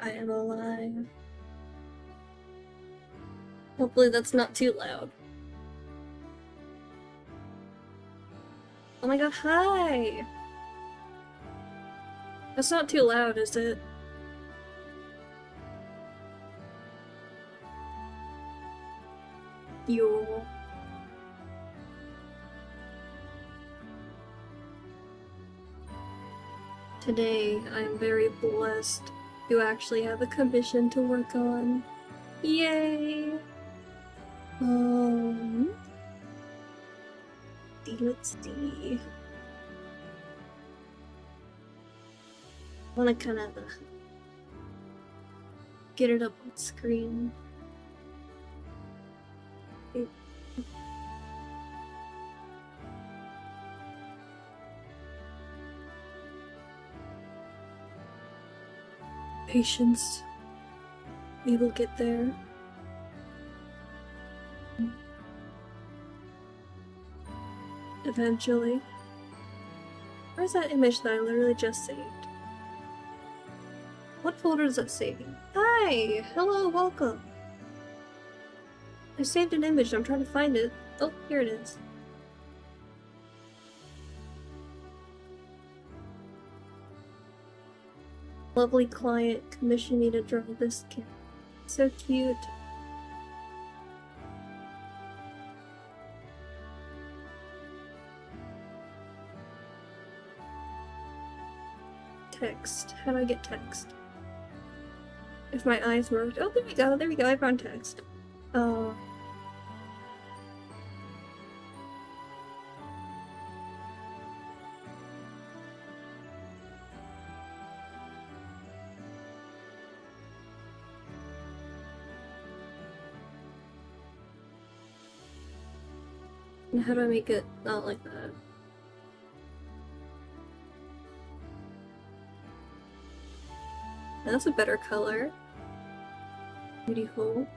I am alive. Hopefully that's not too loud. Oh my god, hi! That's not too loud, is it? Yo. Today, I'm very blessed to actually have a commission to work on. Yay! Let's see. I wanna kind of get it up on screen. Patience. We will get there. Eventually. Where's that image that I literally just saved? What folder is that saving? Hi! Hello, welcome! I saved an image, I'm trying to find it. Oh, here it is. Lovely client commissioned me to draw this cat. So cute. Text. How do I get text? If my eyes worked. Oh, there we go, I found text. And how do I make it not like that? That's a better color. Beautiful.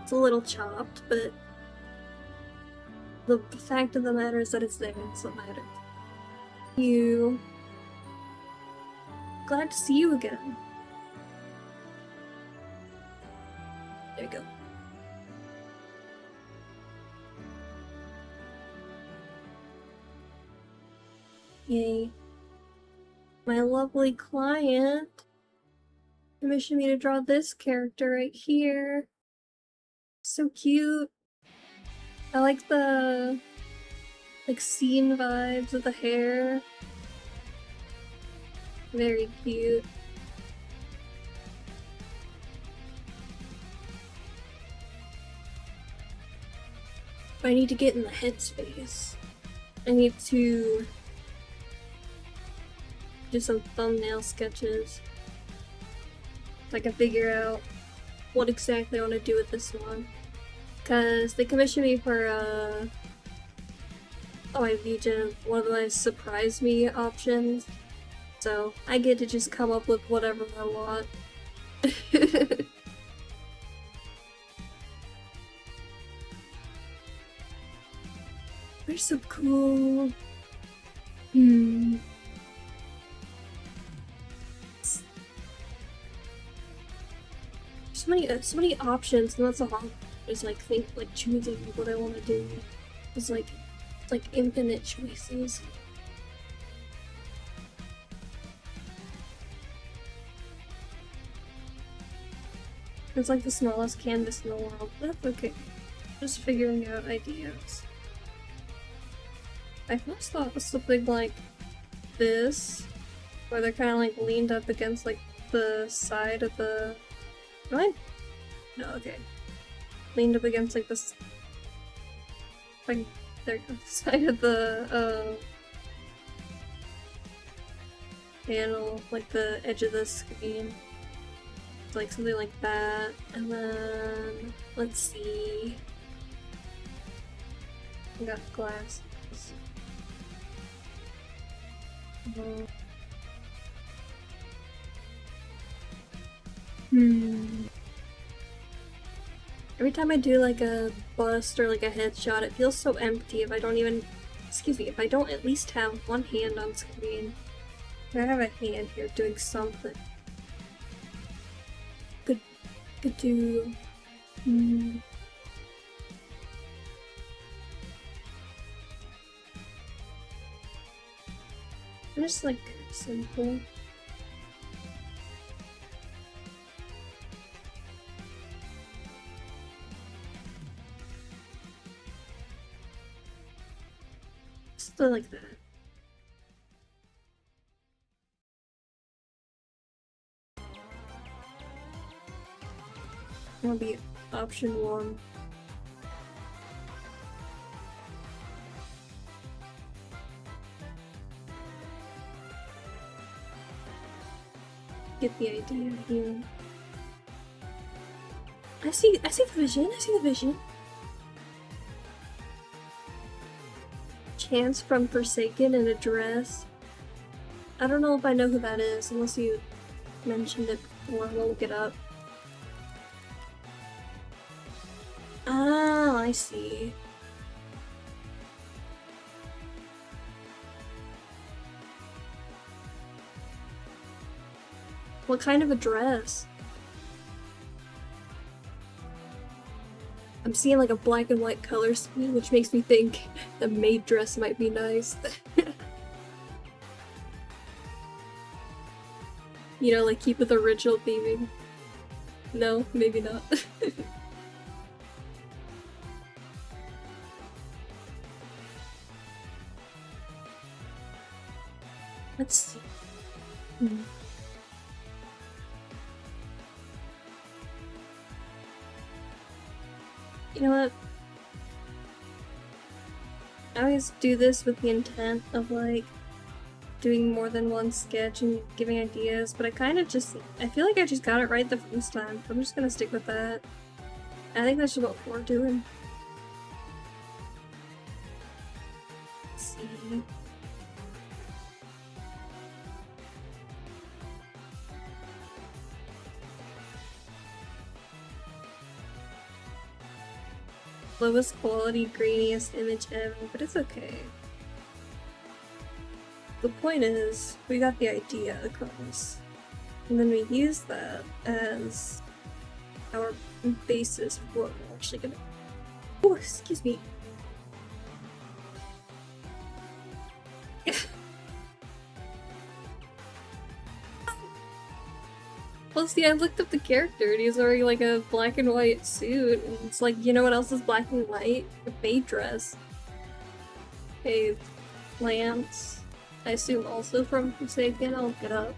It's a little chopped, but the fact of the matter is that it's there, that's what matters. You. Glad to see you again. There you go. Yay. My lovely client commissioned me to draw this character right here. So cute. I like the scene vibes of the hair. Very cute. I need to get in the headspace. I need to do some thumbnail sketches so I can figure out what exactly I want to do with this one. Because they commissioned me for oh, I need one of my surprise me options. So I get to just come up with whatever I want. They're so cool. So many options, and that's a hard. Just choosing what I want to do. It's like infinite choices. It's like the smallest canvas in the world. That's okay. Just figuring out ideas. I first thought it was something like this, where they're kind of like leaned up against like the side of the. Am I? No, okay. Leaned up against like this. Like there, the side of the panel, like the edge of the screen. It's like something like that, and then let's see. I got glasses. Every time I do like a bust or like a headshot, it feels so empty if I don't even excuse me, if I don't at least have one hand on screen, I have a hand here doing something. Could do. I'm just like simple. Something like that. That'll be option 1. Get the idea here. I see the vision, I see the vision. Chance from Forsaken in a dress. I don't know if I know who that is, unless you mentioned it before. We'll look it up. Oh, I see. What kind of a dress? I'm seeing like a black and white color scheme, which makes me think the maid dress might be nice. You know, like keep with original theming. No, maybe not. Let's see. You know what? I always do this with the intent of like doing more than one sketch and giving ideas, but I kind of just, I feel like I just got it right the first time, so I'm just gonna stick with that. I think that's what we're doing. Let's see. Lowest quality, grainiest image ever, but it's okay. The point is, we got the idea across, and then we use that as our basis for what we're actually gonna. Oh, excuse me. Well, see, I looked up the character and he's wearing like a black and white suit, and it's like, you know what else is black and white? A maid dress. Okay, Lance. I assume also from Forsaken, I'll look it up.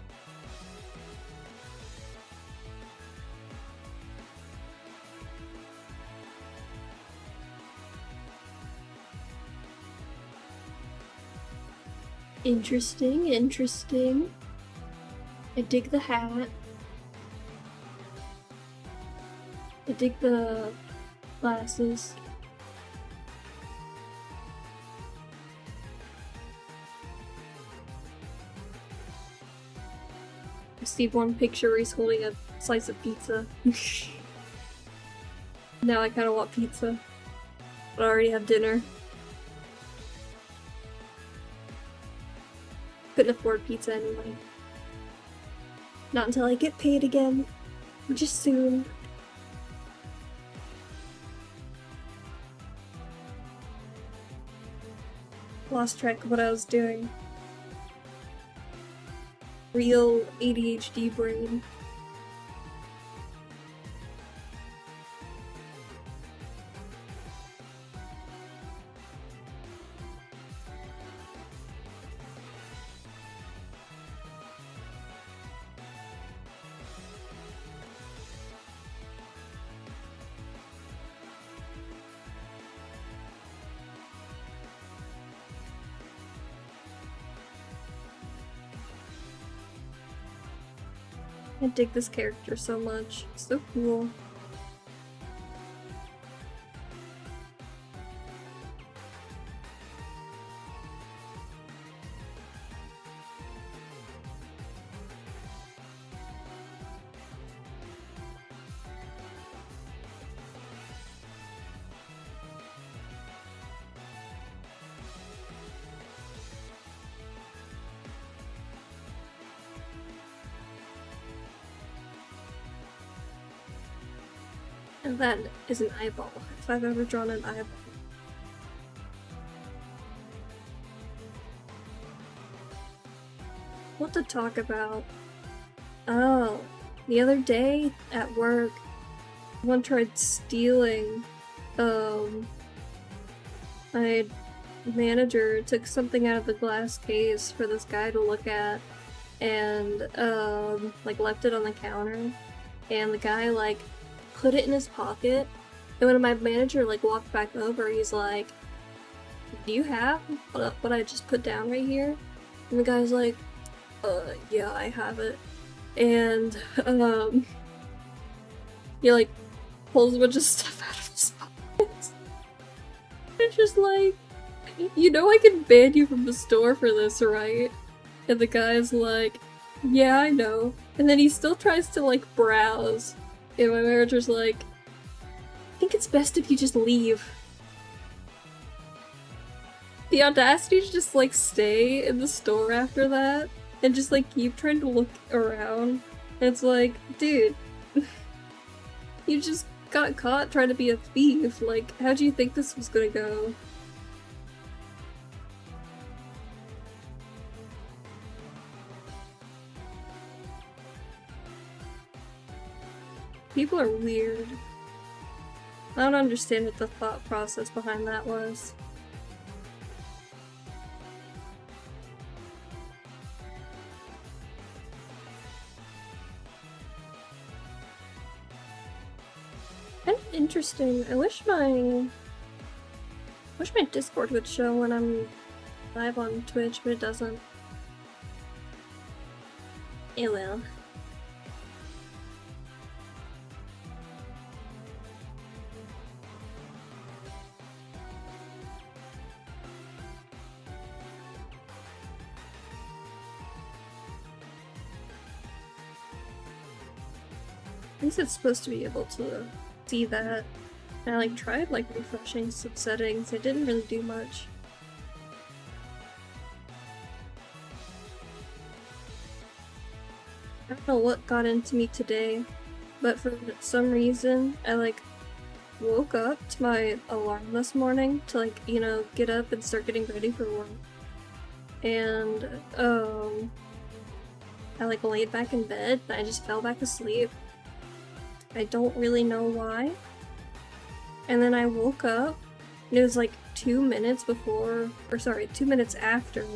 Interesting, interesting. I dig the hat. I dig the glasses. I see one picture where he's holding a slice of pizza. Now I kinda want pizza. But I already have dinner. Couldn't afford pizza anyway. Not until I get paid again. Which is soon. Lost track of what I was doing. Real ADHD brain. I dig this character so much. It's so cool. And that is an eyeball, if I've ever drawn an eyeball. What to talk about? Oh, the other day at work, someone tried stealing, my manager took something out of the glass case for this guy to look at, and, like, left it on the counter, and the guy, like, put it in his pocket, and when my manager, like, walked back over, he's like, do you have what I just put down right here? And the guy's like, yeah, I have it. And, he, like, pulls a bunch of stuff out of his pockets. It's just like, you know I can ban you from the store for this, right? And the guy's like, yeah, I know. And then he still tries to, like, browse. And my manager's like, I think it's best if you just leave. The audacity to just, like, stay in the store after that and just, like, keep trying to look around. And it's like, dude, you just got caught trying to be a thief. Like, how do you think this was gonna go? People are weird. I don't understand what the thought process behind that was. Kind of interesting. I wish my Discord would show when I'm live on Twitch, but it doesn't. It will. At least it's supposed to be able to see that. And I, like, tried, like, refreshing some settings. It didn't really do much. I don't know what got into me today, but for some reason, I, like, woke up to my alarm this morning to, like, you know, get up and start getting ready for work. And, I, like, laid back in bed, and I just fell back asleep. I don't really know why. And then I woke up, and it was like 2 minutes before, or sorry, 2 minutes after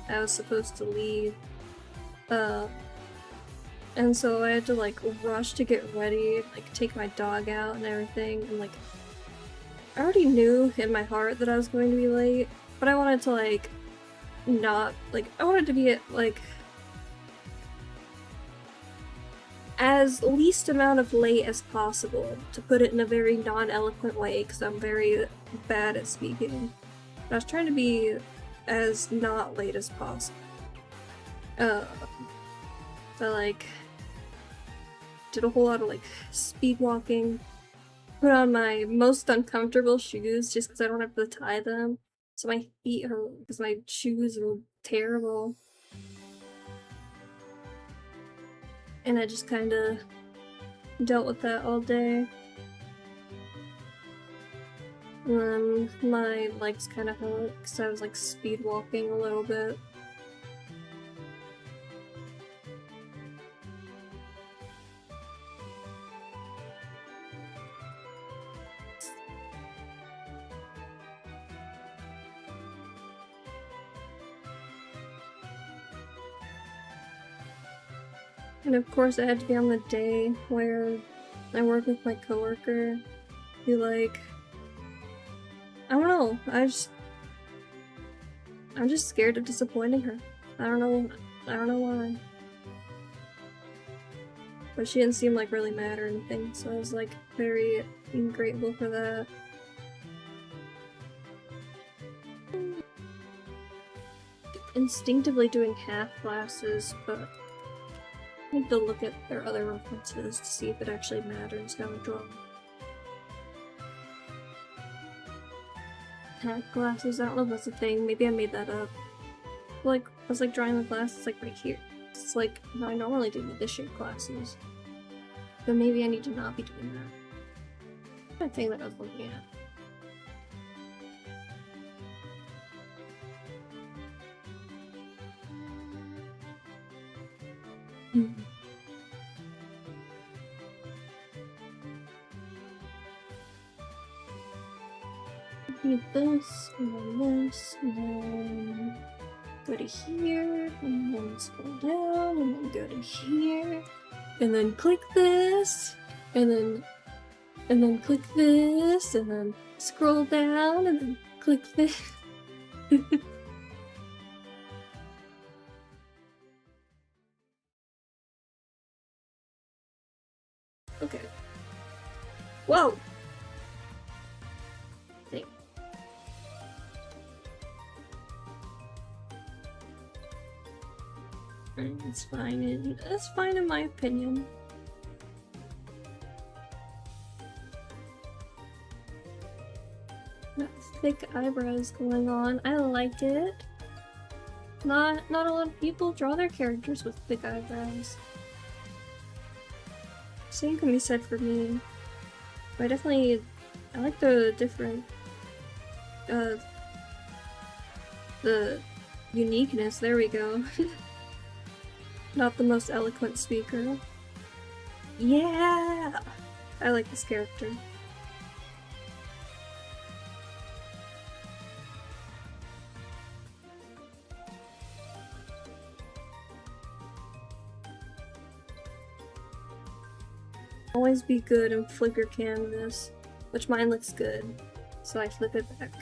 I was supposed to leave. And so I had to, like, rush to get ready, like, take my dog out and everything, and, like, I already knew in my heart that I was going to be late, but I wanted to, like, not, like, I wanted to be at, like, as least amount of late as possible, to put it in a very non-eloquent way, because I'm very bad at speaking. But I was trying to be as not late as possible. So, like, did a whole lot of, like, speed walking, put on my most uncomfortable shoes just because I don't have to tie them, so my feet hurt because my shoes are terrible. And I just kind of dealt with that all day. And then my legs kind of hurt because I was, like, speed walking a little bit. And of course it had to be on the day where I work with my coworker who, like, I don't know, I'm just scared of disappointing her. I don't know why. But she didn't seem, like, really mad or anything, so I was, like, very grateful for that. Instinctively doing half classes, but I need to look at their other references to see if it actually matters how I draw. Half glasses, I don't know if that's a thing, maybe I made that up. Like, I was, like, drawing the glasses, like, right here. It's like, no, I normally do this shape glasses. But maybe I need to not be doing that. That thing that I was looking at. Need this, and then this, and then go to here, and then scroll down, and then go to here, and then click this, and then click this, and then scroll down, and then click this. Okay. Whoa! Thing. It's fine. It's fine in my opinion. Got thick eyebrows going on. I like it. Not a lot of people draw their characters with thick eyebrows. Same can be said for me. But I like the different, the uniqueness, there we go. Not the most eloquent speaker. Yeah! I like this character. Always be good and flip your canvas, which mine looks good, so I flip it back.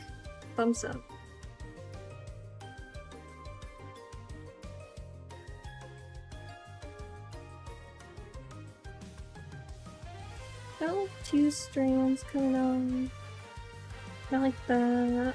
Thumbs up. Got 2 strands coming on. I like that.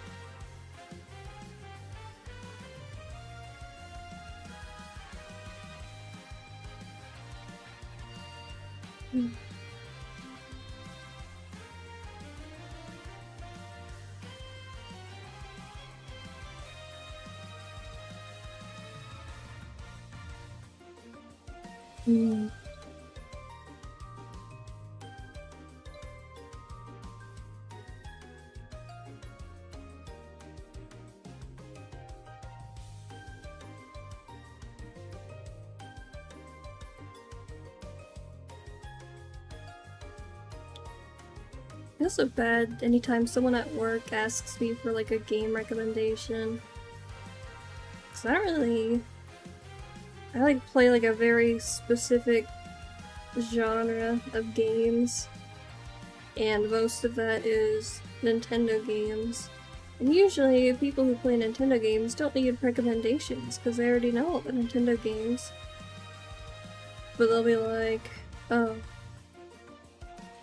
I feel so bad anytime someone at work asks me for like a game recommendation. Cause I like play like a very specific genre of games, and most of that is Nintendo games. And usually people who play Nintendo games don't need recommendations because they already know all the Nintendo games. But they'll be like, oh,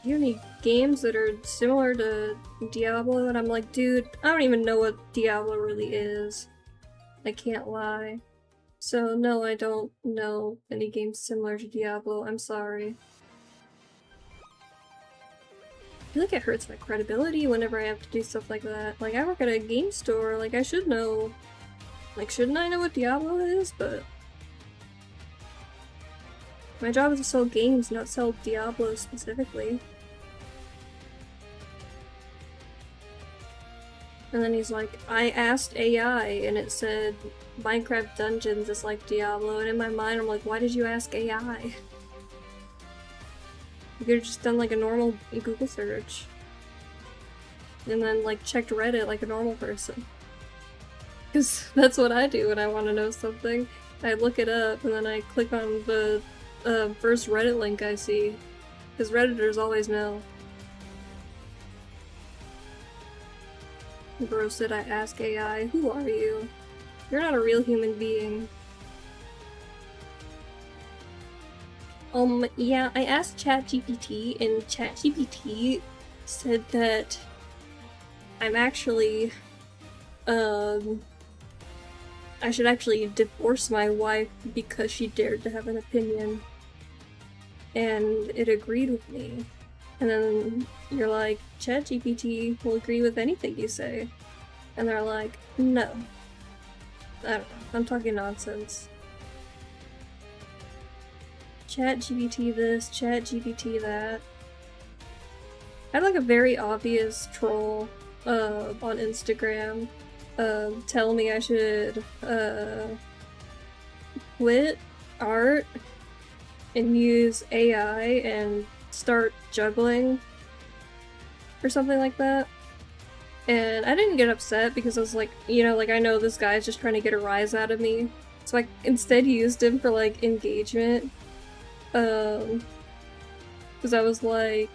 do you have any games that are similar to Diablo? And I'm like, dude, I don't even know what Diablo really is. I can't lie. So no, I don't know any games similar to Diablo, I'm sorry. I feel like it hurts my credibility whenever I have to do stuff like that. Like, I work at a game store, like I should know. Like, shouldn't I know what Diablo is? But my job is to sell games, not sell Diablo specifically. And then he's like, I asked AI and it said Minecraft Dungeons is like Diablo, and in my mind I'm like, why did you ask AI? You could've just done like a normal Google search. And then like checked Reddit like a normal person. Because that's what I do when I want to know something. I look it up and then I click on the first Reddit link I see. Because Redditors always know. Bro said I ask AI, who are you? You're not a real human being. Yeah, I asked ChatGPT, and ChatGPT said that I'm actually, I should actually divorce my wife because she dared to have an opinion. And it agreed with me. And then you're like, ChatGPT will agree with anything you say. And they're like, no. I don't know, I'm talking nonsense. ChatGPT this, ChatGPT that. I had like a very obvious troll on Instagram tell me I should quit art and use AI and start juggling or something like that. And I didn't get upset because I was like, you know, like I know this guy's just trying to get a rise out of me. So I instead used him for like engagement. Because I was like,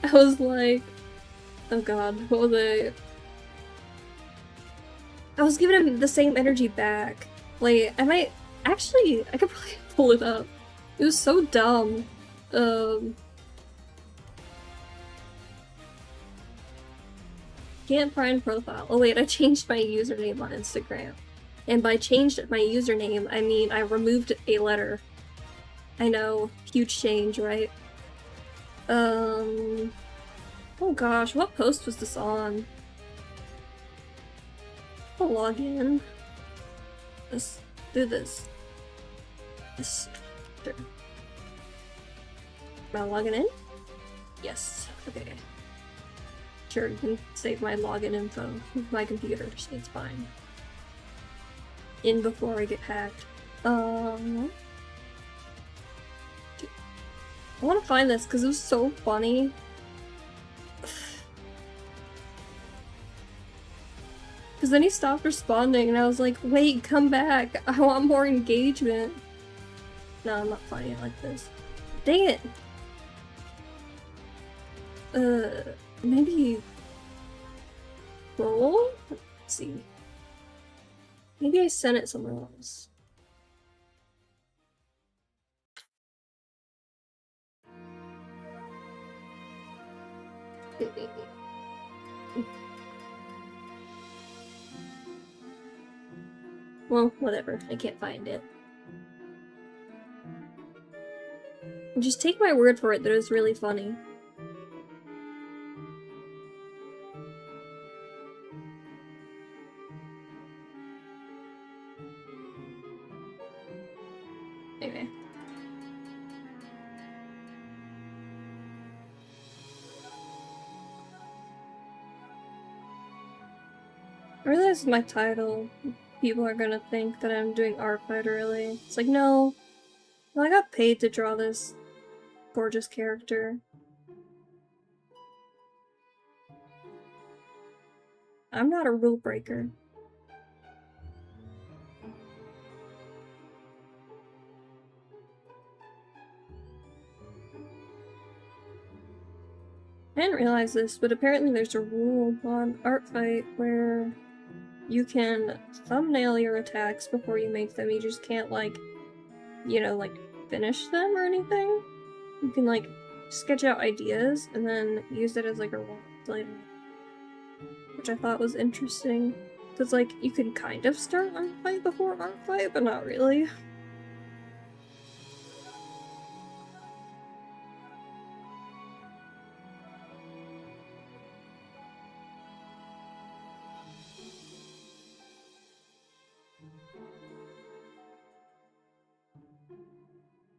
I was like, oh god, what was I? I was giving him the same energy back. Like, I might actually, I could probably pull it up. It was so dumb. Can't find profile. Oh wait, I changed my username on Instagram. And by changed my username, I mean I removed a letter. I know, huge change, right? Oh gosh, what post was this on? I'll log in. Let's do this. Am I logging in? Yes. Okay. Sure, you can save my login info with my computer, so it's fine. In before I get hacked. I want to find this because it was so funny. Because then he stopped responding and I was like, wait, come back. I want more engagement. No, I'm not finding it like this. Dang it. Maybe roll? Let's see. Maybe I sent it somewhere else. Well, whatever. I can't find it. Just take my word for it that it was really funny. Anyway. I realize my title, people are gonna think that I'm doing Artfight early. It's like, no. Well, I got paid to draw this gorgeous character. I'm not a rule breaker. I didn't realize this, but apparently there's a rule on Artfight where you can thumbnail your attacks before you make them. You just can't, like, you know, like, finish them or anything. You can, like, sketch out ideas and then use it as, like, a role later. Which I thought was interesting. Because, like, you can kind of start Artfight before Artfight, but not really.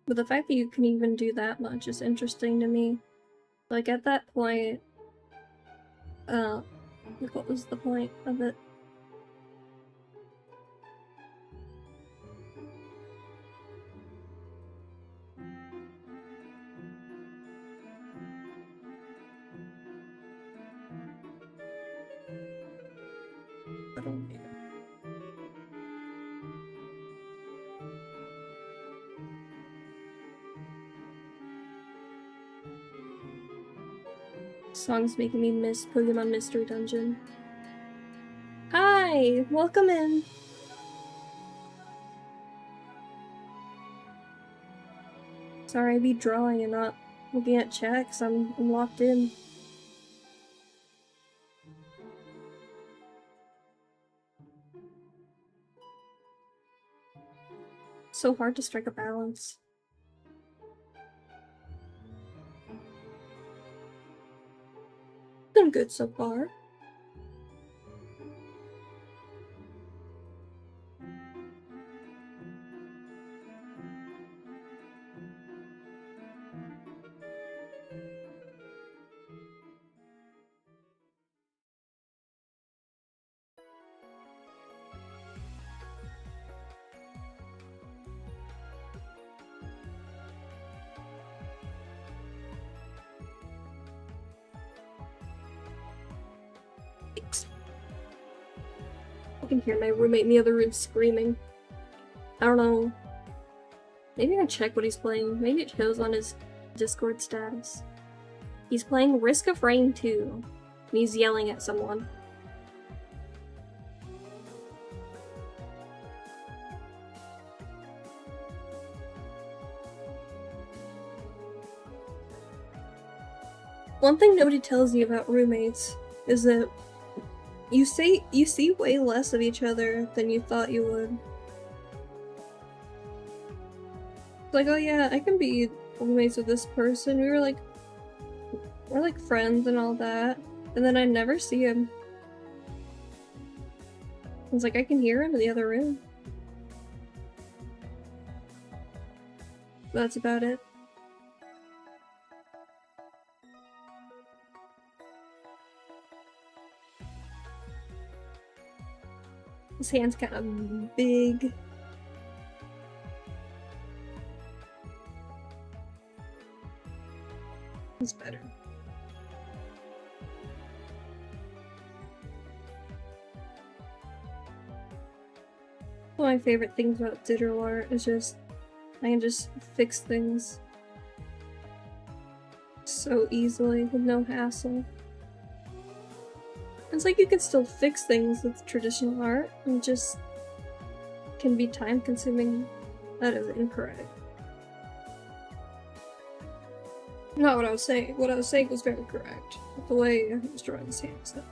But the fact that you can even do that much is interesting to me. Like, at that point, like, what was the point of it? I don't know. Song's making me miss Pokemon Mystery Dungeon. Hi! Welcome in! Sorry, I'd be drawing and not looking at chat because I'm locked in. So hard to strike a balance. Been good so far. can hear my roommate in the other room screaming. I don't know. Maybe I can check what he's playing. Maybe it shows on his Discord status. He's playing Risk of Rain 2. And he's yelling at someone. One thing nobody tells you about roommates is that you see way less of each other than you thought you would. Like, oh yeah, I can be roommates with this person. We're like friends and all that. And then I never see him. It's like I can hear him in the other room. That's about it. His hand's kind of big. It's better. One of my favorite things about digital art is just I can just fix things so easily with no hassle. It's like you can still fix things with traditional art, and just can be time consuming. That is incorrect. Not what I was saying. What I was saying was very correct. The way I was drawing the hand stuff.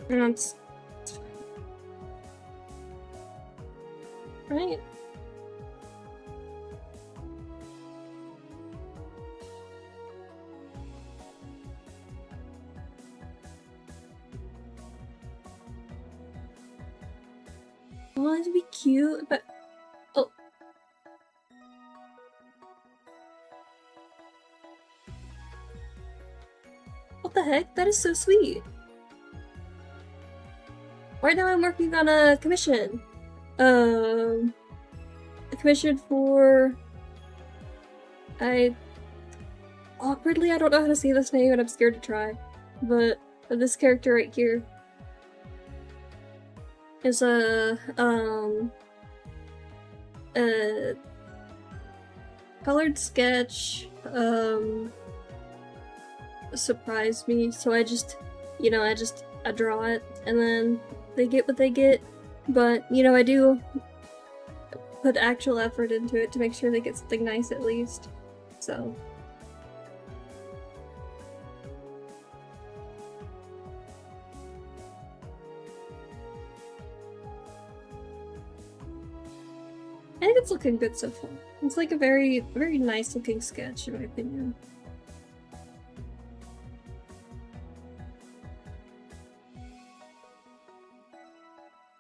And it's fine. Right? I want it to be cute, but oh. What the heck? That is so sweet. Right now I'm working on a commission. A commission for... I don't know how to say this name and I'm scared to try. But this character right here is a colored sketch, surprised me, so I just, I draw it, and then they get what they get, but, I do put actual effort into it to make sure they get something nice at least, so. I think it's looking good so far. It's like a very, very nice looking sketch in my opinion.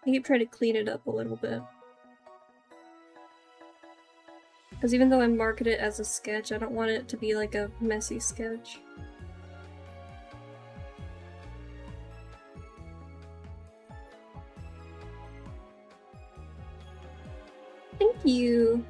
I keep trying to clean it up a little bit. Because even though I market it as a sketch, I don't want it to be like a messy sketch. Thank you!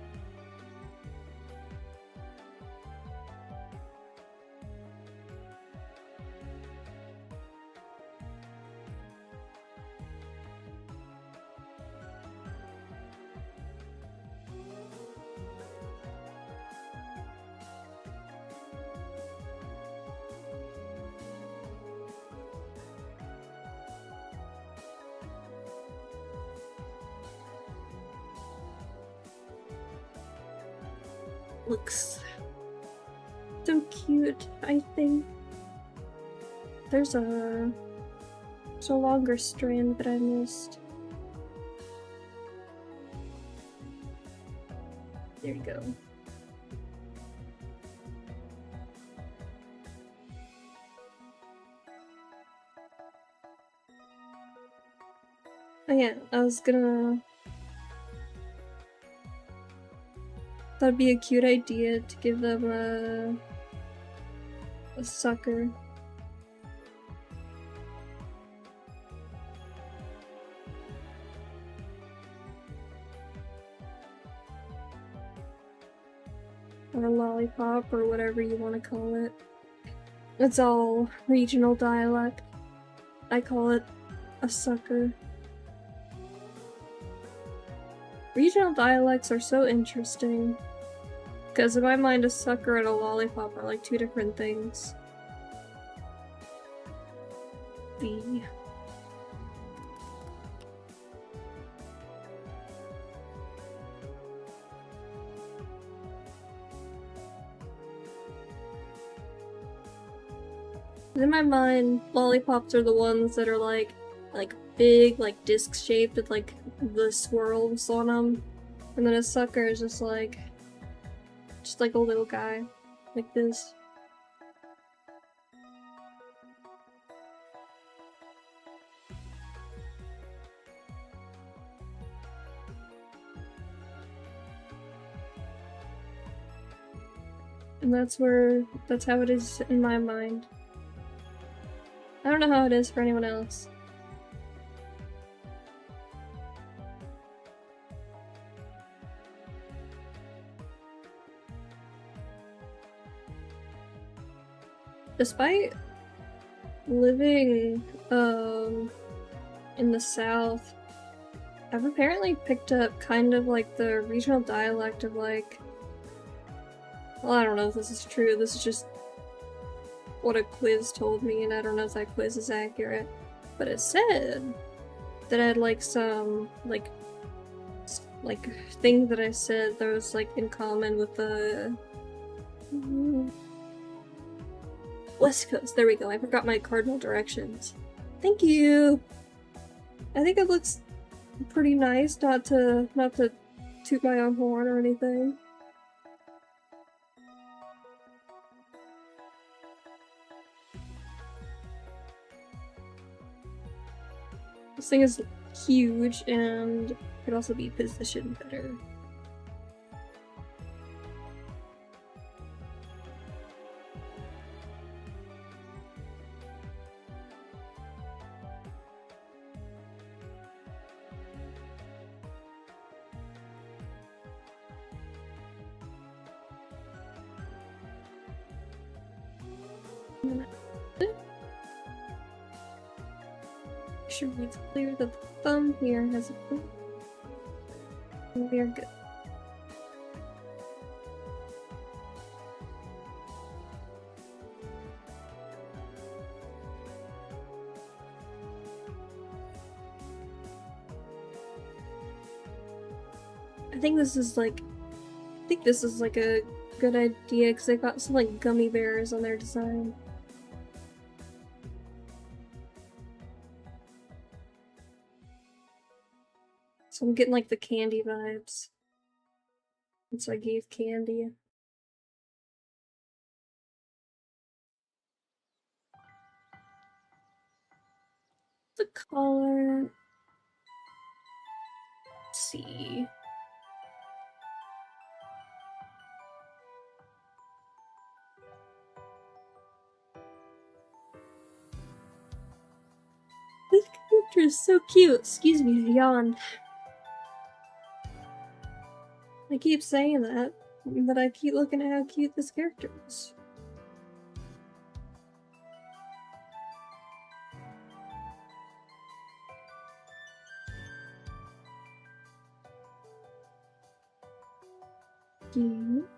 Looks so cute, I think. There's a longer strand that I missed. There you go. Oh yeah, I was gonna... That'd be a cute idea to give them a sucker. Or a lollipop, or whatever you want to call it. It's all regional dialect. I call it a sucker. Regional dialects are so interesting. Because in my mind, a sucker and a lollipop are like two different things. B. In my mind, lollipops are the ones that are like big, like disc-shaped with like the swirls on them. And then a sucker is just like a little guy. Like this. And that's how it is in my mind. I don't know how it is for anyone else. Despite living in the South, I've apparently picked up kind of like the regional dialect of like, well, I don't know if this is true, this is just what a quiz told me, and I don't know if that quiz is accurate, but it said that I had like some like thing that I said that was like in common with the West Coast. There we go. I forgot my cardinal directions. Thank you. I think it looks pretty nice. Not to toot my own horn or anything. This thing is huge and could also be positioned better. Sure it's clear that the thumb here has a we are good. I think this is like a good idea because they got some like gummy bears on their design. So I'm getting like the candy vibes. And so I gave candy. The collar. Let's see. This character is so cute. Excuse me, I yawned. I keep saying that, but I keep looking at how cute this character is. Cute.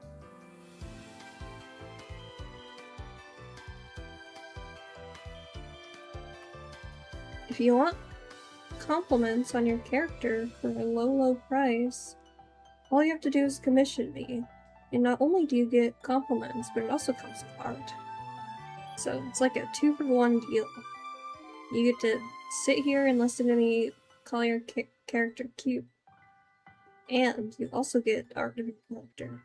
If you want compliments on your character for a low price, all you have to do is commission me. And not only do you get compliments, but it also comes with art. So it's like a 2-for-1 deal. You get to sit here and listen to me call your character cute. And you also get art of your character.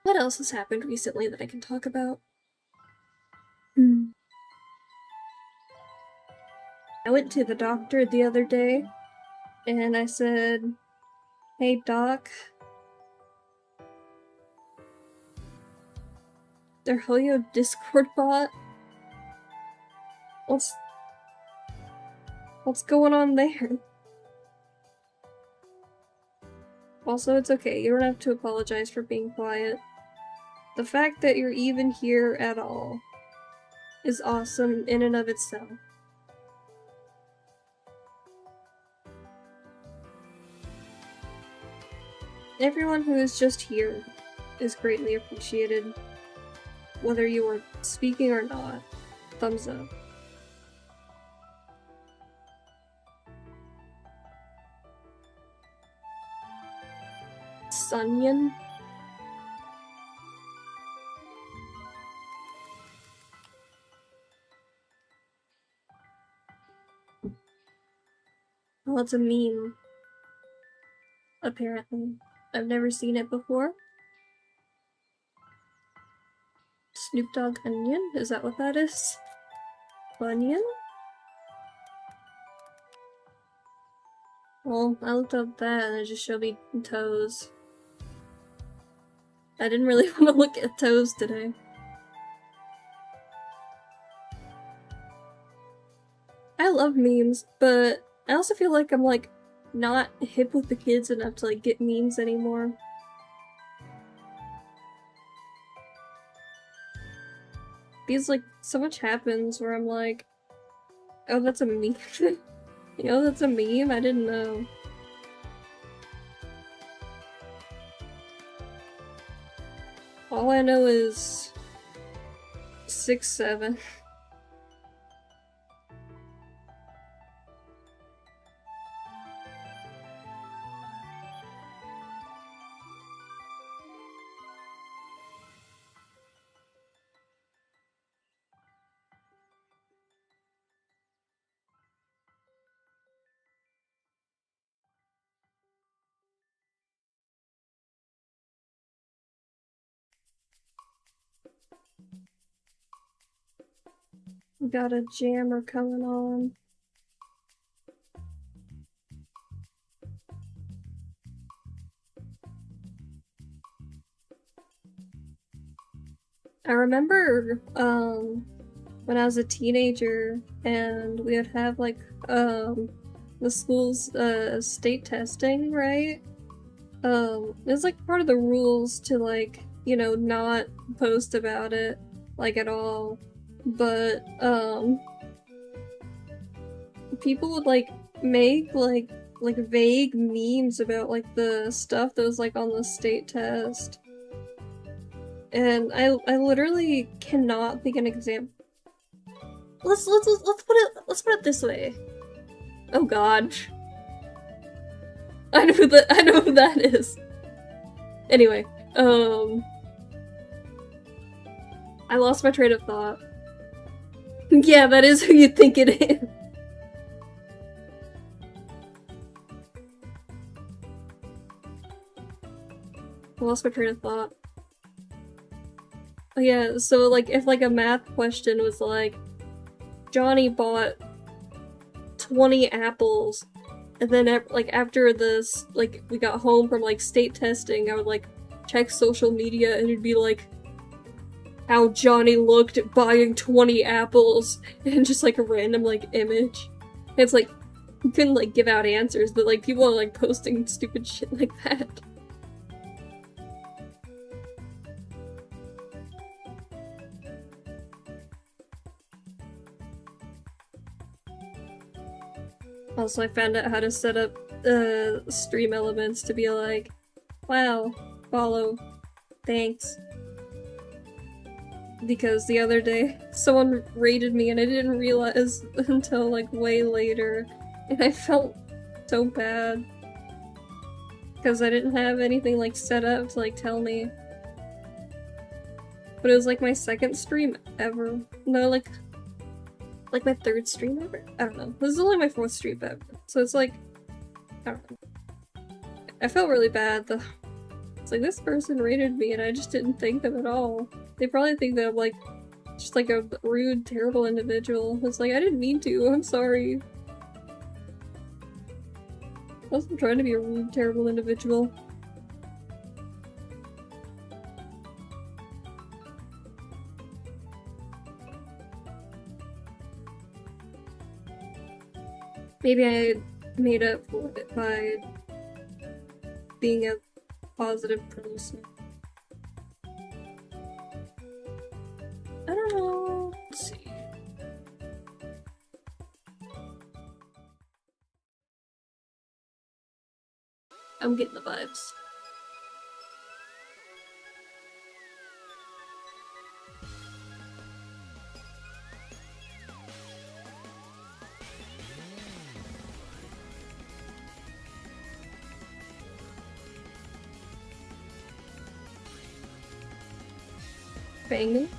What else has happened recently that I can talk about? I went to the doctor the other day, and I said, "Hey doc, their Hoyo Discord bot? What's going on there?" Also, it's okay, you don't have to apologize for being quiet. The fact that you're even here at all is awesome in and of itself. Everyone who is just here is greatly appreciated, whether you are speaking or not. Thumbs up. Sunyan? Well, it's a meme. Apparently. I've never seen it before. Snoop Dogg Onion? Is that what that is? Bunyan? Well, I looked up that and it just showed me toes. I didn't really want to look at toes today. I love memes, but I also feel like I'm like not hip with the kids enough to like get memes anymore. Because like so much happens where I'm like, oh, that's a meme. You know, that's a meme? I didn't know. All I know is 6'7". Got a jammer coming on. I remember, when I was a teenager and we would have like, the school's, state testing, right? It was like part of the rules to like, you know, not post about it, like at all. But, people would like make like vague memes about like the stuff that was like on the state test. And I literally cannot think an example. Let's put it this way. Oh god. I know who that is. Anyway, I lost my train of thought. Yeah, that is who you think it is. I lost my train of thought. Oh yeah, so like if like a math question was like, Johnny bought 20 apples, and then like after this, like we got home from like state testing, I would like check social media and it'd be like how Johnny looked at buying 20 apples and just like a random like image. And it's like you couldn't like give out answers, but like people are like posting stupid shit like that. Also, I found out how to set up stream elements to be like, wow, follow, thanks. Because the other day, someone raided me and I didn't realize until like way later, and I felt so bad. Because I didn't have anything like set up to like tell me. But it was like my second stream ever. No, like my third stream ever? I don't know. This is only my fourth stream ever. So it's like, I don't know. I felt really bad though. It's like, this person raided me and I just didn't thank them at all. They probably think that I'm like, just like a rude, terrible individual. It's like, I didn't mean to, I'm sorry. I wasn't trying to be a rude, terrible individual. Maybe I made up for it by being a positive person. I don't know. Let's see. I'm getting the vibes. Banging?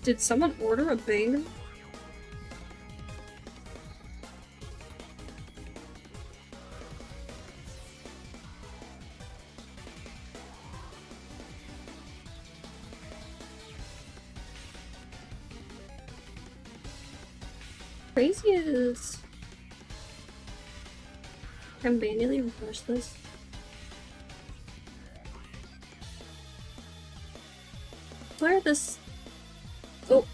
Did someone order a banger? Crazy is... Can manually refresh this? Where this... Oh.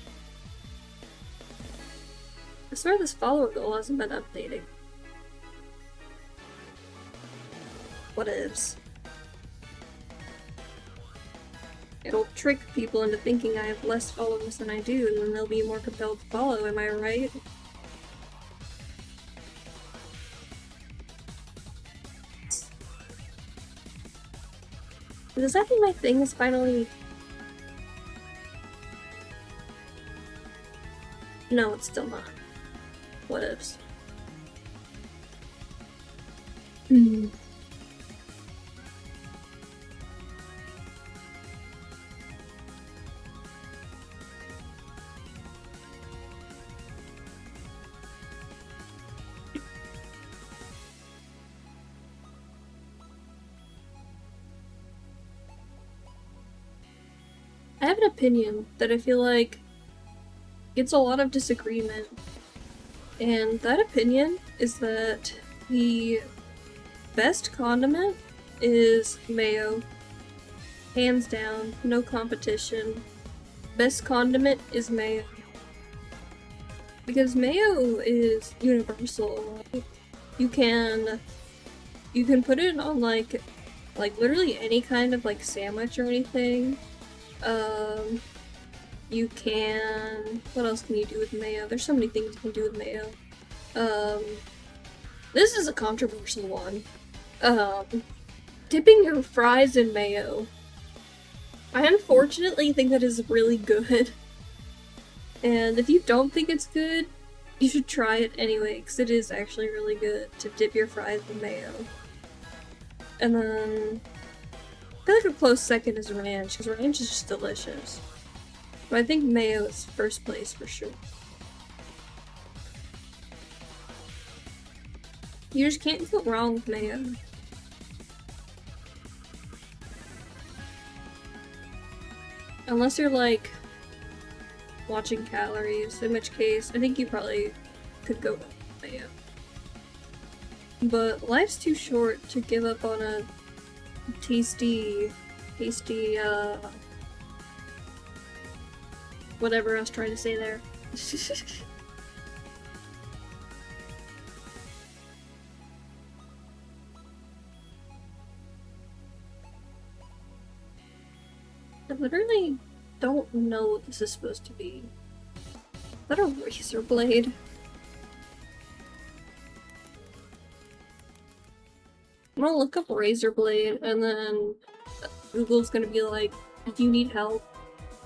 I swear this follower goal hasn't been updating. What ifs? It'll trick people into thinking I have less followers than I do, and then they'll be more compelled to follow, am I right? Does that mean my thing is finally... No, it's still not. What ifs? I have an opinion that I feel like gets a lot of disagreement, and that opinion is that the best condiment is mayo. Hands down, no competition. Best condiment is mayo. Because mayo is universal. Right? You can put it on like literally any kind of like sandwich or anything. You can... What else can you do with mayo? There's so many things you can do with mayo. This is a controversial one. Dipping your fries in mayo. I unfortunately think that is really good. And if you don't think it's good, you should try it anyway, because it is actually really good to dip your fries in mayo. And then... I feel like a close second is ranch, because ranch is just delicious. But I think mayo is first place for sure. You just can't go wrong with mayo. Unless you're like watching calories, in which case I think you probably could go with mayo. But life's too short to give up on a tasty, whatever I was trying to say there. I literally don't know what this is supposed to be. Is that a razor blade? I'm gonna look up razor blade and then Google's gonna be like, do you need help?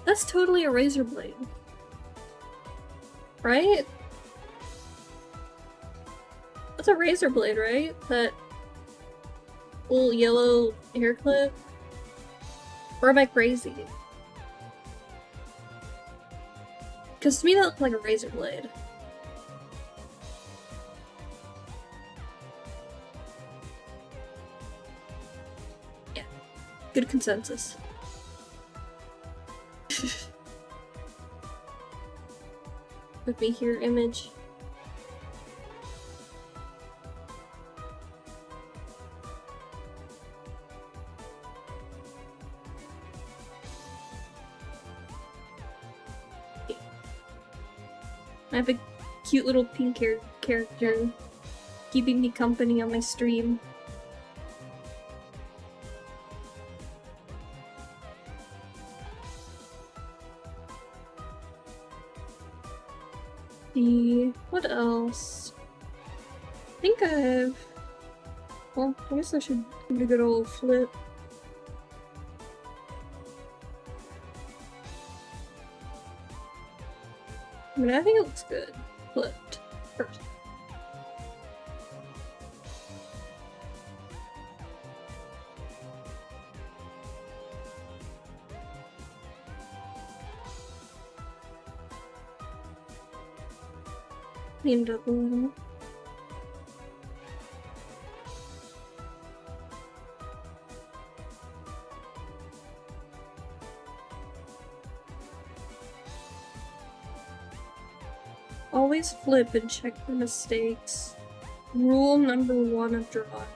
That's totally a razor blade. Right? That's a razor blade, right? That little yellow hair clip? Or am I crazy? Because to me that looks like a razor blade. Yeah. Good consensus. Let me hear image. I have a cute little pink haired character keeping me company on my stream. What else? I think I have Well, I guess I should give it a good old flip. I mean, I think it looks good. Flipped. First. Cleaned up a little. Always flip and check for mistakes. Rule number 1 of drawing.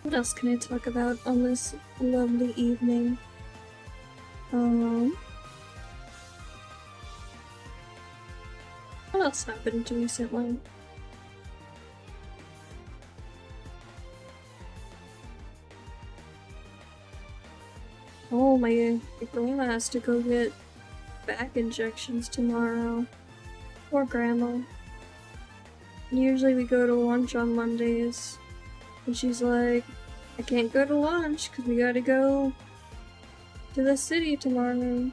What else can I talk about on this lovely evening? What else happened recently? Oh, my grandma has to go get back injections tomorrow. Poor grandma. Usually we go to lunch on Mondays. And she's like, I can't go to lunch because we gotta go to the city tomorrow.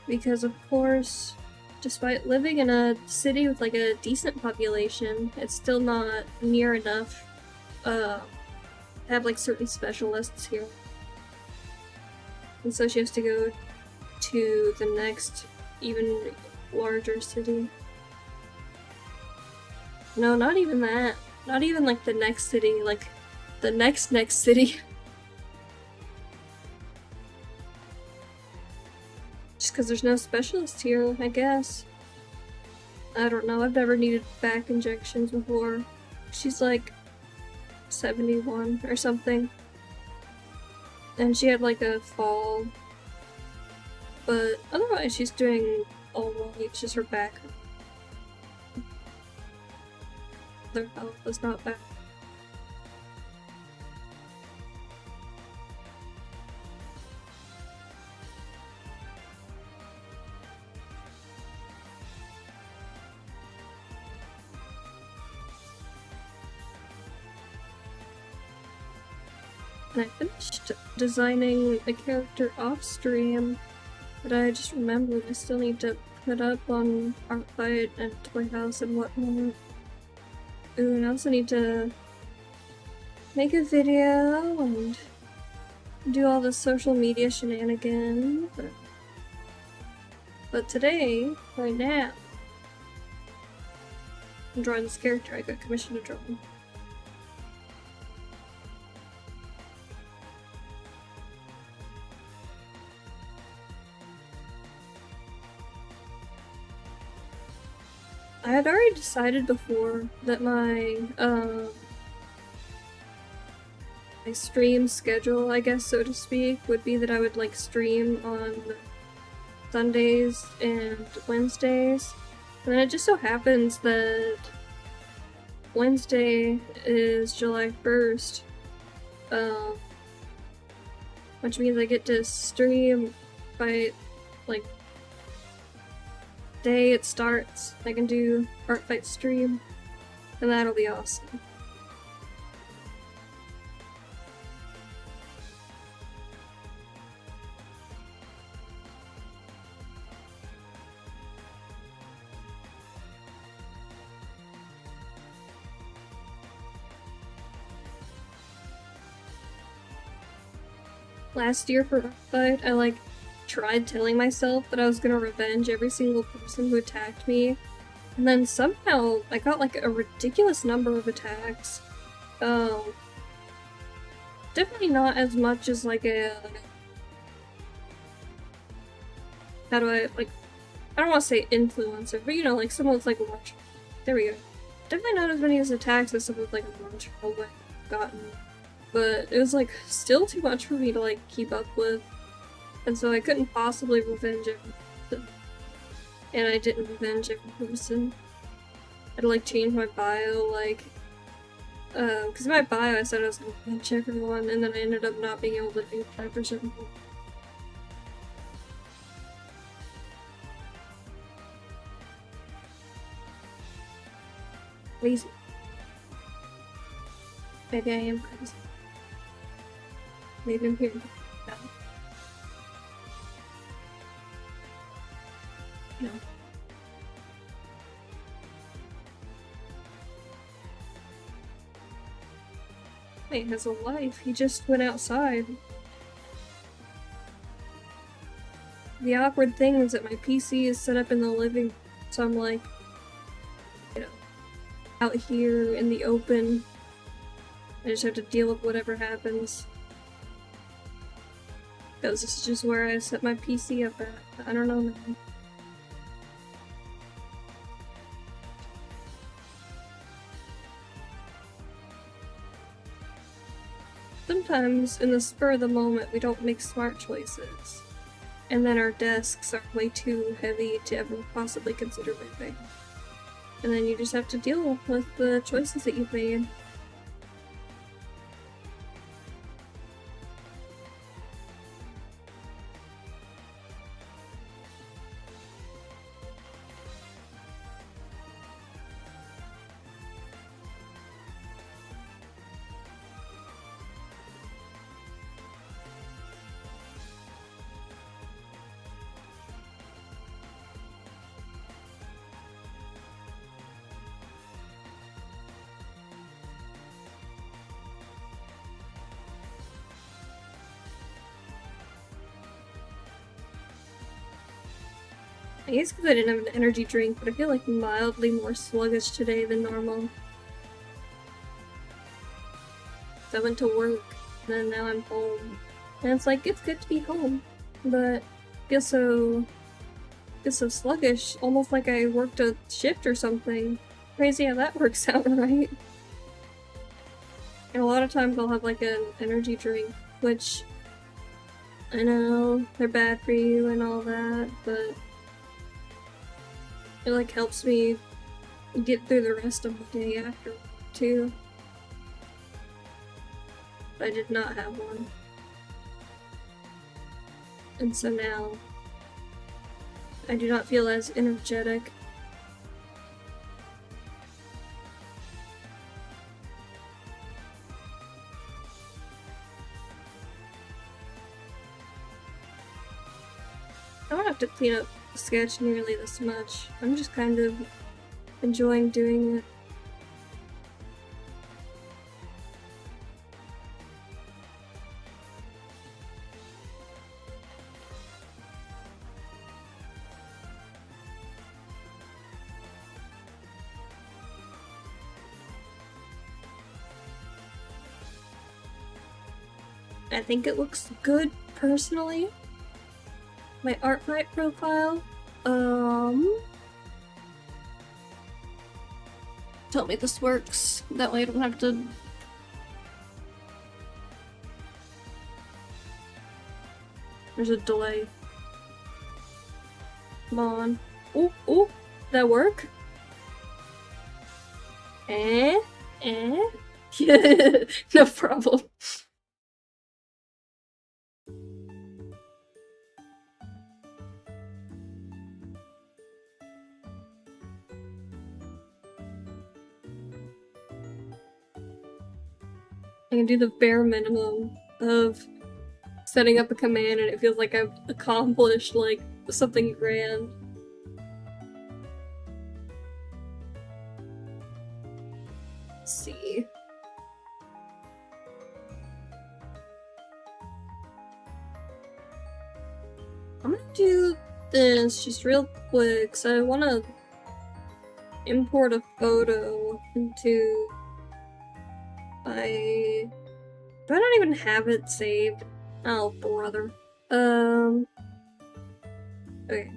Because of course, despite living in a city with like a decent population, it's still not near enough to have like certain specialists here. And so she has to go to the next, even larger city. No, not even that. Not even like the next city, like the next city. Just because there's no specialist here, I guess. I don't know, I've never needed back injections before. She's like 71 or something. And she had like a fall. But otherwise she's doing alright, it's just her back. Their health is not bad. And I finished designing a character off stream, but I just remembered I still need to put up on Artfight and Toy House and whatnot. Ooh, and I also need to make a video and do all the social media shenanigans. But today, right now, I'm drawing this character I got commissioned to draw. I had already decided before that my stream schedule, I guess so to speak, would be that I would like stream on Sundays and Wednesdays. And then it just so happens that Wednesday is July 1st, which means I get to stream by like day it starts. I can do Artfight stream, and that'll be awesome. Last year for Artfight, I tried telling myself that I was gonna revenge every single person who attacked me, and then somehow I got like a ridiculous number of attacks. Definitely not as much as like a how do I don't want to say influencer, but you know, like someone with like a large. There we go. Definitely not as many as attacks as someone with like a large hallway. gotten. But it was like still too much for me to like keep up with. And so I couldn't possibly revenge every person. And I didn't revenge every person. I had to like change my bio, like, because in my bio I said I was gonna revenge everyone, and then I ended up not being able to do that for certain people. Crazy. Maybe I am crazy. Maybe I'm here. No. He has a life. He just went outside. The awkward thing is that my PC is set up in the living room, so I'm like, you know, out here in the open. I just have to deal with whatever happens. Because this is just where I set my PC up at. I don't know, man. Sometimes, in the spur of the moment, we don't make smart choices. And then our desks are way too heavy to ever possibly consider moving. And then you just have to deal with the choices that you've made. I guess because I didn't have an energy drink, but I feel like mildly more sluggish today than normal. So I went to work, and then now I'm home. And it's like, it's good to be home, but I feel so sluggish, almost like I worked a shift or something. Crazy how that works out, right? And a lot of times I'll have like an energy drink, which I know they're bad for you and all that, but it like helps me get through the rest of the day after too. But I did not have one. And so now I do not feel as energetic. I don't have to clean up the sketch nearly this much. I'm just kind of enjoying doing it. I think it looks good, personally. My Artfight profile, tell me this works. That way I don't have to... There's a delay. Come on. Oh, oh, that work? No problem. I can do the bare minimum of setting up a command and it feels like I've accomplished, like, something grand. Let's see. I'm gonna do this just real quick, so I wanna import a photo into my... Do I not even have it saved? Oh, brother. Okay. I'm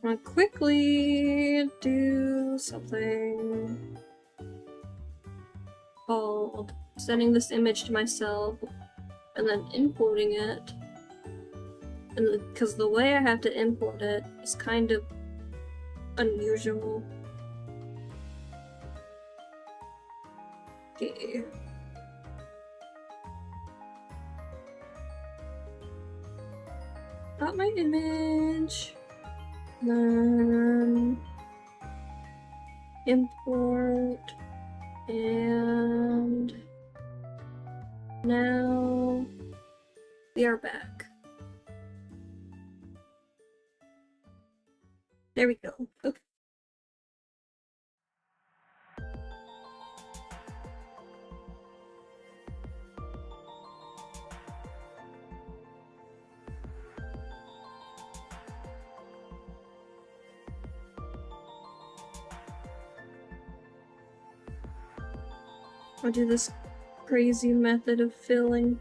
gonna quickly do something. called sending this image to myself and then importing it. And because the way I have to import it is kind of unusual. Okay. Got my image. Then import, and now we are back. There we go. Okay. I'll do this crazy method of filling.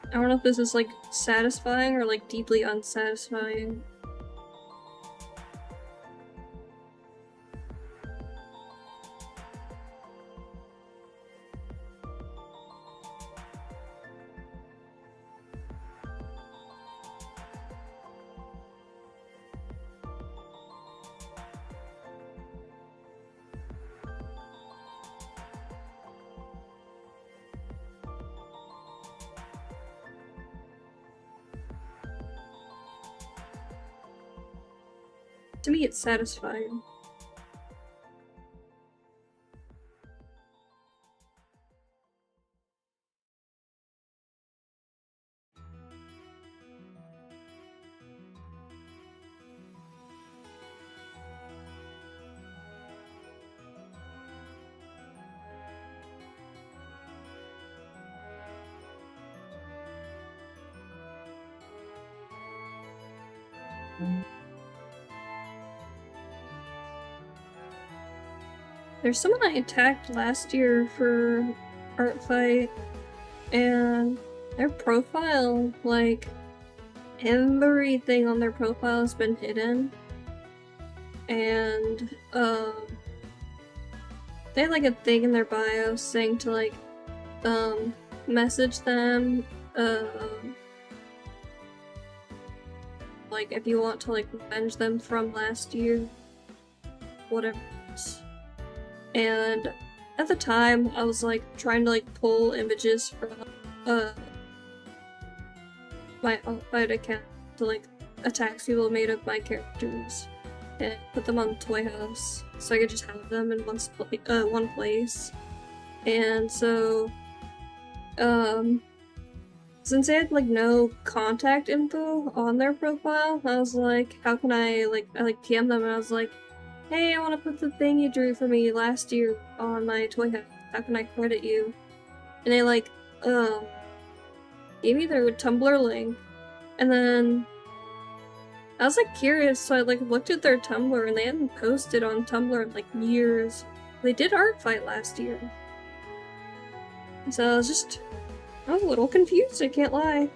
I don't know if this is like satisfying or like deeply unsatisfying. To me, it's satisfying. There's someone I attacked last year for Artfight, and their profile, like, everything on their profile has been hidden. And, they had, like, a thing in their bio saying to, like, message them, like, if you want to, like, revenge them from last year, whatever. And at the time, I was like trying to like pull images from my Artfight account to like attacks people made of my characters and put them on Toy House so I could just have them in one place. And so, since they had like no contact info on their profile, I was like, how can I PM them, and I was like, hey, I want to put the thing you drew for me last year on my Toy House. How can I credit you? And they like, gave me their Tumblr link. And then I was like curious, so I like looked at their Tumblr, and they hadn't posted on Tumblr in like years. They did Artfight last year. So I was a little confused, I can't lie.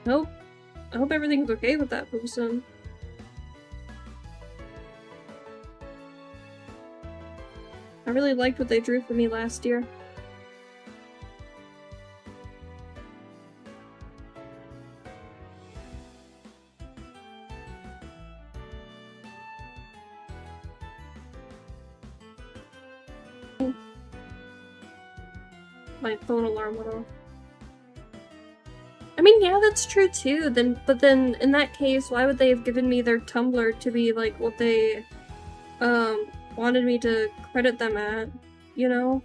Nope. I hope everything's okay with that person. I really liked what they drew for me last year. My phone alarm went off. I mean, yeah, that's true too. But then in that case, why would they have given me their Tumblr to be like what they wanted me to credit them at, you know?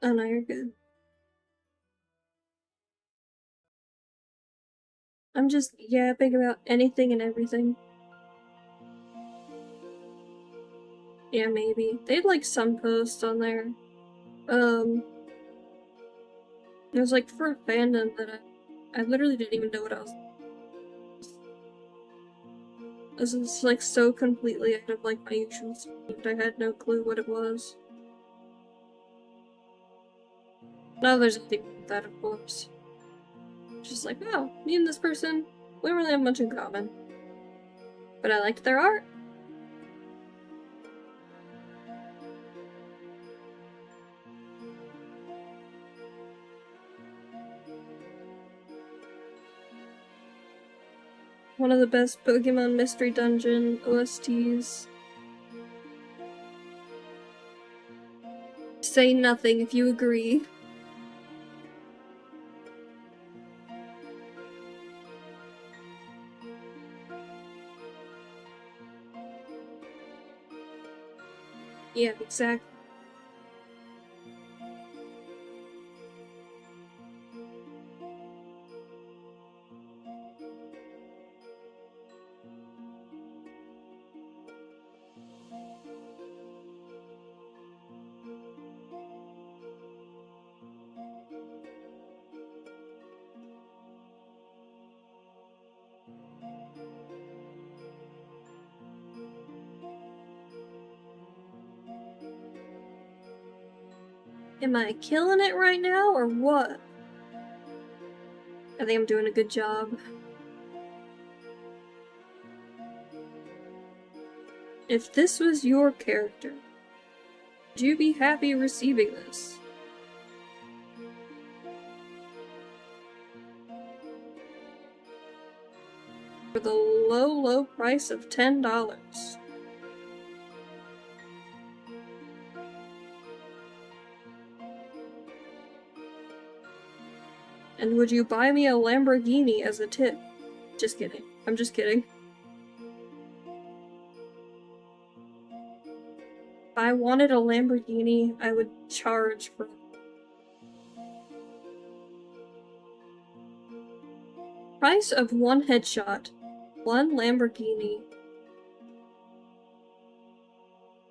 Oh no, you're good. I'm just yapping about anything and everything. Yeah, maybe. They had like some posts on there. It was like for a fandom that I literally didn't even know what I was. This is like so completely out of like my usual speed. I had no clue what it was. No, there's nothing with that, of course. Just like, wow, me and this person, we don't really have much in common. But I liked their art. One of the best Pokemon Mystery Dungeon OSTs. Say nothing if you agree. Yeah, exactly. Am I killing it right now, or what? I think I'm doing a good job. If this was your character, would you be happy receiving this? For the low, low price of $10. And would you buy me a Lamborghini as a tip? Just kidding. I'm just kidding. If I wanted a Lamborghini, I would charge for it. Price of one headshot. One Lamborghini.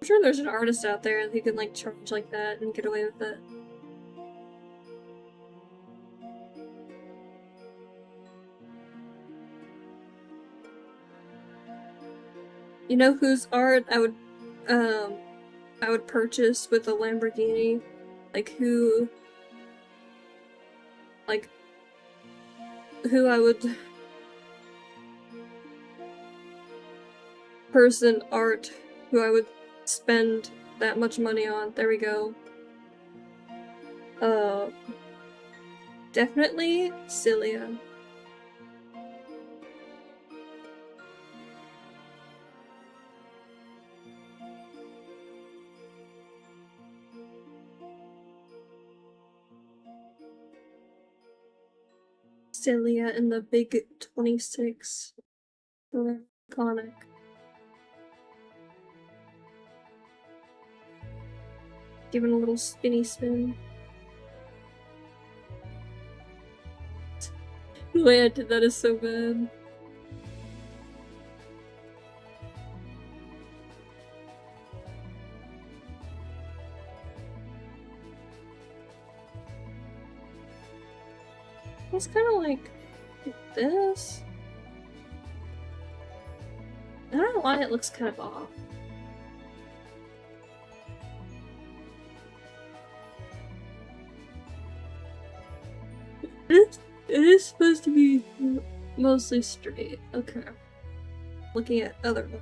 I'm sure there's an artist out there who can like charge like that and get away with it. You know whose art I would purchase with a Lamborghini? Like who I would person art who I would spend that much money on. There we go. Definitely Cilia. Cilia in the big 26. Iconic. Give it a little spinny spin. The way I did that is so bad. It's kind of like this. I don't know why it looks kind of off. It is supposed to be mostly straight. Okay. Looking at other ones.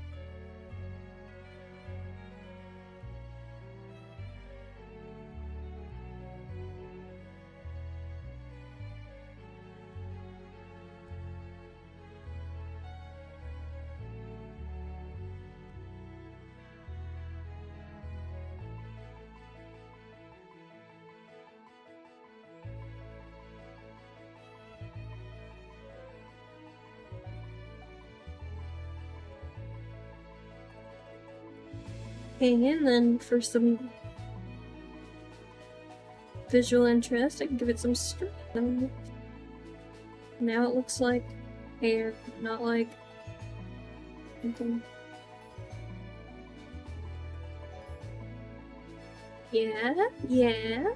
Okay, and then for some visual interest, I can give it some straight. Now it looks like hair, not like something. Yeah, yeah.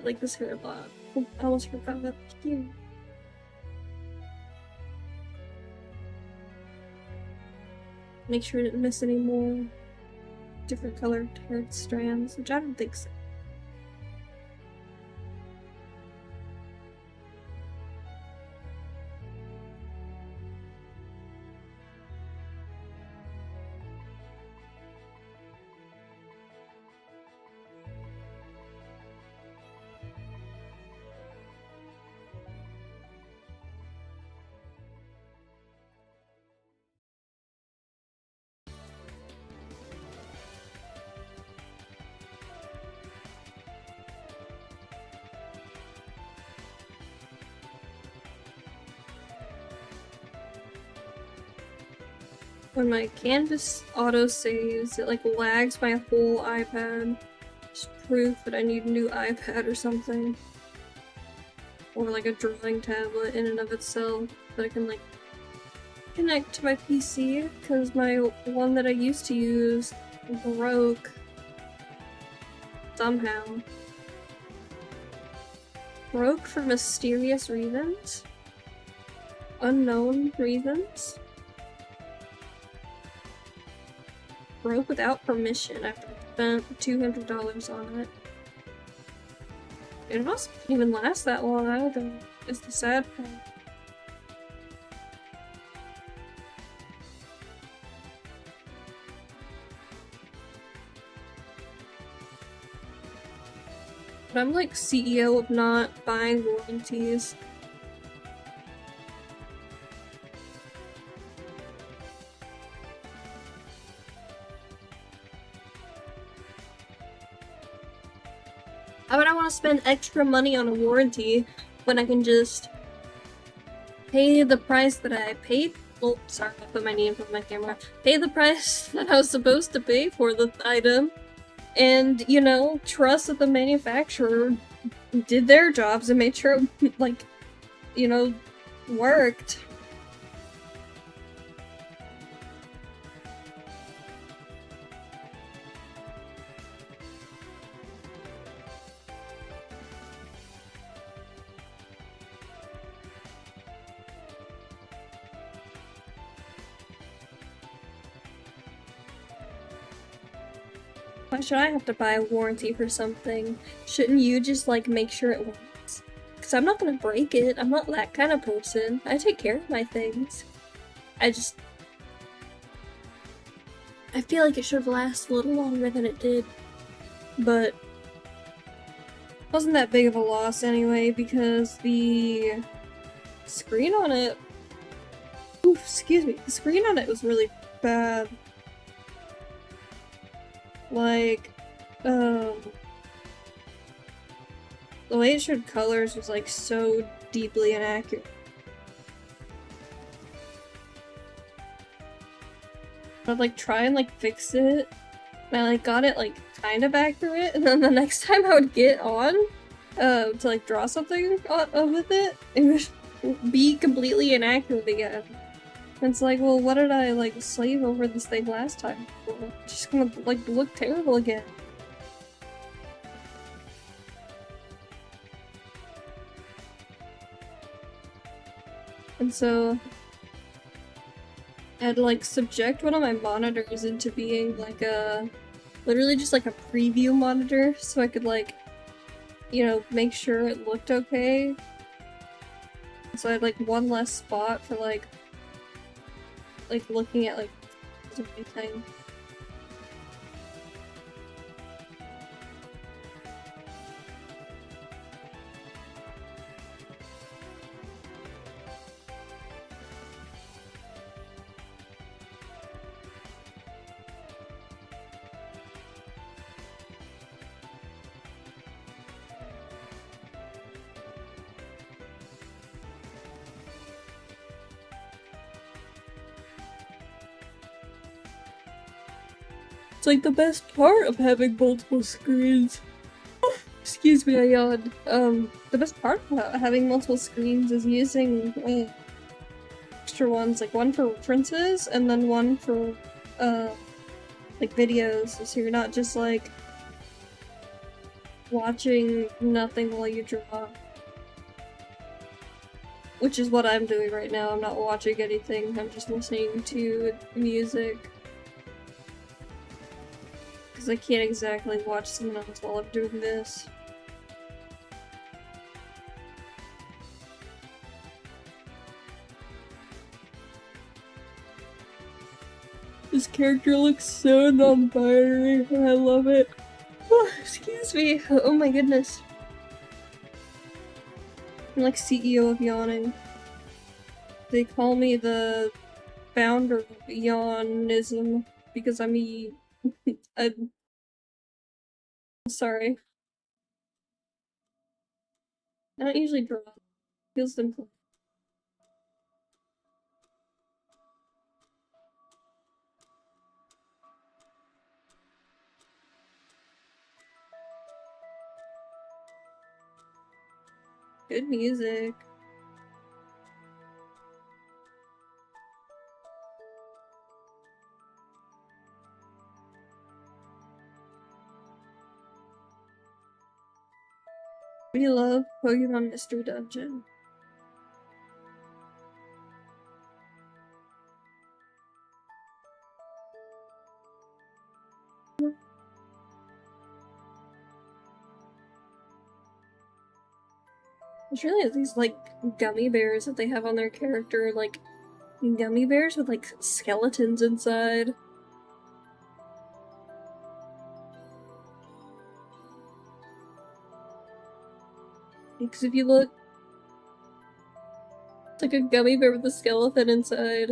like this hair a lot. Oh, I almost forgot that. Cute. Make sure I didn't miss any more different colored hair strands, which I don't think so. When my canvas auto-saves, it like lags my whole iPad. Just proof that I need a new iPad or something. Or like a drawing tablet in and of itself that I can like connect to my PC, because my one that I used to use broke somehow. Broke for mysterious reasons. Unknown reasons. Broke without permission after I spent $200 on it. It also didn't even last that long either. It's the sad part. But I'm like CEO of not buying warranties. Why would I want to spend extra money on a warranty when I can just pay the price that I paid? Oh, sorry, I put my knee in front of my camera. Pay the price that I was supposed to pay for the item, and, you know, trust that the manufacturer did their jobs and made sure it, like, you know, worked. Why should I have to buy a warranty for something? Shouldn't you just, like, make sure it works? Because I'm not gonna break it. I'm not that kind of person. I take care of my things. I feel like it should have lasted a little longer than it did. But it wasn't that big of a loss anyway, because the screen on it... Oof, excuse me. The screen on it was really bad. Like, the way it showed colors was, like, so deeply inaccurate. I'd, like, try and, like, fix it, and I, like, got it, like, kind of accurate, and then the next time I would get on, to, like, draw something with it, it would be completely inaccurate again. And it's like, well, what did I, like, slave over this thing last time for? It's just gonna, like, look terrible again. And so I had to, like, subject one of my monitors into being, like, literally just, like, a preview monitor, so I could, like, you know, make sure it looked okay. So I had, like, one less spot for, like, looking at, like, everything. It's like the best part of having multiple screens. Excuse me, I yawned. The best part about having multiple screens is using extra ones, like one for references and then one for like videos, so you're not just like watching nothing while you draw. Which is what I'm doing right now. I'm not watching anything, I'm just listening to music. Because I can't exactly watch someone else while I'm doing this. This character looks so non-binary, and I love it. Oh, excuse me. Oh my goodness. I'm like CEO of yawning. They call me the founder of yawnism because I'm I'm sorry. I don't usually draw. It feels simple. Good music. We love Pokemon Mystery Dungeon. There's really these like gummy bears that they have on their character, like gummy bears with like skeletons inside. Because if you look, it's like a gummy bear with a skeleton inside.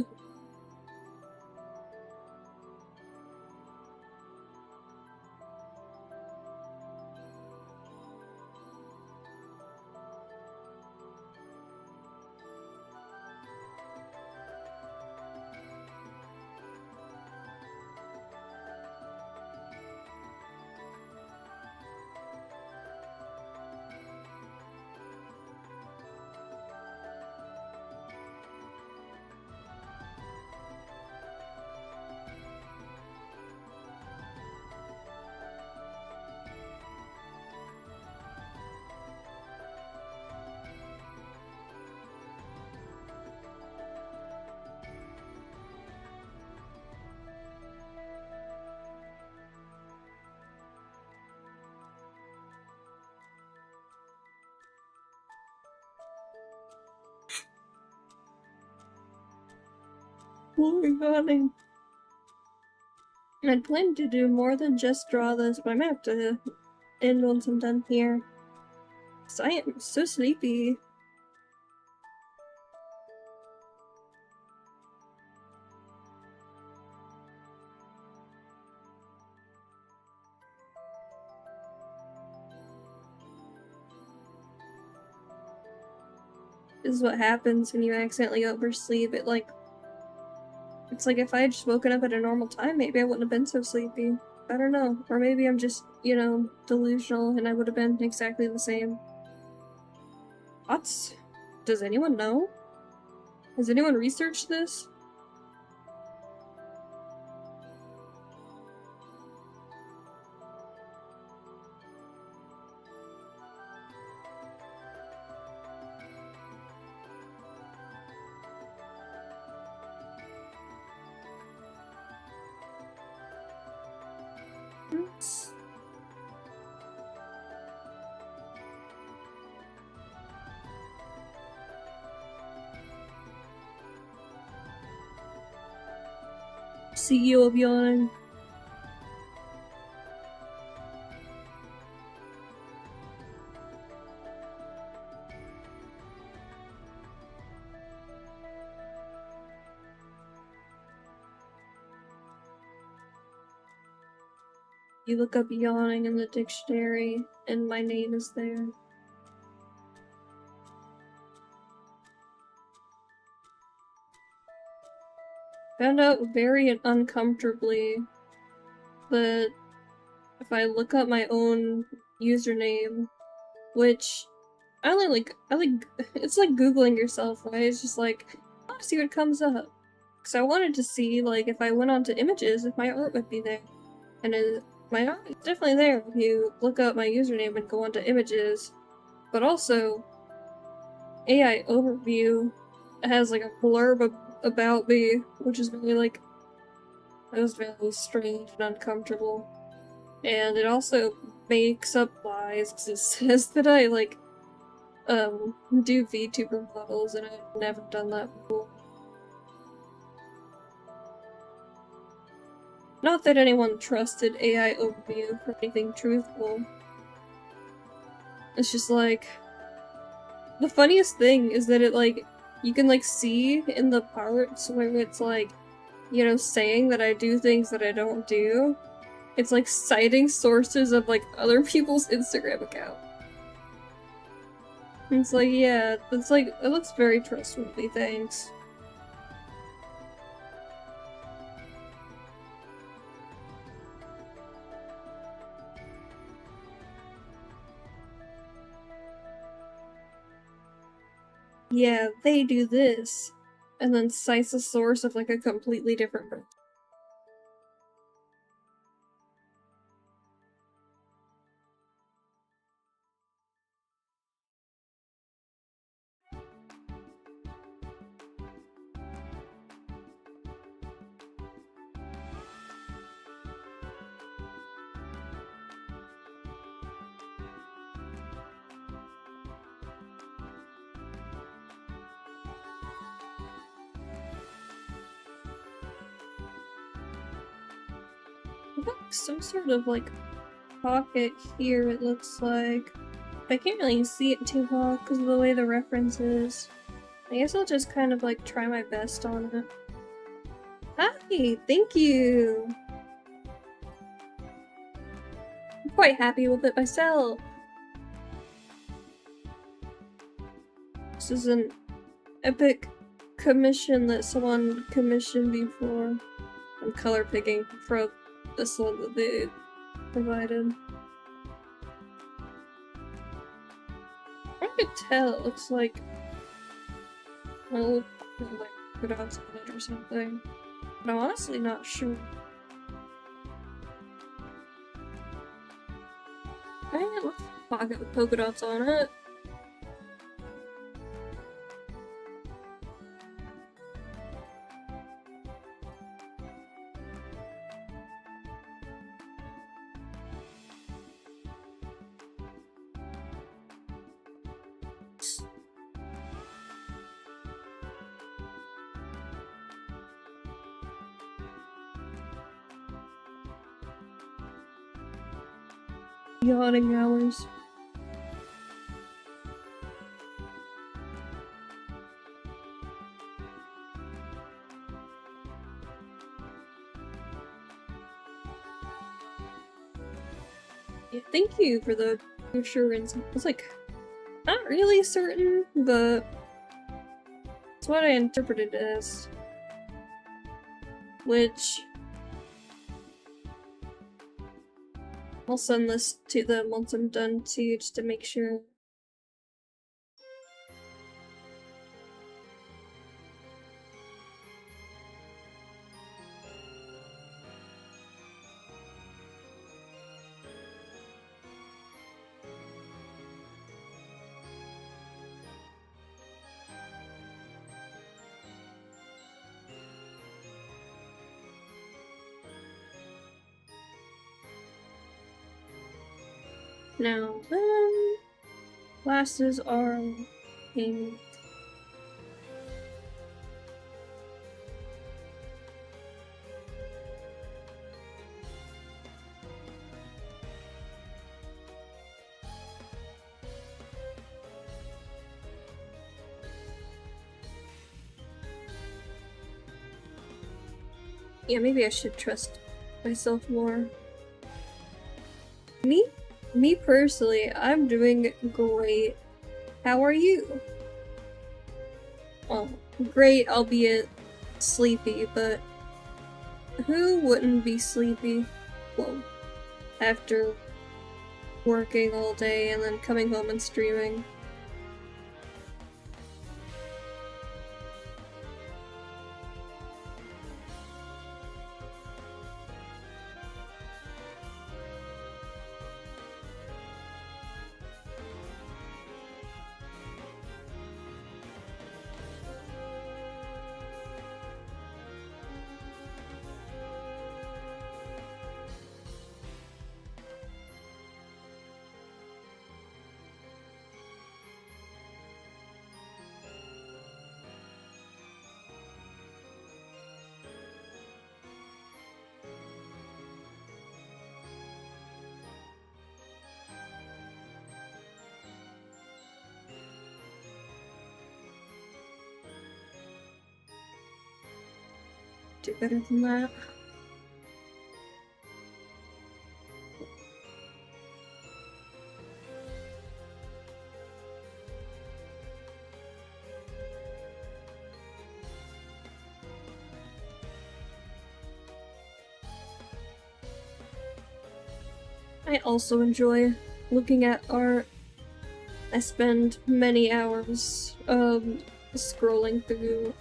Oh my god, I'd planned to do more than just draw this, but I might have to end once I'm done here. Because I am so sleepy. This is what happens when you accidentally oversleep. It's like if I had just woken up at a normal time, maybe I wouldn't have been so sleepy. I don't know. Or maybe I'm just, you know, delusional and I would have been exactly the same. What? Does anyone know? Has anyone researched this? Oops. CEO of yawning. You look up yawning in the dictionary, and my name is there. Found out very uncomfortably that if I look up my own username, which I it's like Googling yourself, right? It's just like, I want to see what comes up. Because I wanted to see, like, if I went onto images, if my art would be there. And My art is definitely there if you look up my username and go onto images, but also AI overview has like a blurb about me, which is very like, it was very strange and uncomfortable. And it also makes up lies because it says that I like do VTuber models, and I've never done that before. Not that anyone trusted AI overview for anything truthful. It's just like, the funniest thing is that it like, you can like see in the parts where it's like, you know, saying that I do things that I don't do, it's like citing sources of like other people's Instagram account. And it's like, yeah, it's like, it looks very trustworthy, thanks. Yeah, they do this. And then cites a source of like a completely different person. Some sort of like pocket here, it looks like. I can't really see it too well because of the way the reference is. I guess I'll just kind of like try my best on it. Hi, thank you! I'm quite happy with it myself. This is an epic commission that someone commissioned before. I'm color picking for this one that they provided. I could tell it looks like, well, like put on it or something, but I'm honestly not sure. I have a pocket with polka dots on it. Yawning hours. Yeah, thank you for the assurance. I was like, not really certain, but it's what I interpreted it as. Which I'll send this to them once I'm done too, just to make sure. Now, glasses are pink. Yeah, maybe I should trust myself more. Me personally, I'm doing great. How are you? Well, great, albeit sleepy, but who wouldn't be sleepy? Well, after working all day and then coming home and streaming. do better than that. I also enjoy looking at art. I spend many hours scrolling through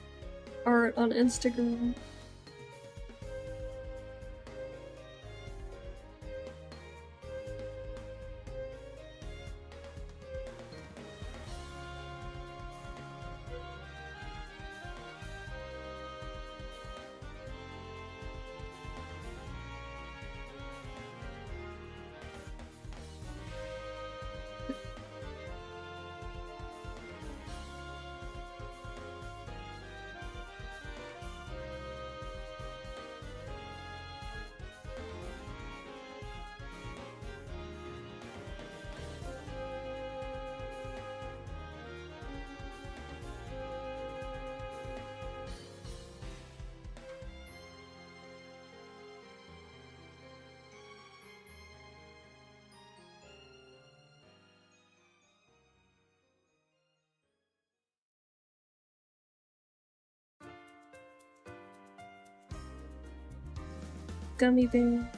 art on Instagram. Gummy bear.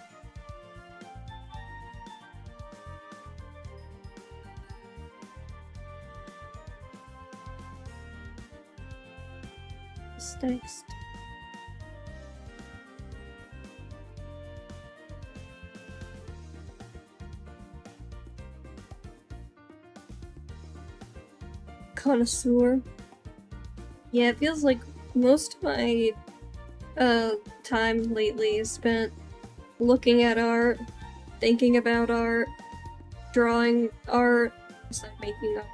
What's next? Connoisseur. Yeah, it feels like most of my time lately is spent looking at art, thinking about art, drawing art, just like making art.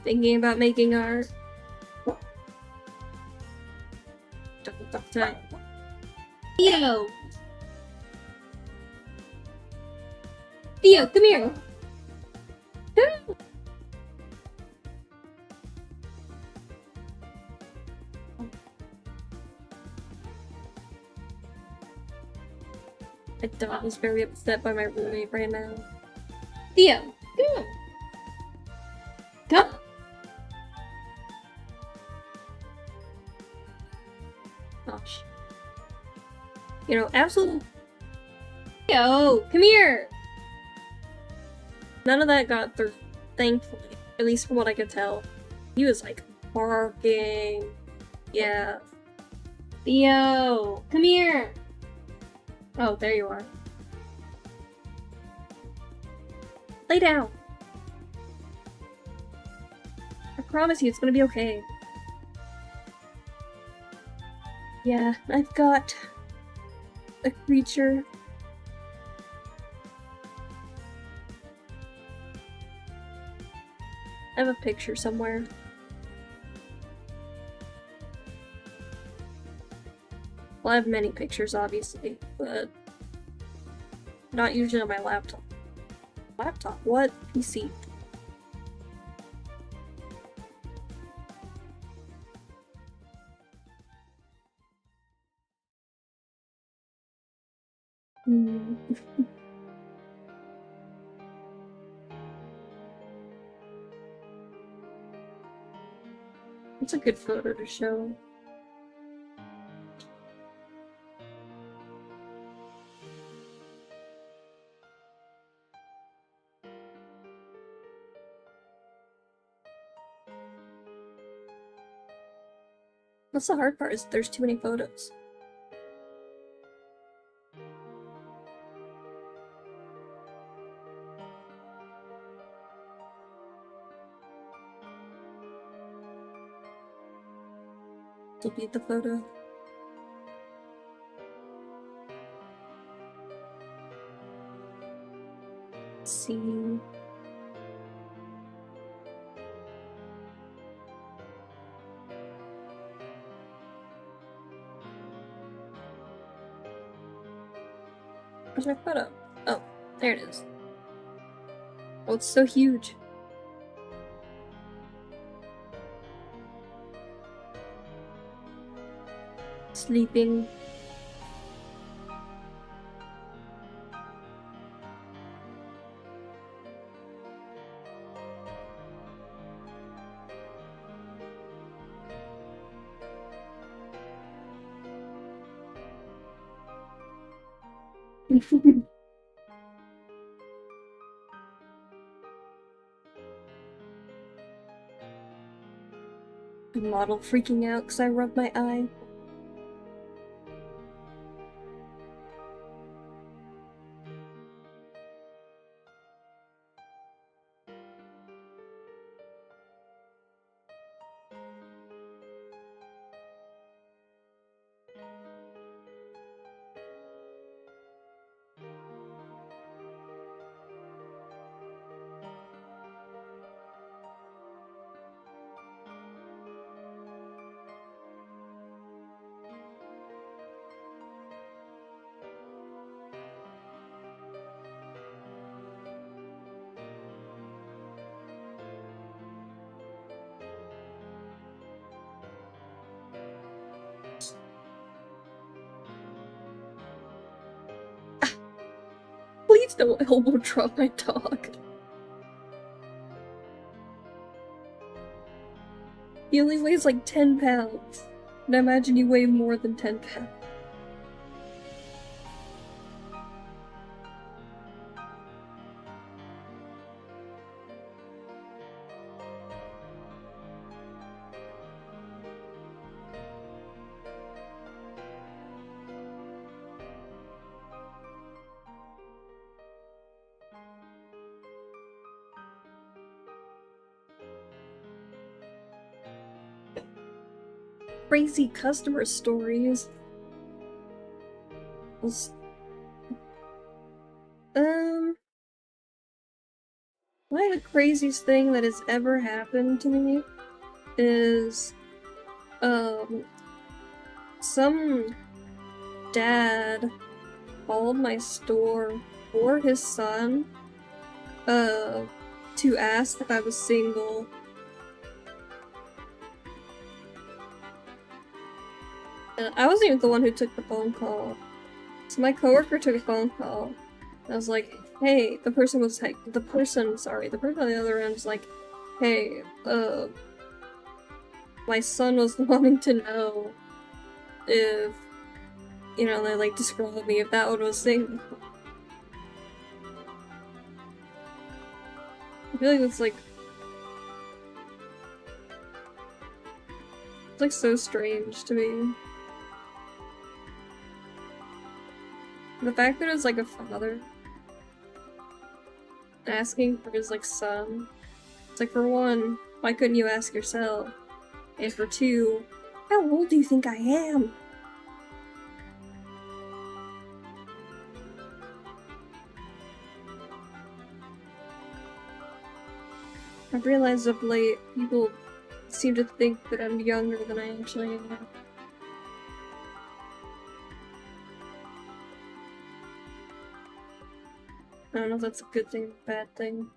Thinking about making art. Theo! Theo, come here! My dog is very upset by my roommate right now. Theo, come on. Come. Gosh. You know, absolutely. Theo, come here. None of that got through, thankfully. At least from what I could tell. He was like barking. Yeah. Theo, come here. Oh, there you are. Lay down. I promise you it's gonna be okay. Yeah, I've got a creature. I have a picture somewhere. Well, I have many pictures, obviously, but not usually on my laptop. Laptop? What? PC. It's a good photo to show. That's the hard part, is there's too many photos. Delete the photo. Let's see. Where's my photo? Oh, there it is. Oh, it's so huge. Sleeping. The model freaking out because I rubbed my eye. Please don't elbow drop my dog. He only weighs like 10 pounds. And I imagine you weigh more than 10 pounds. Crazy customer stories. Probably the craziest thing that has ever happened to me is, some dad called my store for his son, to ask if I was single. I wasn't even the one who took the phone call. So my coworker took a phone call. I was like, hey, the person on the other end was like, hey, my son was wanting to know if, you know, they like described me if that one was single. I feel like it's like so strange to me. The fact that it was like a father asking for his like son. It's like, for one, why couldn't you ask yourself? And for two, how old do you think I am? I've realized of late, people seem to think that I'm younger than I actually am. I don't know if that's a good thing or a bad thing.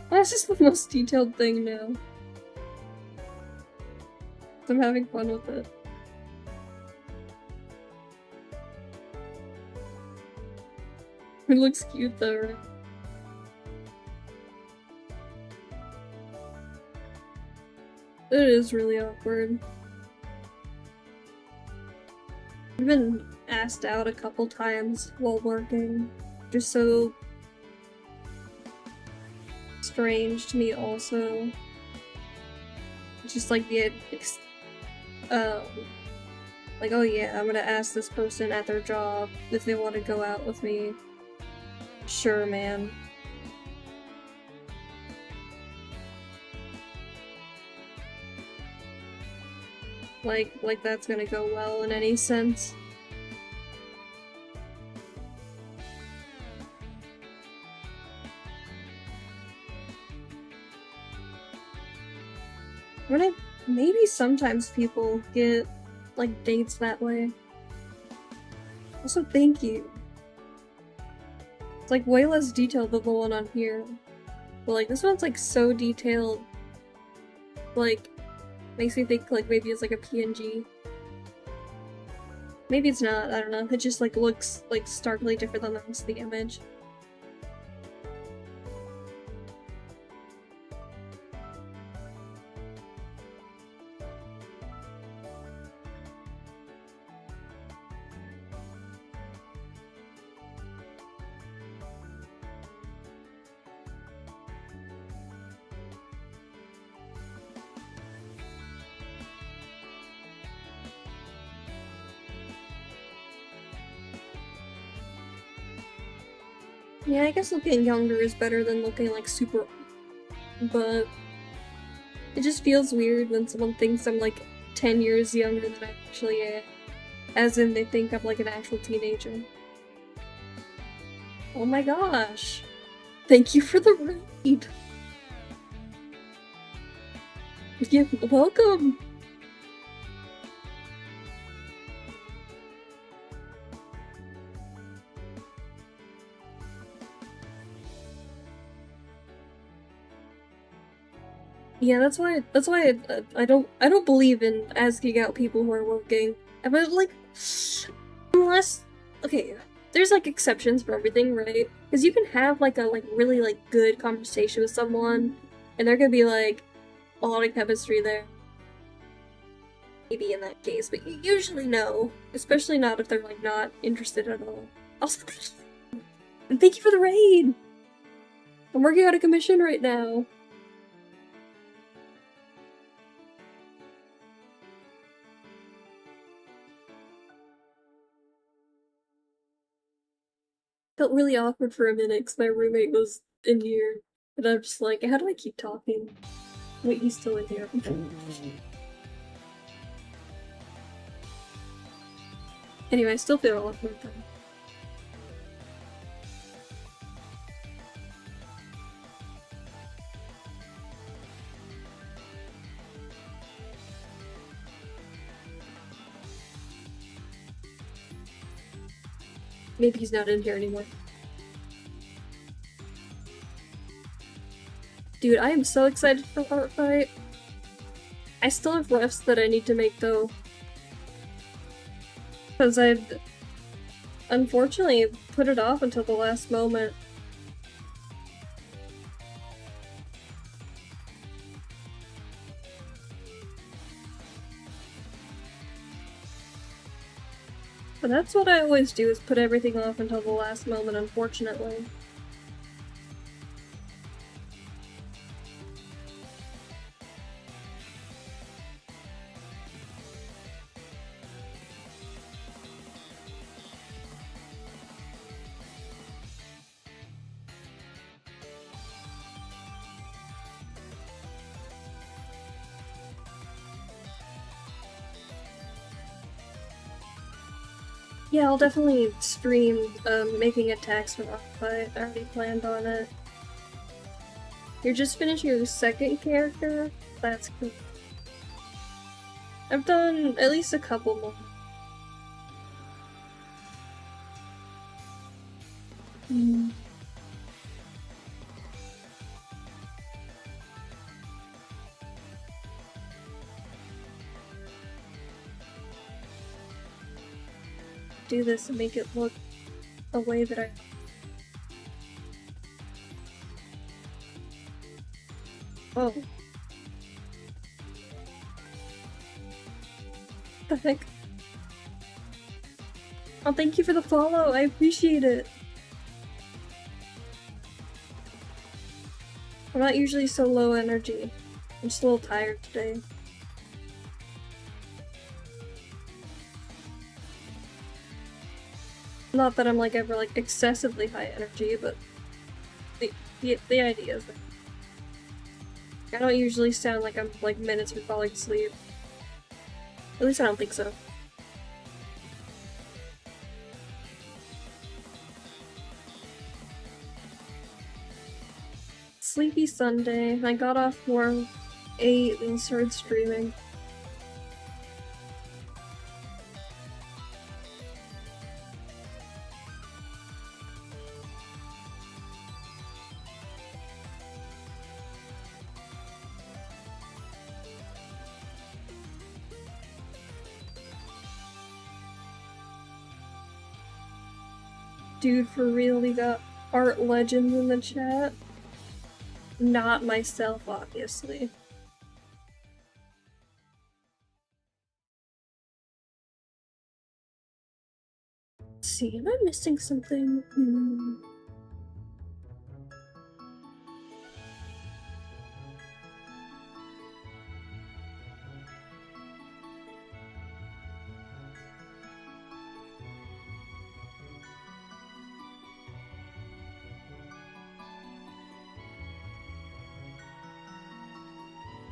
That's just the most detailed thing now. I'm having fun with it. It looks cute though, right? It is really awkward. I've been asked out a couple times while working. Just so strange to me also. Just like the like, oh yeah, I'm gonna ask this person at their job if they want to go out with me. Sure, man. Like that's gonna go well in any sense. maybe sometimes people get like dates that way. Also, thank you. It's like way less detailed than the one on here. But like this one's like so detailed. Like makes me think like maybe it's like a PNG. Maybe it's not, I don't know. It just like looks like starkly different than the rest of the image. Yeah, I guess looking younger is better than looking like super old, but it just feels weird when someone thinks I'm like 10 years younger than I actually am. As in they think I'm like an actual teenager. Oh my gosh! Thank you for the raid! Yeah, welcome! Yeah, that's why I don't believe in asking out people who are working. But like, unless, okay, there's like exceptions for everything, right? Because you can have like a really like good conversation with someone, and there could be like a lot of chemistry there. Maybe in that case, but usually no. Especially not if they're like not interested at all. Also, thank you! And thank you for the raid! I'm working on a commission right now. Felt really awkward for a minute because my roommate was in here, and I'm just like, how do I keep talking? Wait, he's still in here. Anyway, I still feel awkward though. Maybe he's not in here anymore. Dude, I am so excited for Artfight. I still have refs that I need to make though. Because I've unfortunately put it off until the last moment. But that's what I always do, is put everything off until the last moment, unfortunately. Yeah, I'll definitely stream making attacks for Artfight. I already planned on it. You're just finishing your second character? That's cool. I've done at least a couple more. Do this and make it look a way that I... Oh. The heck? Oh, thank you for the follow, I appreciate it! I'm not usually so low energy. I'm just a little tired today. Not that I'm like ever like excessively high energy, but the idea is that I don't usually sound like I'm like minutes from falling asleep. At least I don't think so. Sleepy Sunday. I got off work 8 and started streaming. Dude, for real, we got art legends in the chat. Not myself, obviously. Let's see, am I missing something?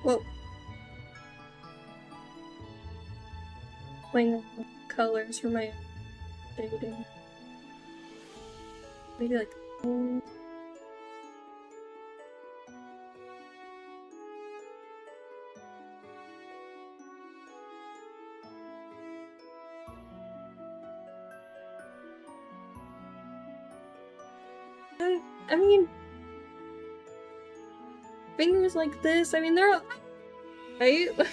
Whoa. Playing colors for my shading. Maybe like. I mean, fingers like this, I mean, they're right? I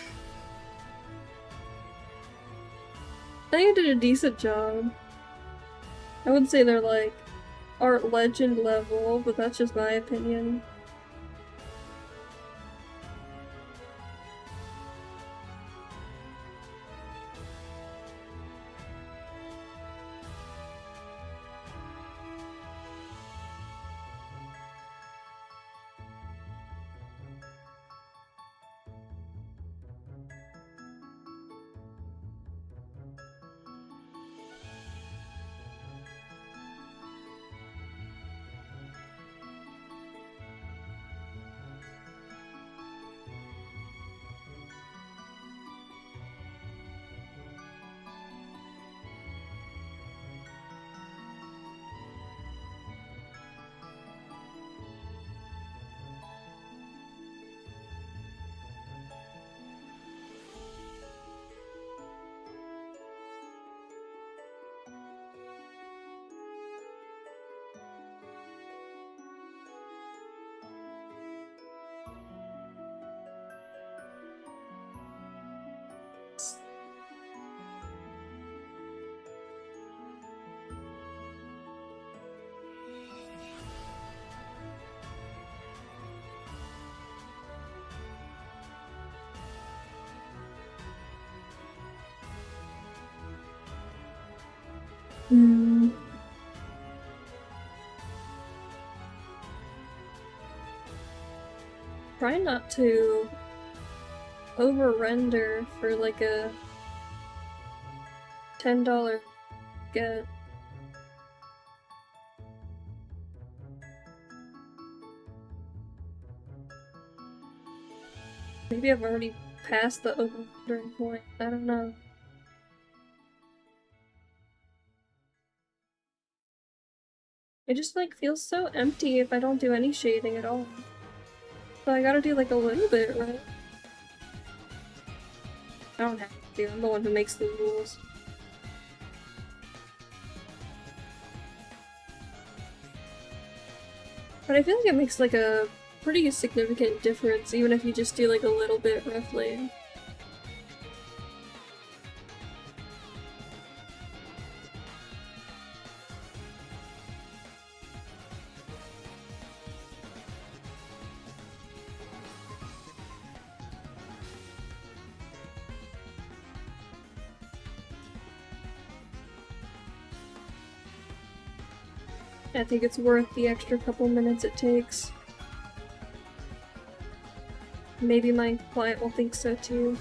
think I did a decent job. I wouldn't say they're like art legend level, but that's just my opinion. Try not to over-render for like a $10 get. Maybe I've already passed the over-rendering point, I don't know. It just like feels so empty if I don't do any shading at all. So I gotta do like a little bit, right? I don't have to, I'm the one who makes the rules. But I feel like it makes like a pretty significant difference even if you just do like a little bit roughly. I think it's worth the extra couple minutes it takes. Maybe my client will think so too.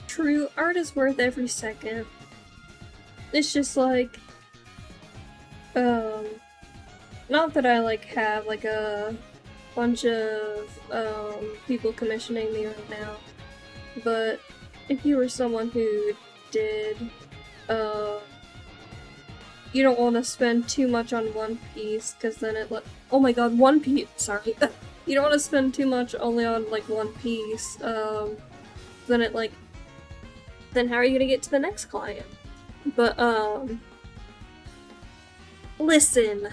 True, art is worth every second. it's just like, not that I like have like a bunch of people commissioning me right now, but if you were someone who did, you don't want to spend too much on one piece, because then it oh my god, one piece, sorry. You don't want to spend too much only on like one piece, then it like, then how are you gonna get to the next client? But listen,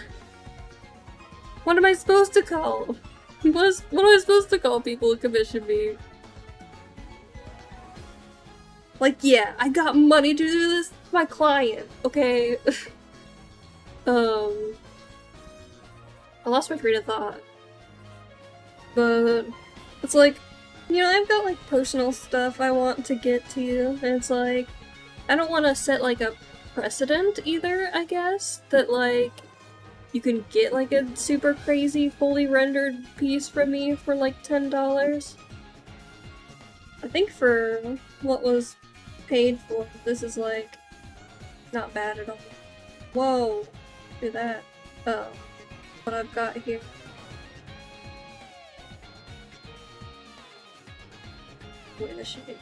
what am I supposed to call? What am I supposed to call people who commission me? Like, yeah, I got money to do this. My client, okay? I lost my train of thought. But it's like, you know, I've got like personal stuff I want to get to, and it's like, I don't want to set like a precedent either, I guess, that like you can get like a super crazy fully rendered piece from me for like $10. I think for what was paid for, this is like not bad at all. Whoa, do that. Oh, what I've got here. Wait a shade.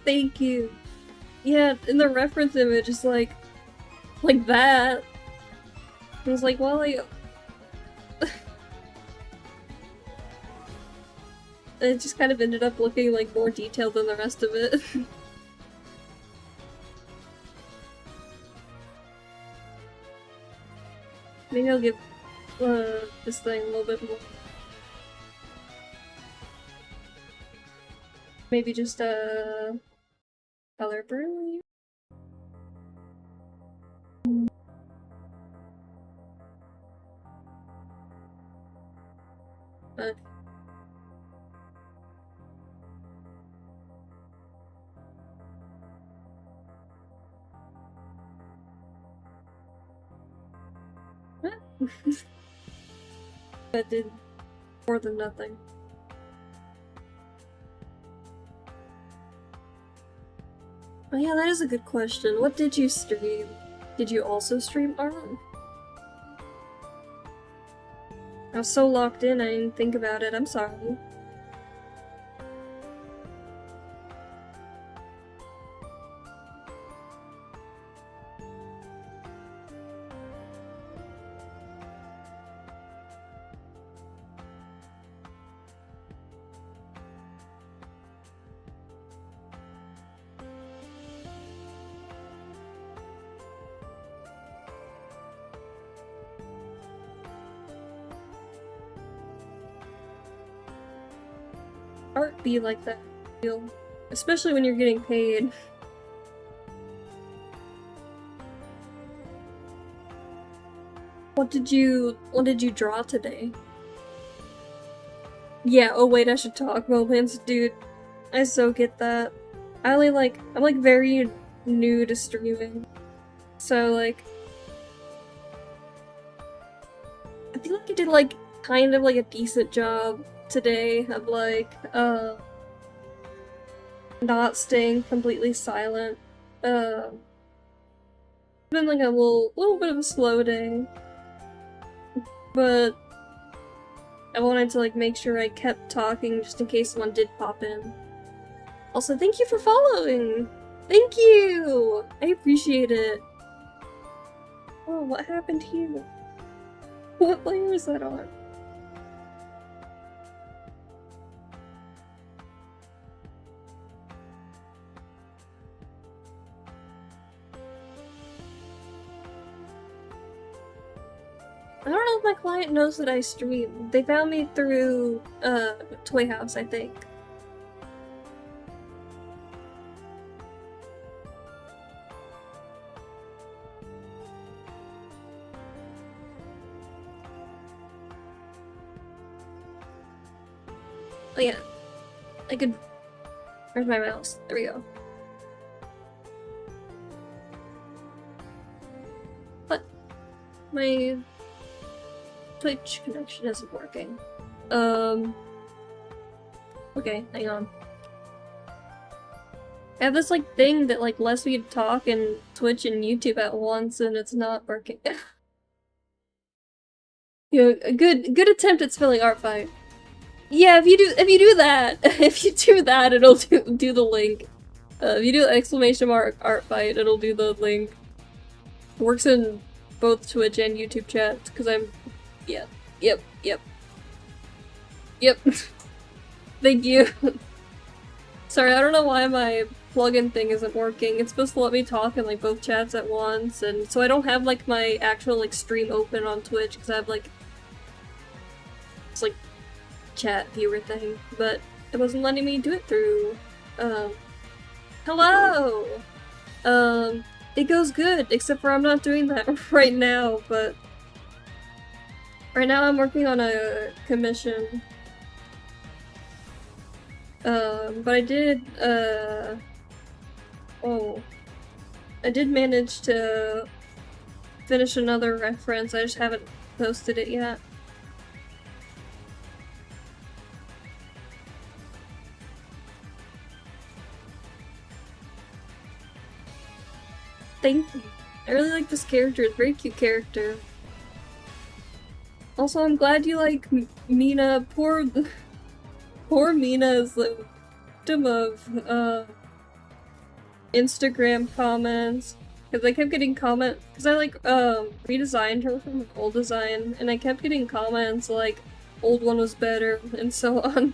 Thank you. Yeah, in the reference image, it's like that. I was like, well, it just kind of ended up looking like more detailed than the rest of it. Maybe I'll give this thing a little bit more. Maybe just color burn. That did more than nothing. Oh yeah, that is a good question. What did you stream? Did you also stream art? I was so locked in I didn't think about it, I'm sorry. Art be like that, I feel. Especially when you're getting paid. What did you draw today? Yeah, oh wait, I should talk moments, dude. I so get that. I'm like very new to streaming. So like I feel like I did like kind of like a decent job today of like not staying completely silent. It's been like a little bit of a slow day, but I wanted to like make sure I kept talking just in case someone did pop in. Also, thank you for following! Thank you! I appreciate it. Oh, what happened here? What layer is that on? I don't know if my client knows that I stream. They found me through, Toy House, I think. Oh yeah. I could... Where's my mouse? There we go. My Twitch connection isn't working. Okay, hang on. I have this like thing that like lets me talk and Twitch and YouTube at once, and it's not working. You know, a good attempt at spelling Artfight. Yeah, if you do that, if you do that, it'll do the link. If you do exclamation mark Artfight, it'll do the link. It works in both Twitch and YouTube chats, because I'm... Yeah. Yep. Thank you. Sorry, I don't know why my plugin thing isn't working. It's supposed to let me talk in like both chats at once, and so I don't have like my actual like stream open on Twitch, because I have like... It's like chat viewer thing, but it wasn't letting me do it through... Hello! It goes good, except for I'm not doing that right now, but... Right now I'm working on a commission. But I did, I did manage to finish another reference, I just haven't posted it yet. Thank you. I really like this character, it's a very cute character. Also, I'm glad you like Mina. Poor Mina is the victim of, Instagram comments. Because I kept getting comments, because I like, redesigned her from an old design, and I kept getting comments like, old one was better, and so on.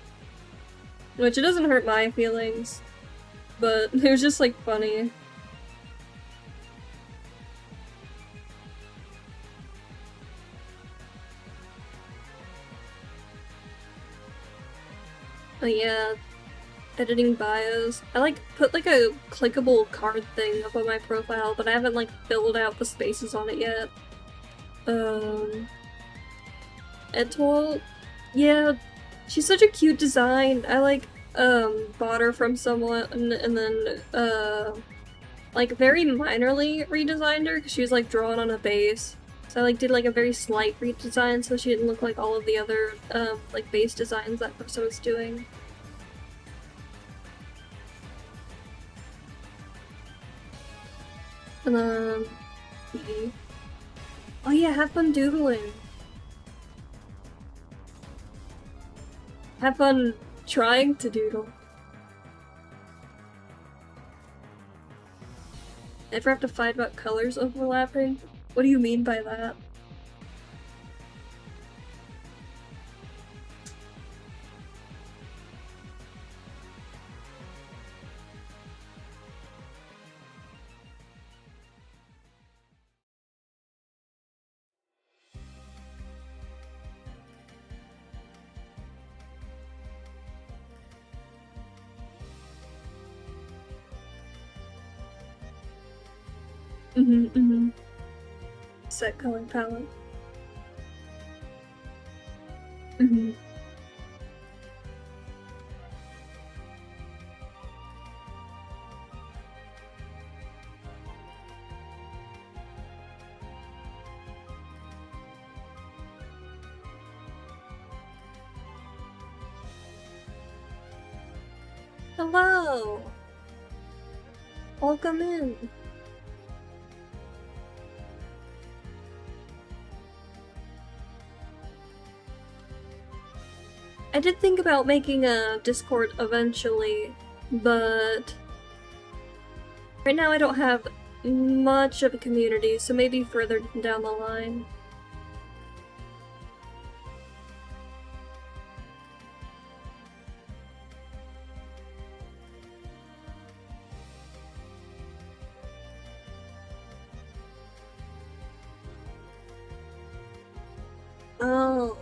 Which, it doesn't hurt my feelings, but it was just like funny. But yeah, editing bios. I like put like a clickable card thing up on my profile, but I haven't like filled out the spaces on it yet. Etoile, yeah, she's such a cute design. I like bought her from someone and then like very minorly redesigned her because she was like drawn on a base. So I like did like a very slight redesign so she didn't look like all of the other like base designs that person was doing. And then oh yeah, have fun doodling. Have fun trying to doodle. Ever have to fight about colors overlapping? What do you mean by that? Set color palette. Hello! Welcome in! I did think about making a Discord eventually, but right now I don't have much of a community, so maybe further down the line. Oh.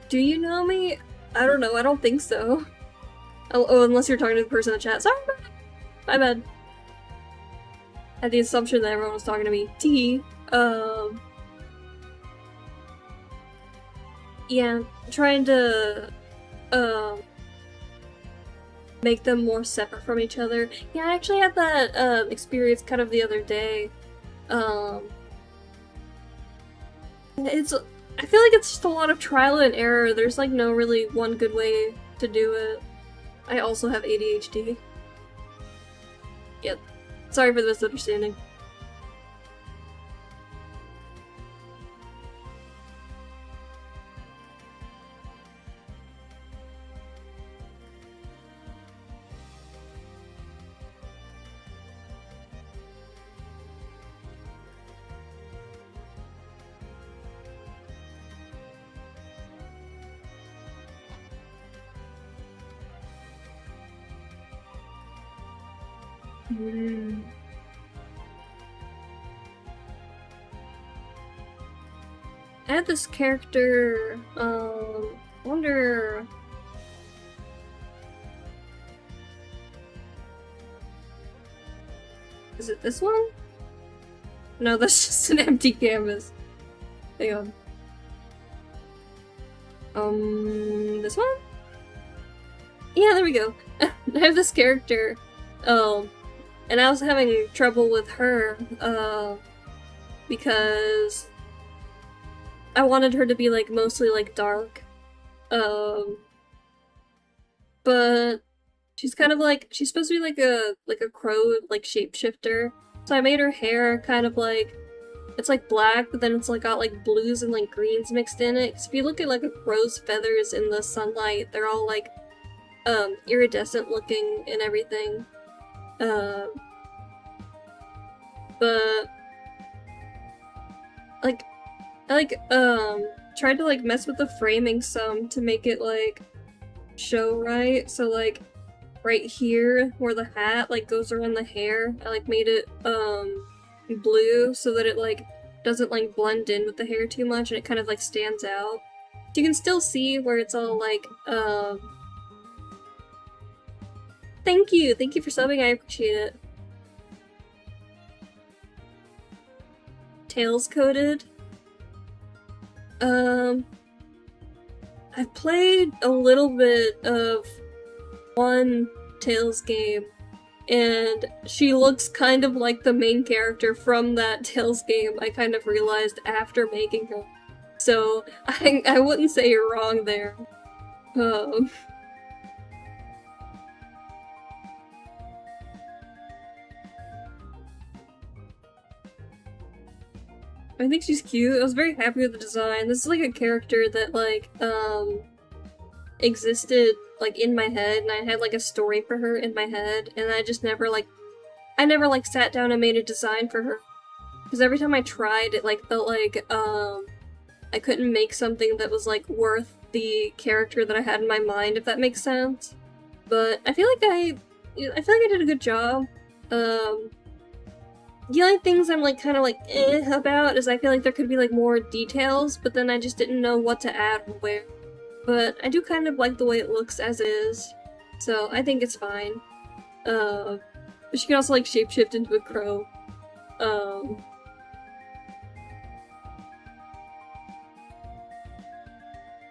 Do you know me? I don't know, I don't think so. Oh, unless you're talking to the person in the chat. Sorry, my bad. I had the assumption that everyone was talking to me. T. Yeah, trying to, make them more separate from each other. Yeah, I actually had that experience kind of the other day. I feel like it's just a lot of trial and error. There's like no really one good way to do it. I also have ADHD. Yep. Sorry for the misunderstanding. I had this character, wonder... Is it this one? No, that's just an empty canvas. Hang on. This one? Yeah, there we go. I have this character, and I was having trouble with her, because I wanted her to be, like, mostly, like, dark. But she's kind of like, she's supposed to be like a crow, like, shapeshifter. So I made her hair kind of like, it's like black, but then it's like got like blues and like greens mixed in it. 'Cause if you look at like a crow's feathers in the sunlight, they're all like, iridescent looking and everything. But like, I tried to like mess with the framing some to make it like show right. So like right here where the hat like goes around the hair, I like made it blue so that it like doesn't like blend in with the hair too much and it kind of like stands out. You can still see where it's all like Thank you for subbing, I appreciate it. Tails coated. I've played a little bit of one Tails game, and she looks kind of like the main character from that Tails game. I kind of realized after making her. So, I wouldn't say you're wrong there. I think she's cute. I was very happy with the design. This is like a character that like, existed like in my head, and I had like a story for her in my head, and I just never like, sat down and made a design for her. Because every time I tried, it like felt like, I couldn't make something that was like worth the character that I had in my mind, if that makes sense. But I feel like I did a good job. The only things I'm like kind of like about is I feel like there could be like more details, but then I just didn't know what to add or where. But I do kind of like the way it looks as is, so I think it's fine. But she can also like shapeshift into a crow.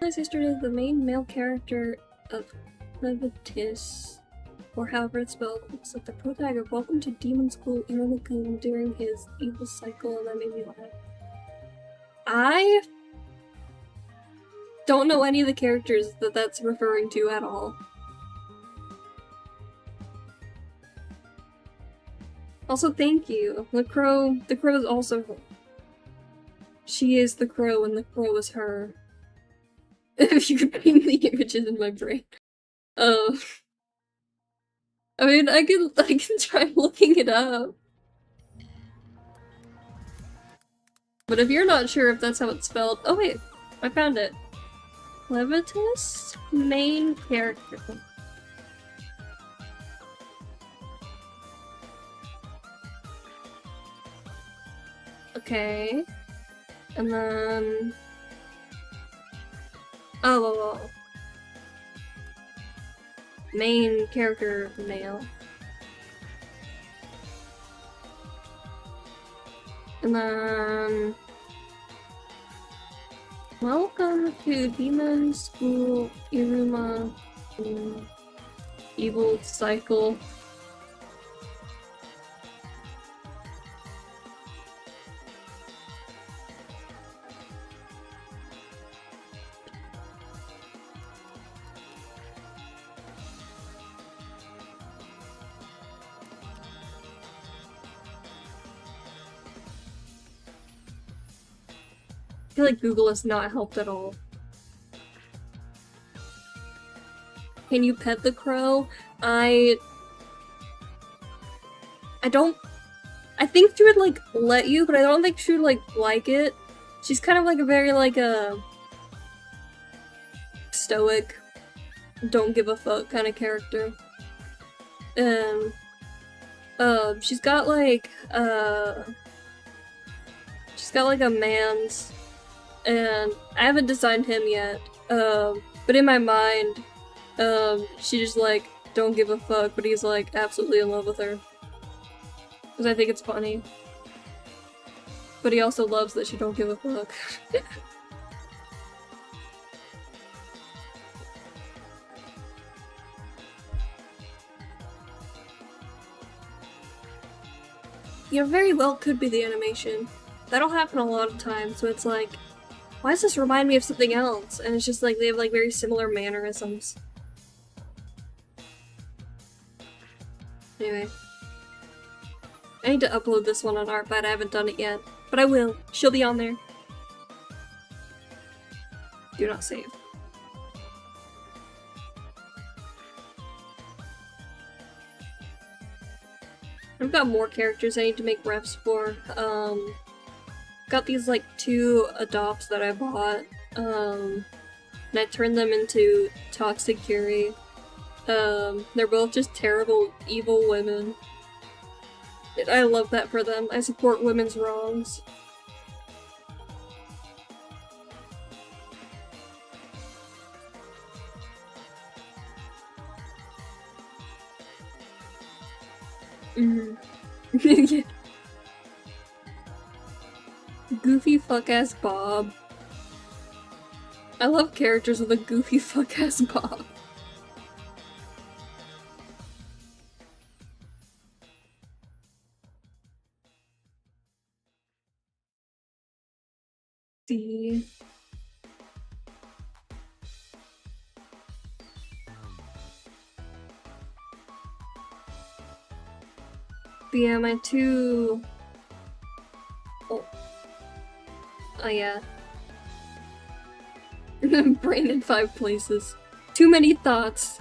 Yesterday, the main male character of Levitus, or however it's spelled, looks like the protagonist welcome to Demon School in the Lagoon during his evil cycle, and that made me laugh. I don't know any of the characters that that's referring to at all. Also, thank you. The crow is also her. She is the crow and the crow is her. If you could bring the images in my brain. I mean, I can try looking it up. But if you're not sure if that's how it's spelled— oh wait, I found it. Levitus? Main character. Okay. And then... oh. Main character male. And then... welcome to Demon School Iruma. evil cycle. I feel like Google has not helped at all. Can you pet the crow? I think she would, like, let you, but I don't think she would, like it. She's kind of, like, a very, like, stoic, don't give a fuck kind of character. She's got, like, a man's, and I haven't designed him yet, but in my mind, she just, like, don't give a fuck, but he's, like, absolutely in love with her. Because I think it's funny. But he also loves that she don't give a fuck. You know, very well could be the animation. That'll happen a lot of times, so it's like, why does this remind me of something else? And it's just like, they have like very similar mannerisms. Anyway. I need to upload this one on Artfight, I haven't done it yet. But I will. She'll be on there. Do not save. I've got more characters I need to make refs for. Got these like 2 adopts that I bought. And I turned them into Toxic Curie. They're both just terrible, evil women. I love that for them. I support women's wrongs. Yeah. Goofy fuck-ass Bob. I love characters with a goofy fuck-ass Bob. See. But yeah, my 2... Oh yeah. Brain in 5 places. Too many thoughts.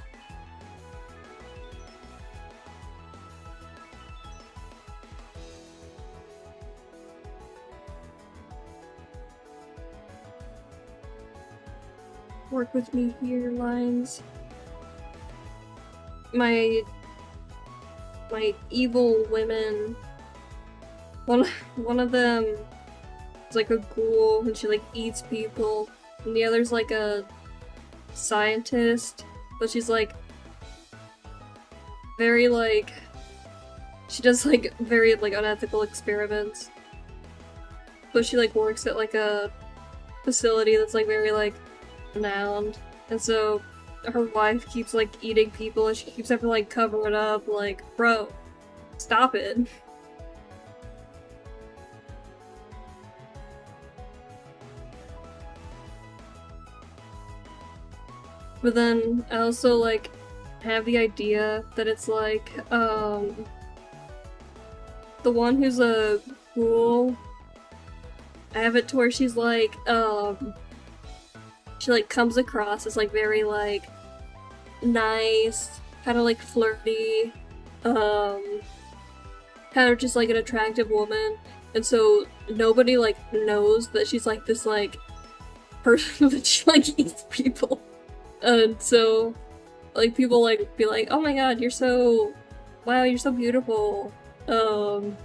Work with me here, lines. My evil women. One of them is like a ghoul and she like eats people, and the other's like a scientist, but she's like very like she does like very like unethical experiments. But she like works at like a facility that's like very like renowned, and so her wife keeps like eating people and she keeps having to like cover it up, like, bro, stop it. But then I also like have the idea that it's like the one who's a ghoul, I have it to where she's like she like comes across as like very like nice, kind of like flirty, kind of just like an attractive woman, and so nobody like knows that she's like this like person that she like eats people, and so like people like be like, oh my god, you're so, wow, you're so beautiful, and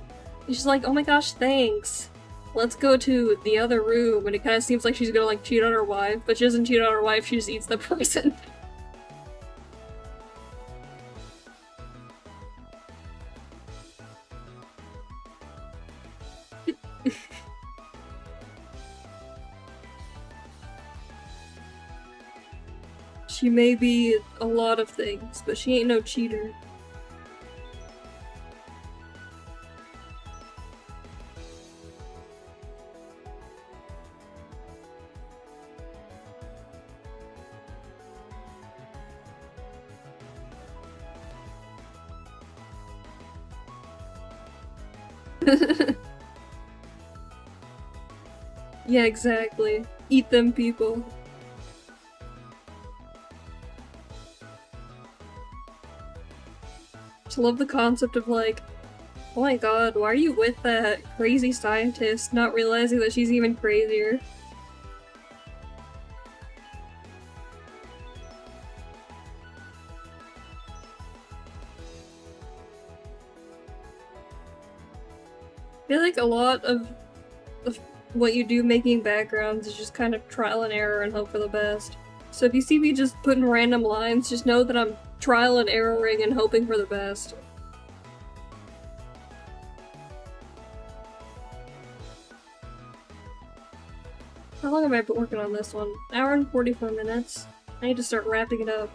she's like, oh my gosh, thanks. Let's go to the other room, and it kind of seems like she's gonna like cheat on her wife, but she doesn't cheat on her wife, she just eats the person. She may be a lot of things, but she ain't no cheater. Yeah, exactly. Eat them, people. Just love the concept of like, oh my god, why are you with that crazy scientist, not realizing that she's even crazier? I feel like a lot of what you do making backgrounds is just kind of trial and error and hope for the best. So if you see me just putting random lines, just know that I'm trial and erroring and hoping for the best. How long have I been working on this one? An hour and 44 minutes. I need to start wrapping it up.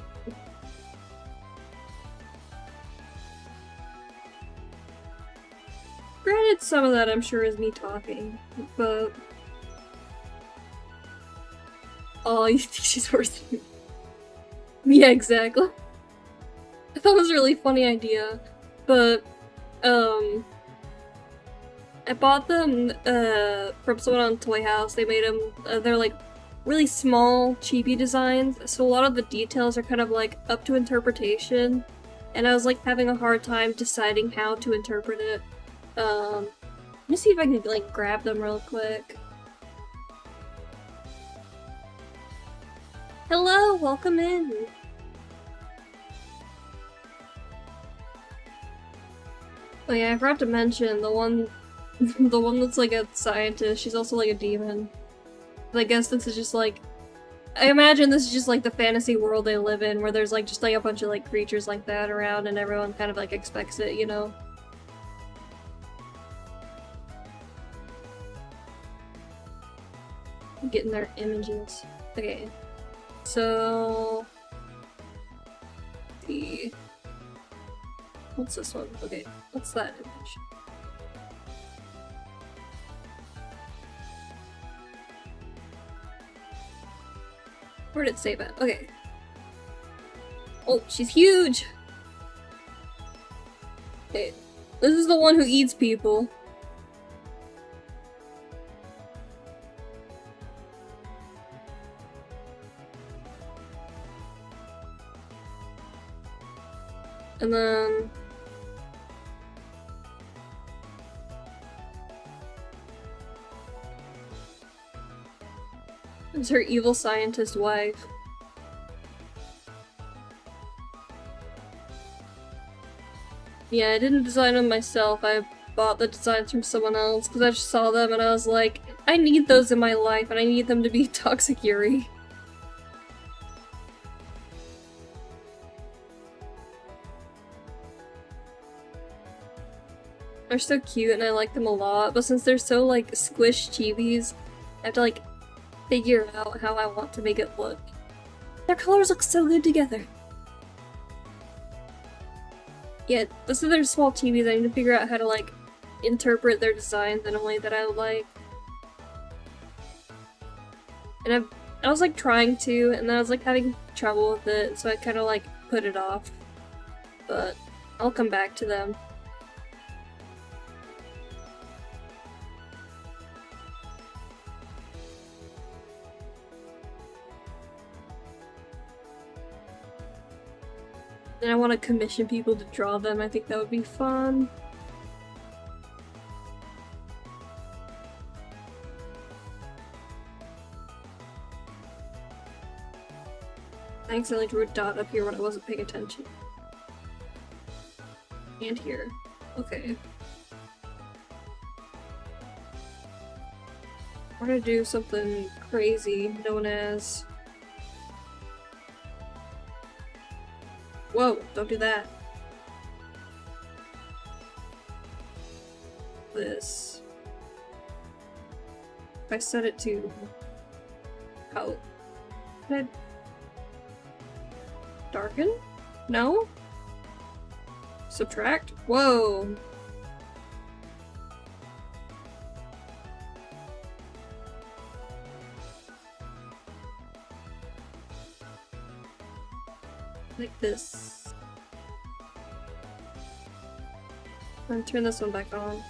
Granted, some of that I'm sure is me talking, but... Oh, you think she's worth it? Yeah, exactly. I thought it was a really funny idea, but, I bought them, from someone on Toy House. They made them, they're like really small, cheapy designs, so a lot of the details are kind of like up to interpretation, and I was like having a hard time deciding how to interpret it. Let me see if I can like grab them real quick. Hello, welcome in! Oh yeah, I forgot to mention the one the one that's like a scientist, she's also like a demon. But I guess this is just like, I imagine this is just like the fantasy world they live in, where there's like just like a bunch of like creatures like that around and everyone kind of like expects it, you know? Getting their images. Okay. So... What's this one? Okay, what's that image? Where did it save it? Okay. Oh, she's huge! Okay. This is the one who eats people. And then... It's her evil scientist wife. Yeah, I didn't design them myself. I bought the designs from someone else because I just saw them and I was like, I need those in my life and I need them to be Toxic Yuri. They're so cute and I like them a lot, but since they're so like squished chibis, I have to like figure out how I want to make it look. Their colors look so good together. Yeah, since they're small chibis, I need to figure out how to like interpret their designs in a way that I like. And I was like trying to, and then I was like having trouble with it, so I kind of like put it off. But I'll come back to them. And I want to commission people to draw them. I think that would be fun. I accidentally drew a dot up here when I wasn't paying attention. And here. Okay. We're gonna do something crazy known as... Whoa, don't do that. This. If I set it to... How? Darken? No? Subtract? Whoa. Like this. I'm gonna turn this one back on.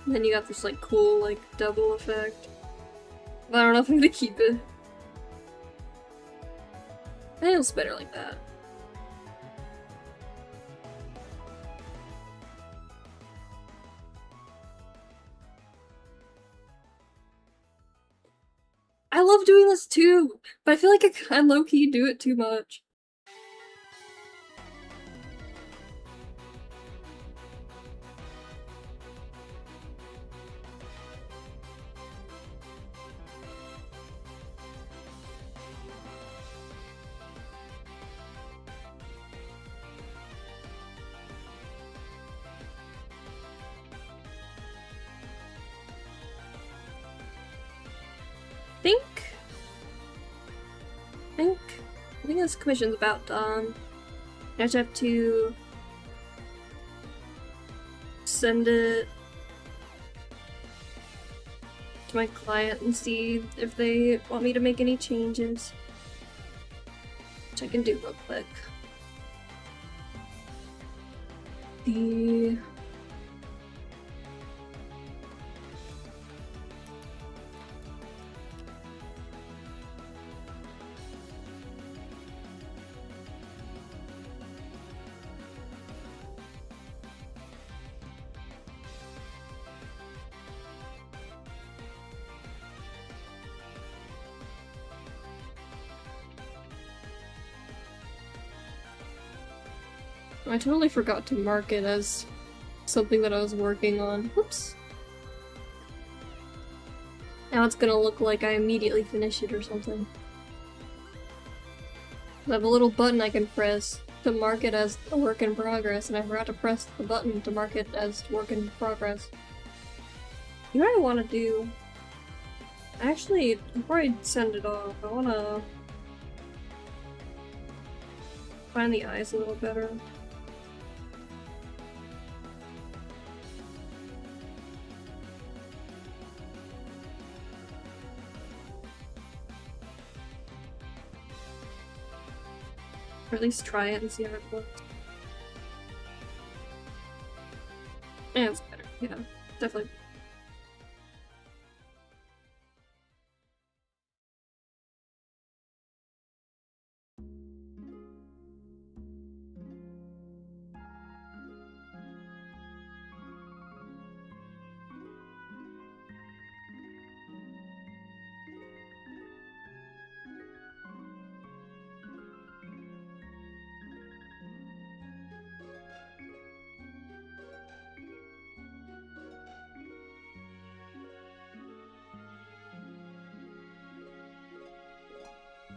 And then you got this like cool like double effect. But I don't know if I'm gonna keep it. I think it's better like that. I love doing this too, but I feel like I low-key do it too much. I think this commission's about done. I just have to send it to my client and see if they want me to make any changes. Which I can do real quick. I totally forgot to mark it as something that I was working on. Whoops. Now it's gonna look like I immediately finish it or something. I have a little button I can press to mark it as a work in progress, and I forgot to press the button to mark it as work in progress. You know what I want to do? Actually, before I send it off, I want to find the eyes a little better. Or at least try it and see how it looks. Yeah, it's better. Yeah, definitely.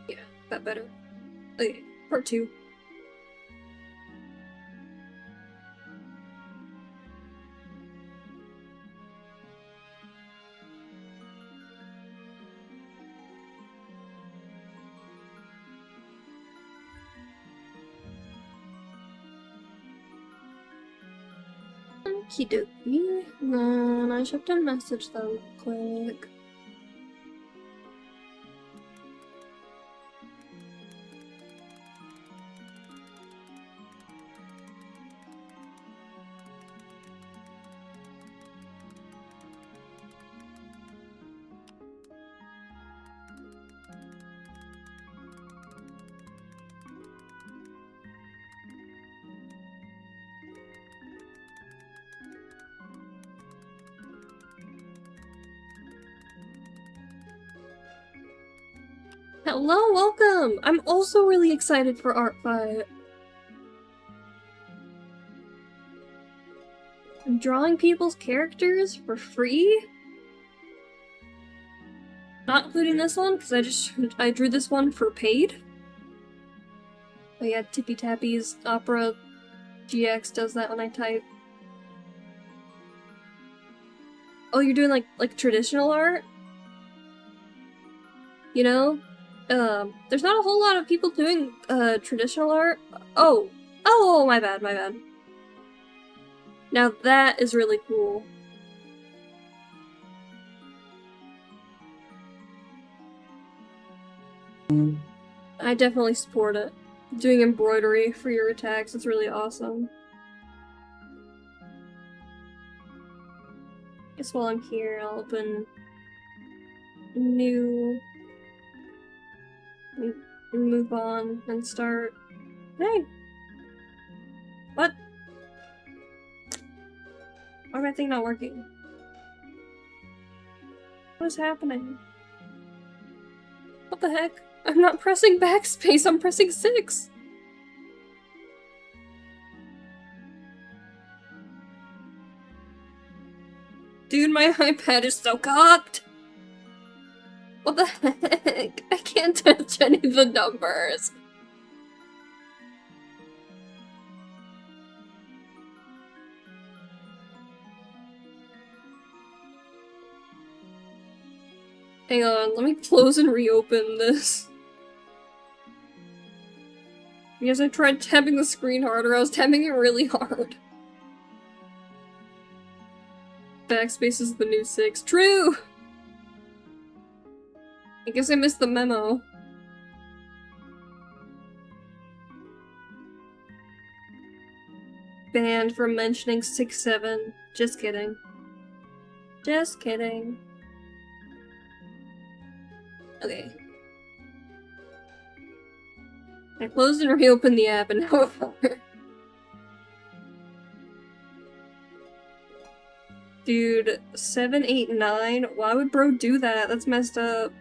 Yeah, that better. Okay, part 2. Okie dokie. Then I just have to message them quick. Hello, welcome! I'm also really excited for Artfight. I'm drawing people's characters for free? Not including this one, because I drew this one for paid. But yeah, Tippy Tappy's Opera GX does that when I type. Oh, you're doing like traditional art? You know? There's not a whole lot of people doing traditional art. Oh, my bad, my bad. Now that is really cool. I definitely support it. Doing embroidery for your attacks, it's really awesome. Guess while I'm here, I'll open new and move on and start. Hey! What? Why am I thing not working? What is happening? What the heck? I'm not pressing backspace, I'm pressing 6! Dude, my iPad is so cocked! What the heck? I can't touch any of the numbers. Hang on, let me close and reopen this. Because I tried tapping the screen harder, I was tapping it really hard. Backspace is the new 6. True! I guess I missed the memo. Banned from mentioning 6-7. Just kidding. Just kidding. Okay. I closed and reopened the app and now it's over. Dude, 7, 8, 9? Why would bro do that? That's messed up.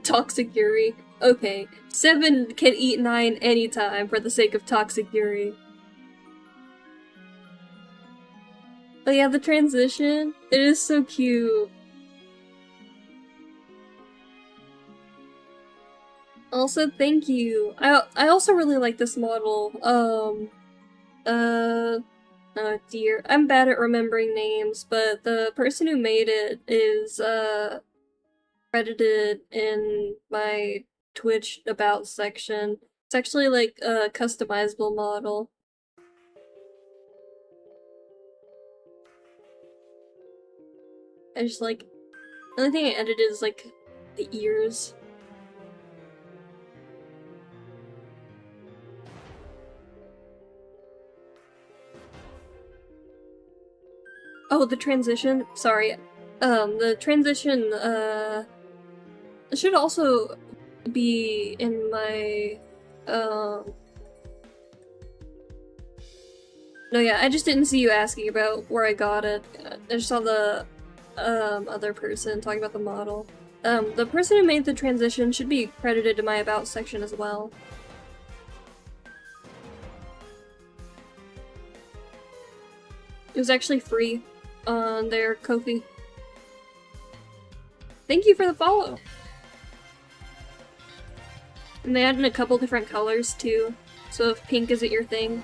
Toxic Yuri. Okay, 7 can eat 9 anytime for the sake of Toxic Yuri. Oh yeah, the transition. It is so cute. Also, thank you. I also really like this model. Oh dear. I'm bad at remembering names, but the person who made it is, credited in my Twitch About section. It's actually like a customizable model. I just like, the only thing I edited is like the ears. Oh, the transition? Sorry. The transition, it should also be in my, No, yeah, I just didn't see you asking about where I got it. I just saw the, other person talking about the model. The person who made the transition should be credited to my About section as well. It was actually free on their Ko-fi. Thank you for the follow! And they added a couple different colors too, so if pink isn't your thing.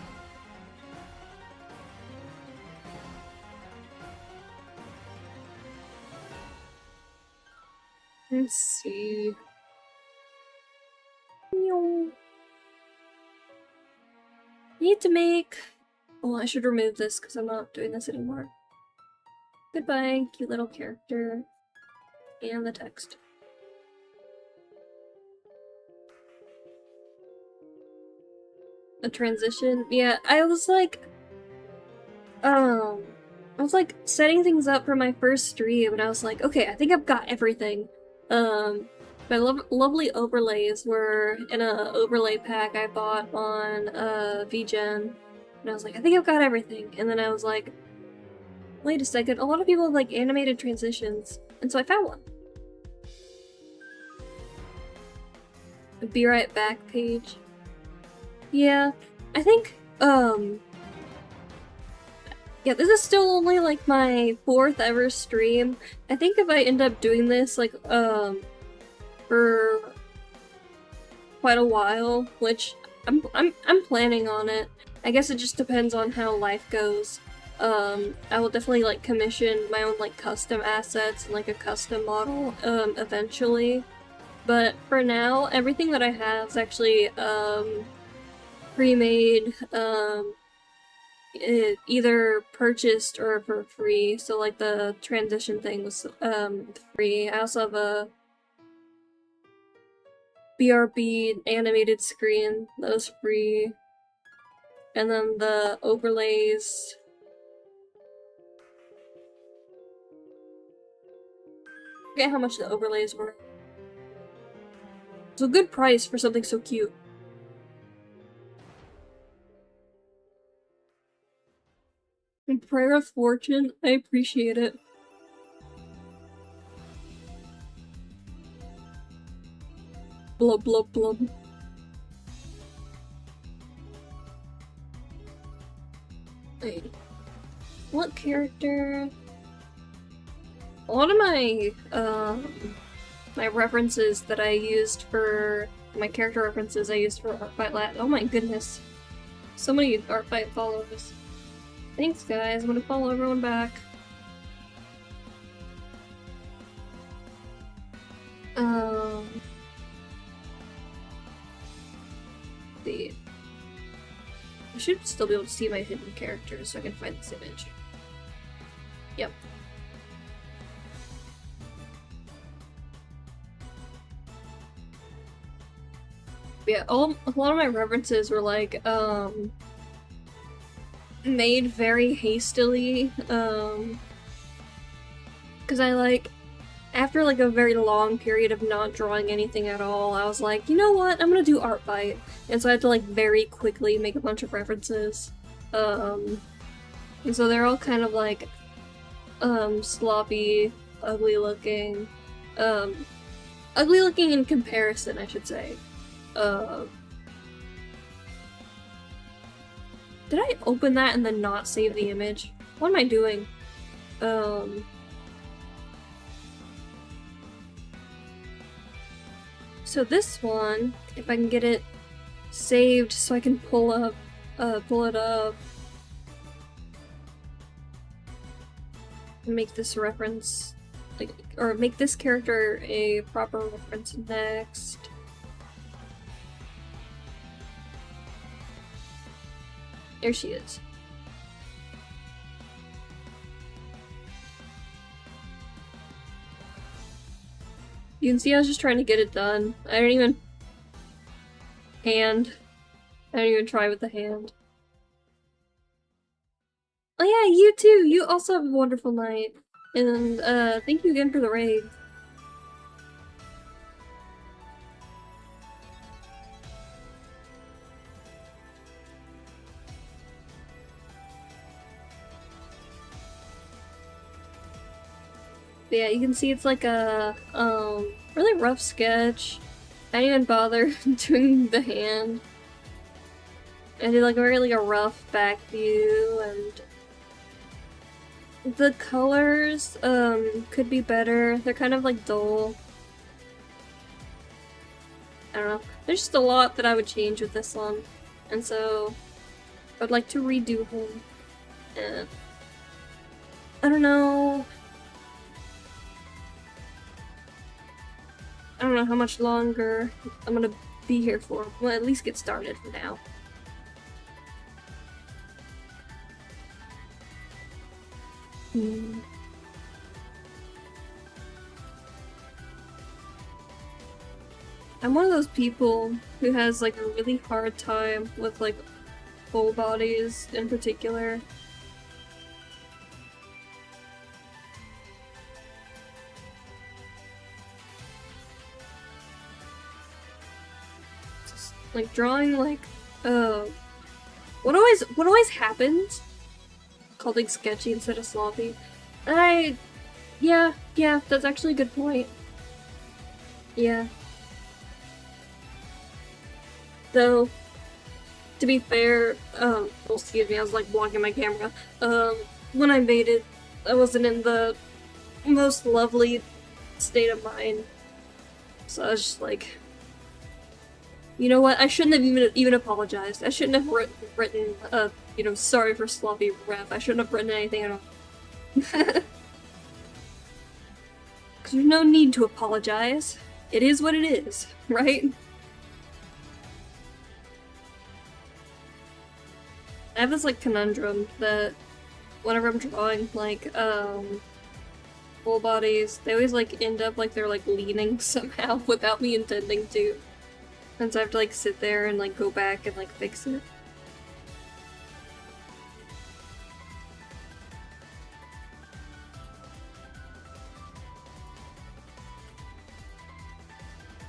Let's see. Need to make... Oh, I should remove this because I'm not doing this anymore. Goodbye, cute little character. And the text. A transition? Yeah, I was like setting things up for my first stream and I was like, okay, I think I've got everything. My lovely overlays were in a overlay pack I bought on VGen. And I was like, I think I've got everything. And then I was like, wait a second, a lot of people have like animated transitions. And so I found one. The Be Right Back page. Yeah, I think, yeah, this is still only like my 4th ever stream. I think if I end up doing this, like, for quite a while, which I'm planning on it. I guess it just depends on how life goes. I will definitely like commission my own like custom assets and like a custom model eventually. But for now, everything that I have is actually pre-made, either purchased or for free. So like the transition thing was free. I also have a BRB animated screen that was free. And then the overlays. I forget how much the overlays were. It's a good price for something so cute. And Prayer of Fortune, I appreciate it. Blub blub blub. Wait. What character? A lot of my, my references that I used for my character references I used for Artfight oh my goodness. So many Artfight followers. Thanks guys, I'm gonna follow everyone back. See. I should still be able to see my hidden characters so I can find this image. Yep. Yeah, a lot of my references were like, made very hastily, because I like, after like a very long period of not drawing anything at all, I was like, you know what, I'm gonna do Artfight, and so I had to like very quickly make a bunch of references, and so they're all kind of like, sloppy, ugly looking in comparison, I should say. Did I open that and then not save the image? What am I doing? So this one, if I can get it saved so I can pull it up. Make this reference, like, or make this character a proper reference next. There she is. You can see I was just trying to get it done. I didn't even try with the hand. Oh yeah, you too! You also have a wonderful night. And thank you again for the raid. But yeah, you can see it's like a really rough sketch. I didn't even bother doing the hand. I did like a rough back view, and the colors could be better. They're kind of like dull. I don't know. There's just a lot that I would change with this one, and so I'd like to redo him. And I don't know. I don't know how much longer I'm gonna be here for. Well, at least get started for now. I'm one of those people who has like a really hard time with like full bodies in particular. Like drawing like what always happens, called like sketchy instead of sloppy. Yeah, that's actually a good point. Yeah. Though to be fair, well, excuse me, I was like blocking my camera. When I made it, I wasn't in the most lovely state of mind. So I was just like You know what? I shouldn't have even apologized. I shouldn't have written you know, sorry for sloppy ref. I shouldn't have written anything at all. Because there's no need to apologize. It is what it is, right? I have this, like, conundrum that whenever I'm drawing, like, full bodies, they always, like, end up like they're, like, leaning somehow without me intending to. And so I have to, like, sit there and, like, go back and, like, fix it.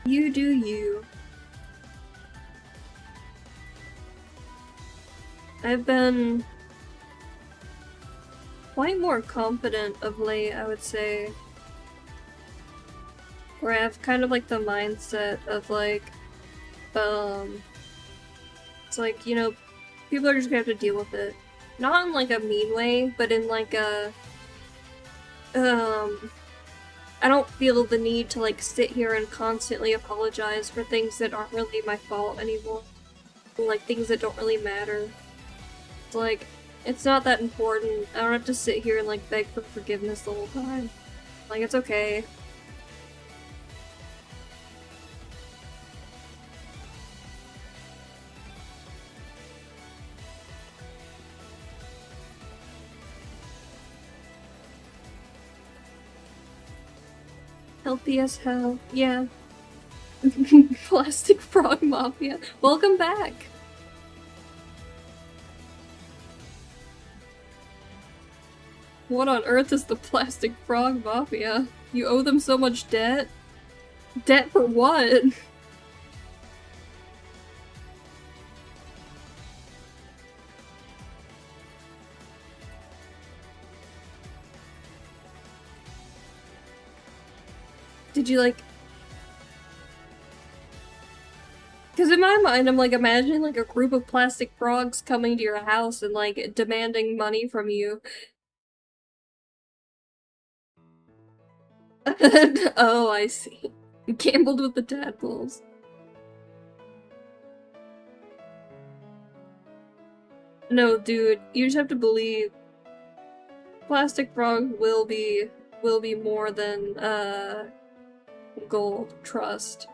You do you. I've been quite more confident of late, I would say. Where I have kind of, like, the mindset of, like, it's like, you know, people are just gonna have to deal with it. Not in, like, a mean way, but in, like, a, I don't feel the need to, like, sit here and constantly apologize for things that aren't really my fault anymore. Like, things that don't really matter. It's like, it's not that important. I don't have to sit here and, like, beg for forgiveness the whole time. Like, it's okay. Healthy as hell. Yeah. Plastic Frog Mafia. Welcome back! What on earth is the Plastic Frog Mafia? You owe them so much debt? Debt for what? Did you, like... Because in my mind, I'm, like, imagining, like, a group of plastic frogs coming to your house and, like, demanding money from you. Oh, I see. You gambled with the tadpoles. No, dude, you just have to believe Plastic Frog will be more than, gold. Trust.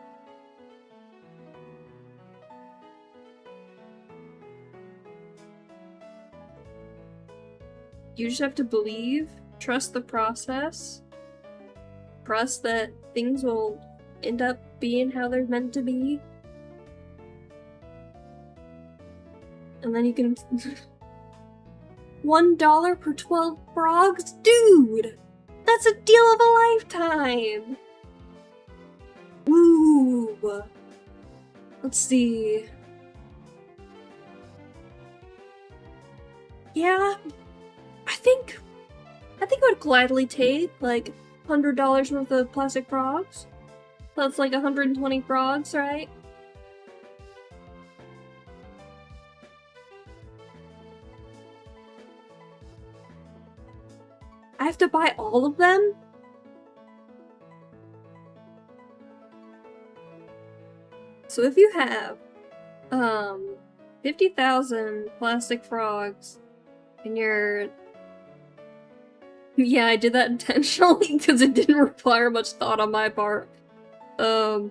You just have to believe, trust the process, trust that things will end up being how they're meant to be. And then you can... $1 per 12 frogs? Dude! That's a deal of a lifetime! Woo! Let's see... Yeah... I think I would gladly take, like, $100 worth of plastic frogs. That's like 120 frogs, right? I have to buy all of them? So if you have, 50,000 plastic frogs and you're... Yeah, I did that intentionally because it didn't require much thought on my part. Hide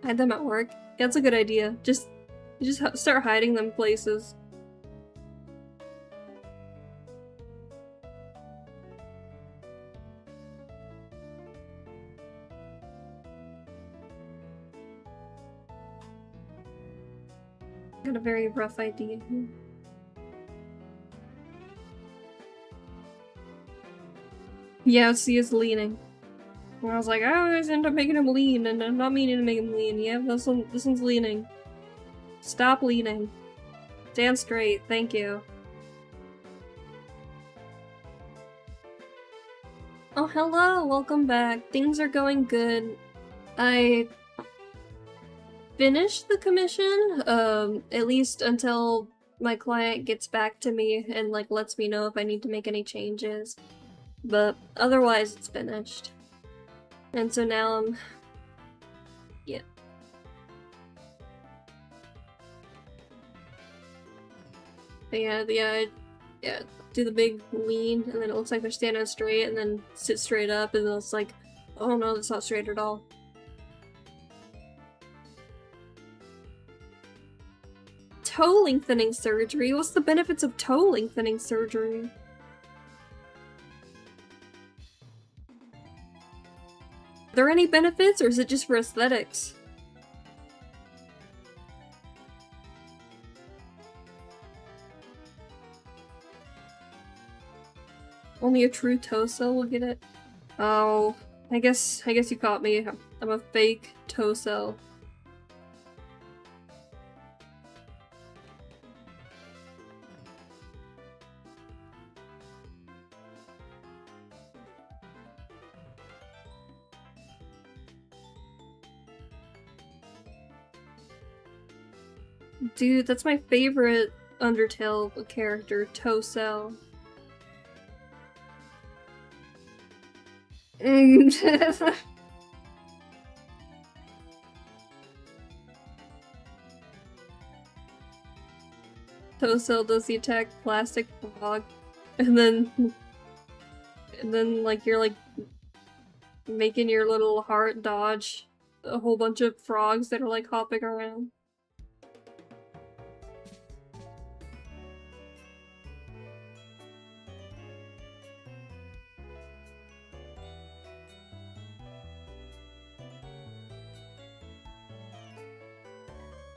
them at work? Yeah, that's a good idea. Just start hiding them places. Got a very rough idea here. Yeah, see, it's leaning. And I was like, I always end up making him lean, and I'm not meaning to make him lean. Yeah, this one's leaning. Stop leaning. Stand straight, thank you. Oh, hello, welcome back. Things are going good. I finished the commission, at least until my client gets back to me and, like, lets me know if I need to make any changes. But otherwise, it's finished. And so now I'm... yeah. But yeah, do the big lean, and then it looks like they're standing straight, and then sit straight up, and then it's like, oh no, that's not straight at all. Toe lengthening surgery? What's the benefits of toe lengthening surgery? Are there any benefits, or is it just for aesthetics? Only a true toe cell will get it? Oh, I guess you caught me. I'm a fake toe cell. Dude, that's my favorite Undertale character, Toe Cell. Toe Cell does the attack Plastic Frog, and then like you're like making your little heart dodge a whole bunch of frogs that are like hopping around.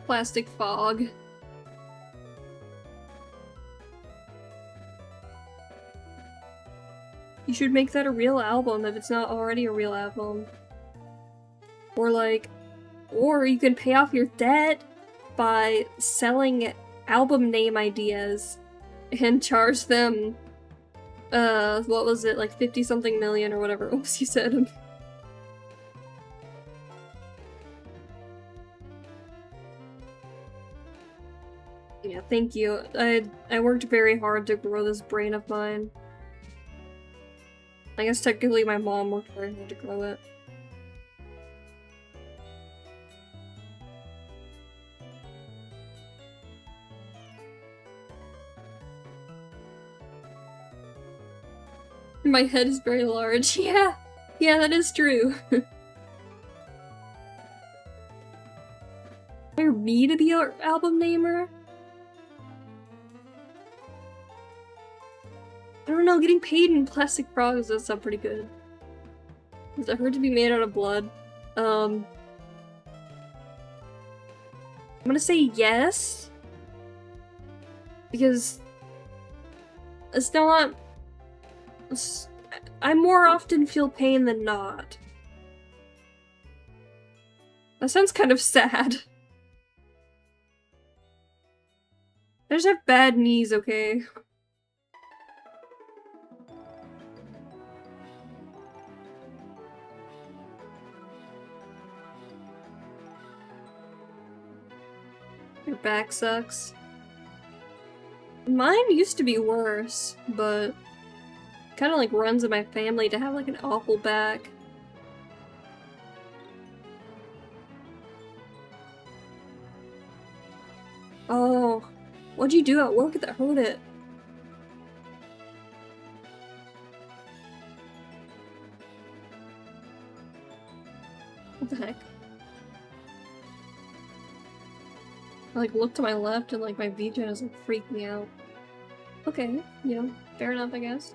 Plastic Fog. You should make that a real album if it's not already a real album. Or like, or you can pay off your debt by selling album name ideas and charge them, what was it, like 50 something million or whatever it was you said. Yeah, thank you. I worked very hard to grow this brain of mine. I guess technically my mom worked very hard to grow it. My head is very large. Yeah, that is true. Hire me to be an album namer? I don't know, getting paid in plastic frogs does sound pretty good. Does it hurt to be made out of blood? I'm gonna say yes. Because it's not... I more often feel pain than not. That sounds kind of sad. I just have bad knees, okay? Your back sucks. Mine used to be worse, but kind of like runs in my family to have like an awful back. Oh, what'd you do at work that hurt it? What the heck? I like look to my left and like my VJ is like freak me out. Okay, you know, fair enough, I guess.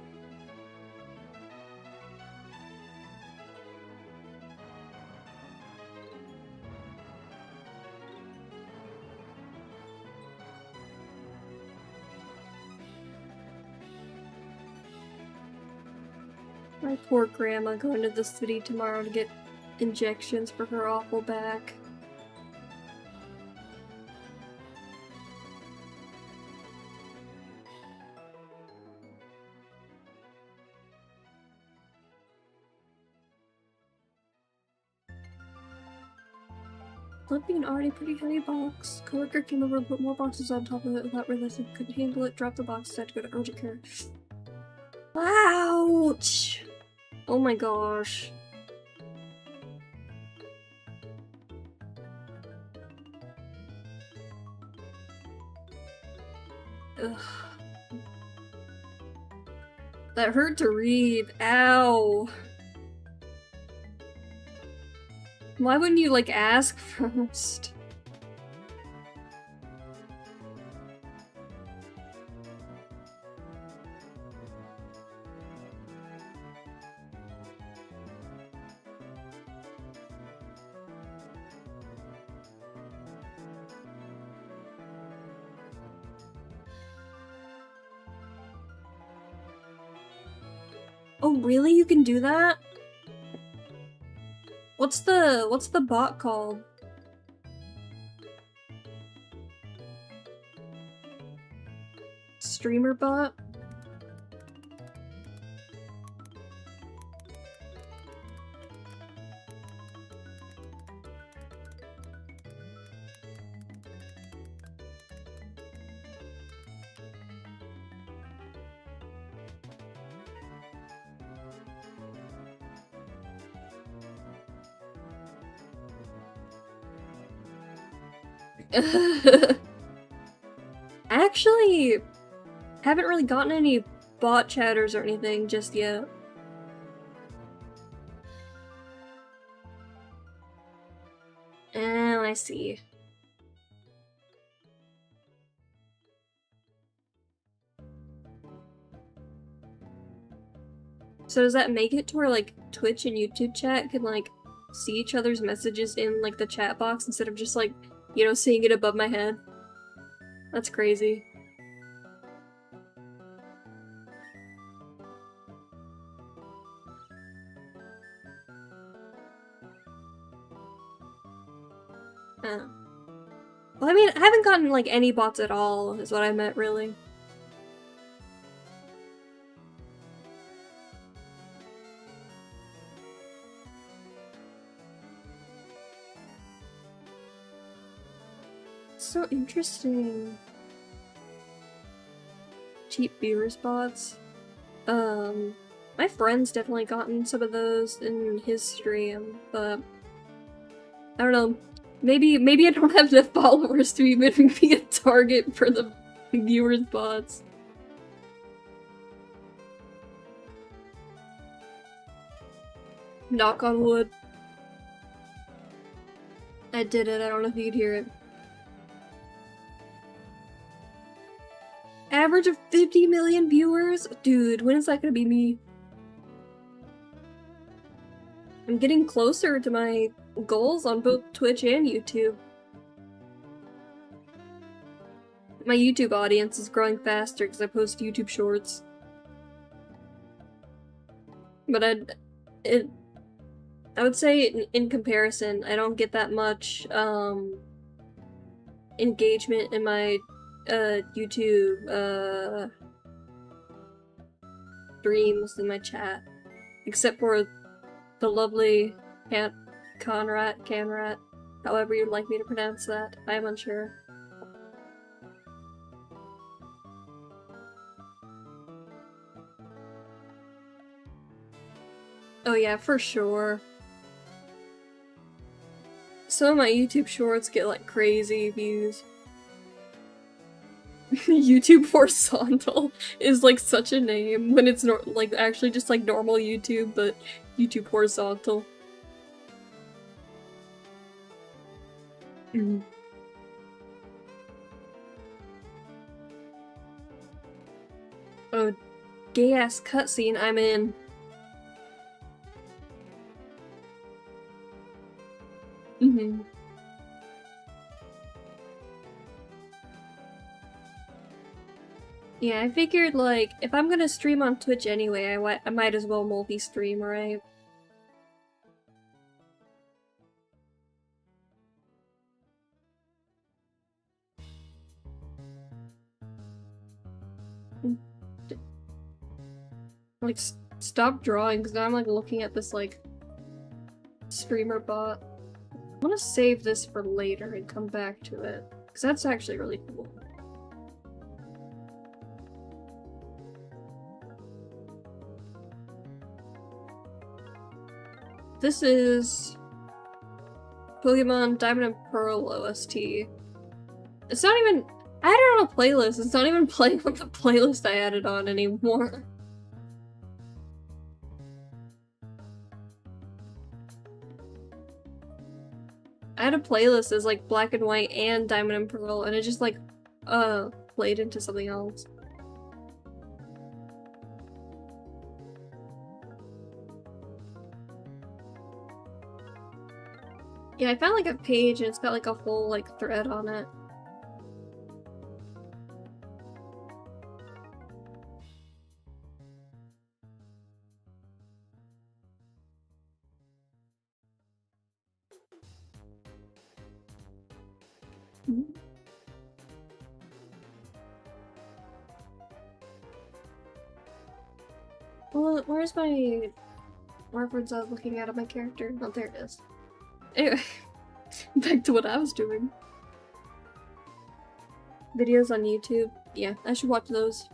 My poor grandma going to the city tomorrow to get injections for her awful back. Left being an already pretty heavy box. Coworker came over and put more boxes on top of it without realizing he couldn't handle it, dropped the box, had to go to urgent care. Ouch! Oh my gosh. Ugh. That hurt to read. Ow. Why wouldn't you, like, ask first? Oh, really? You can do that? What's the bot called? Streamer bot? Actually, haven't really gotten any bot chatters or anything just yet. Oh, I see. So does that make it to where, like, Twitch and YouTube chat can, like, see each other's messages in, like, the chat box instead of just, like, you know, seeing it above my head? That's crazy. Well, I mean, I haven't gotten, like, any bots at all, is what I meant, really. So interesting. Cheap viewers bots. My friend's definitely gotten some of those in his stream, but I don't know. Maybe I don't have enough followers to even be a target for the viewers bots. Knock on wood. I did it. I don't know if you could hear it. Average of 50 million viewers? Dude, when is that gonna be me? I'm getting closer to my goals on both Twitch and YouTube. My YouTube audience is growing faster because I post YouTube shorts. But I would say in comparison, I don't get that much engagement in my YouTube streams in my chat, except for the lovely Canrat, however you'd like me to pronounce that. I am unsure. Oh yeah, for sure. Some of my YouTube shorts get like crazy views. YouTube horizontal is like such a name when it's like actually just like normal YouTube, but YouTube horizontal. Oh, gay ass cutscene, I'm in. Yeah, I figured, like, if I'm gonna stream on Twitch anyway, I might as well multi-stream, right? Like, stop drawing, because now I'm, like, looking at this, like, streamer bot. I'm gonna save this for later and come back to it, because that's actually really cool. This is Pokemon Diamond and Pearl OST. It's not even I had it on a playlist. It's not even playing on the playlist I had it on anymore. I had a playlist as like black and white and diamond and pearl, and it just like played into something else. Yeah, I found like a page and it's got like a whole like thread on it. Well, where's my reference I was looking at my character? Oh, there it is. Anyway, back to what I was doing. Videos on YouTube. Yeah, I should watch those.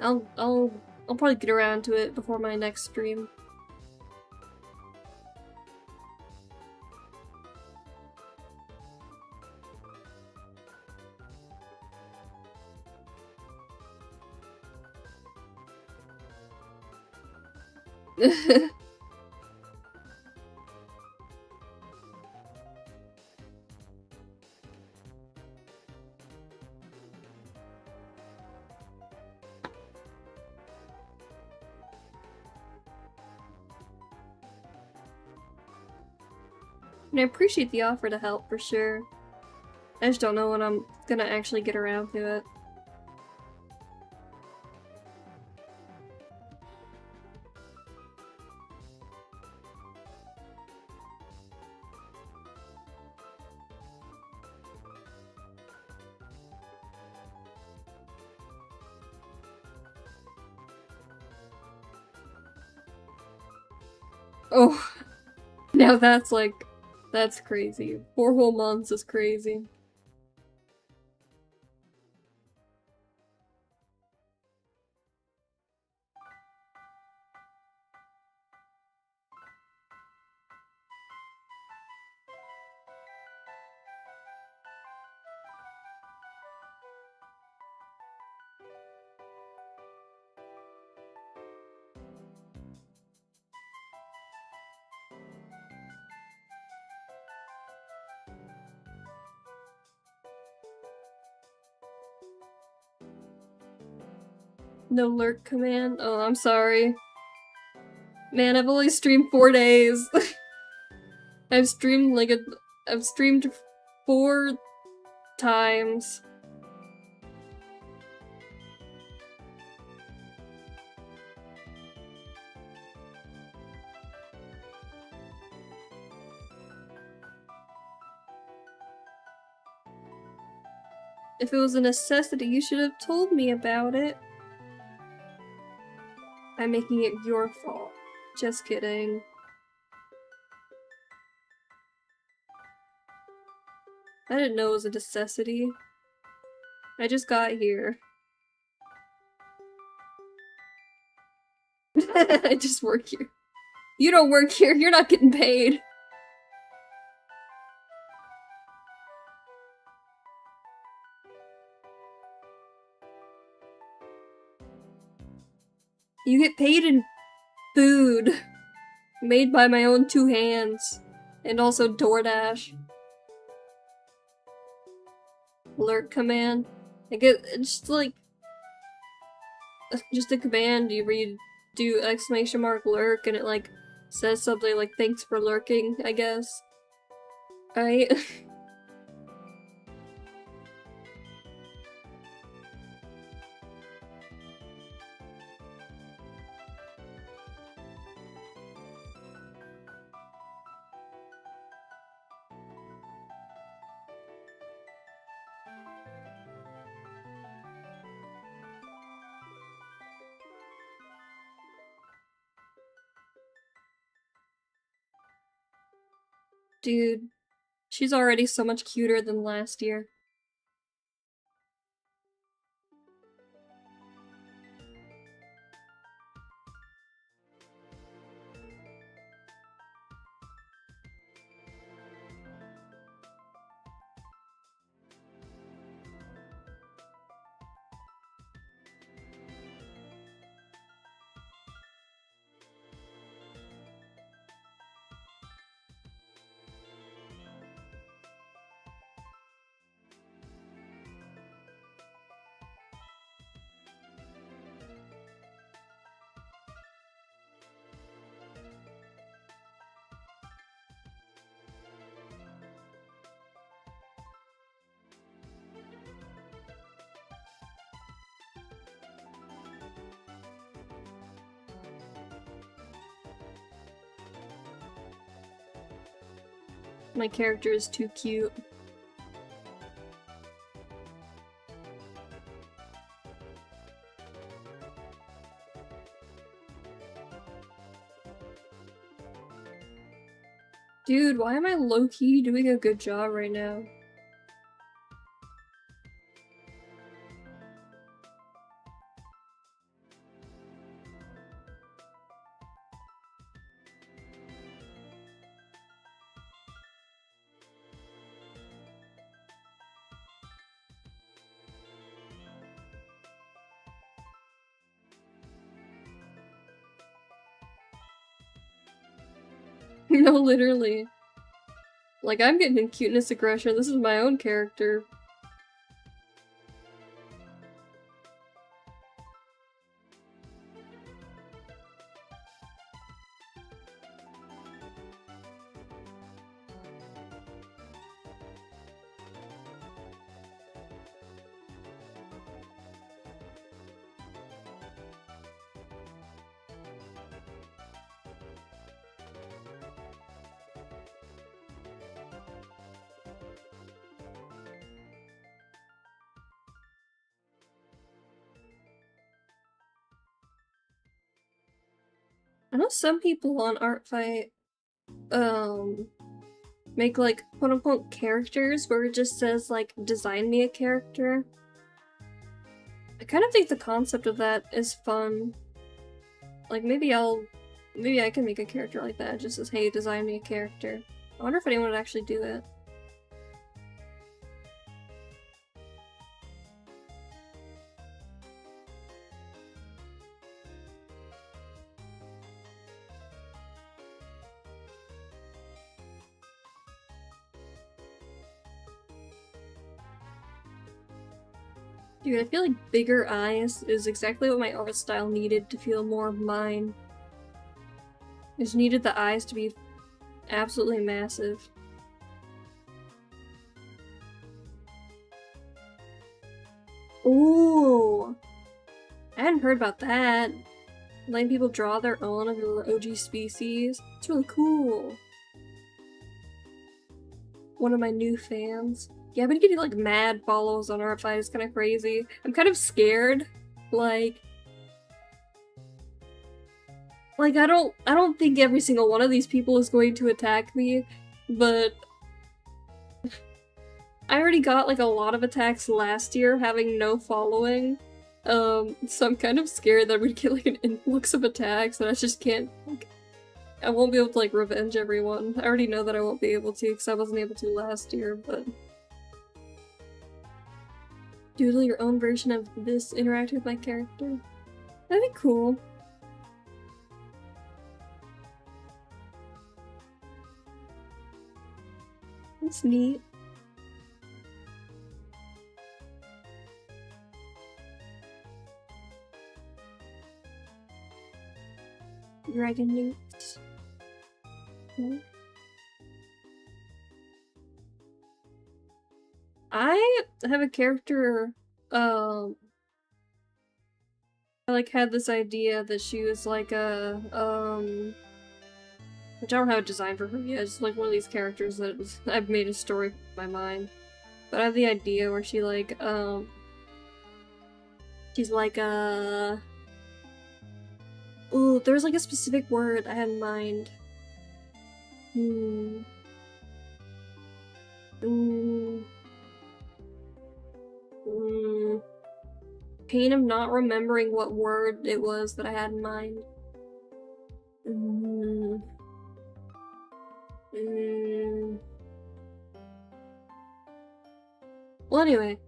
I'll probably get around to it before my next stream. And I appreciate the offer to help, for sure. I just don't know when I'm gonna actually get around to it. Oh, now that's like, that's crazy. 4 whole months is crazy. No lurk command? Oh, I'm sorry. Man, I've only streamed 4 days. I've streamed like I've streamed 4 times. If it was a necessity, you should have told me about it. I'm making it your fault. Just kidding. I didn't know it was a necessity. I just got here. I just work here. You don't work here, you're not getting paid. You get paid in food. Made by my own 2 hands. And also DoorDash. Lurk command. I get, it's just like, just a command where you do exclamation mark lurk and it like says something like thanks for lurking, I guess. Right? Dude, she's already so much cuter than last year. My character is too cute. Dude, why am I low-key doing a good job right now? No, literally. Like, I'm getting cuteness aggression. This is my own character. I know some people on Artfight, make like quote-unquote characters where it just says like, design me a character. I kind of think the concept of that is fun. Like maybe I can make a character like that. It just says, hey, design me a character. I wonder if anyone would actually do it. Dude, I feel like bigger eyes is exactly what my art style needed to feel more mine. I just needed the eyes to be absolutely massive. Ooh! I hadn't heard about that. Letting people draw their own of your OG species. It's really cool. One of my new fans. Yeah, I've been getting like mad follows on Artfight. It's kind of crazy. I'm kind of scared. Like I don't think every single one of these people is going to attack me, but I already got like a lot of attacks last year having no following. So I'm kind of scared that I'm gonna get like an influx of attacks and I just can't, like, I won't be able to like revenge everyone. I already know that I won't be able to because I wasn't able to last year, but doodle your own version of this interacting with my character. That'd be cool. That's neat. Dragon newts. Hmm. I have a character, I like had this idea that she was like a, which I don't have a design for her yet, it's like one of these characters that I've made a story in my mind. But I have the idea where she like, she's like ooh, there's like a specific word I had in mind. Pain of not remembering what word it was that I had in mind. Well, anyway,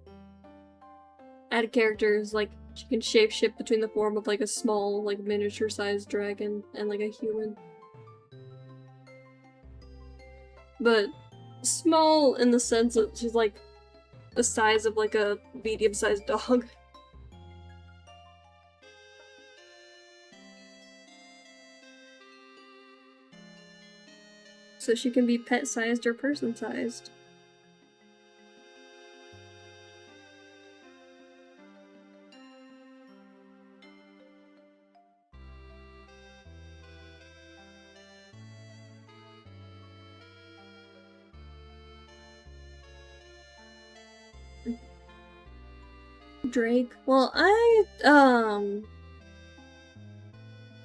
add characters like she can shapeshift between the form of like a small, like miniature-sized dragon and like a human. But small in the sense that she's like the size of like a medium-sized dog. So she can be pet-sized or person-sized. drake? Well,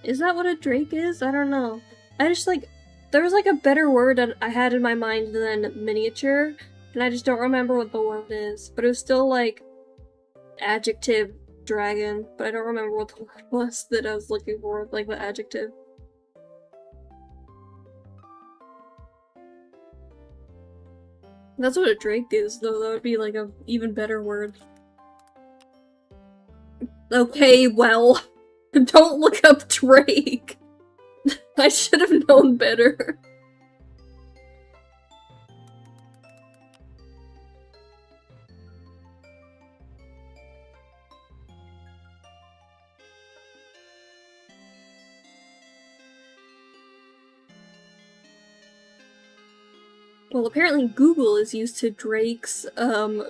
is that what a drake is? I don't know. I just like, there was like a better word that I had in my mind than miniature, and I just don't remember what the word is, but it was still like adjective dragon, but I don't remember what the word was that I was looking for, like the adjective. That's what a drake is, though. That would be like a even better word. Okay, well, don't look up drake. I should have known better. Well, apparently Google is used to drakes,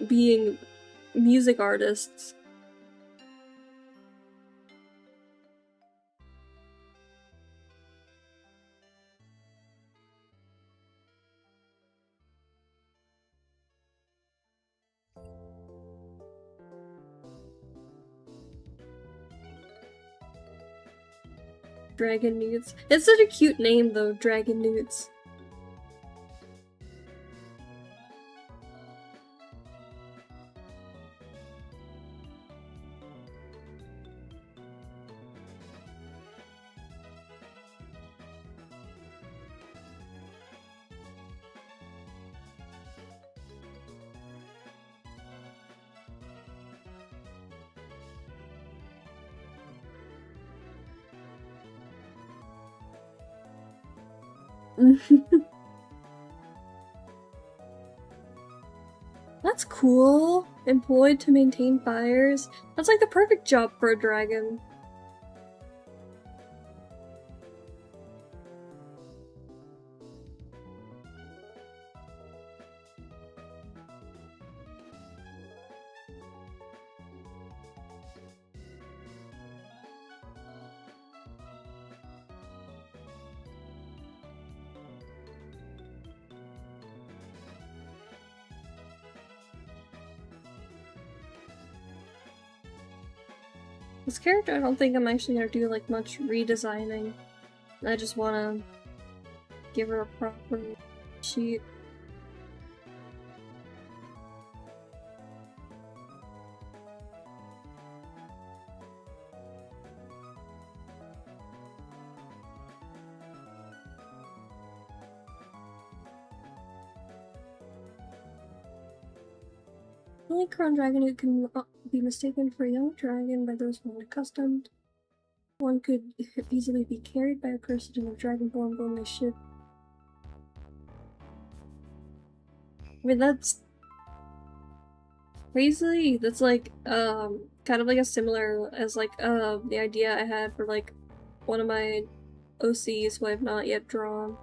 being music artists. Dragon Newts. It's such a cute name, though, Dragon Newts. That's cool. Employed to maintain fires. That's like the perfect job for a dragon. This character, I don't think I'm actually gonna do like much redesigning. I just wanna give her a proper sheet. Only Crown Dragon who can be mistaken for a young dragon by those who are accustomed. One could easily be carried by a person in a dragonborn only ship. I mean, that's crazy. That's like, kind of like a similar as like, the idea I had for like one of my OCs who I have not yet drawn.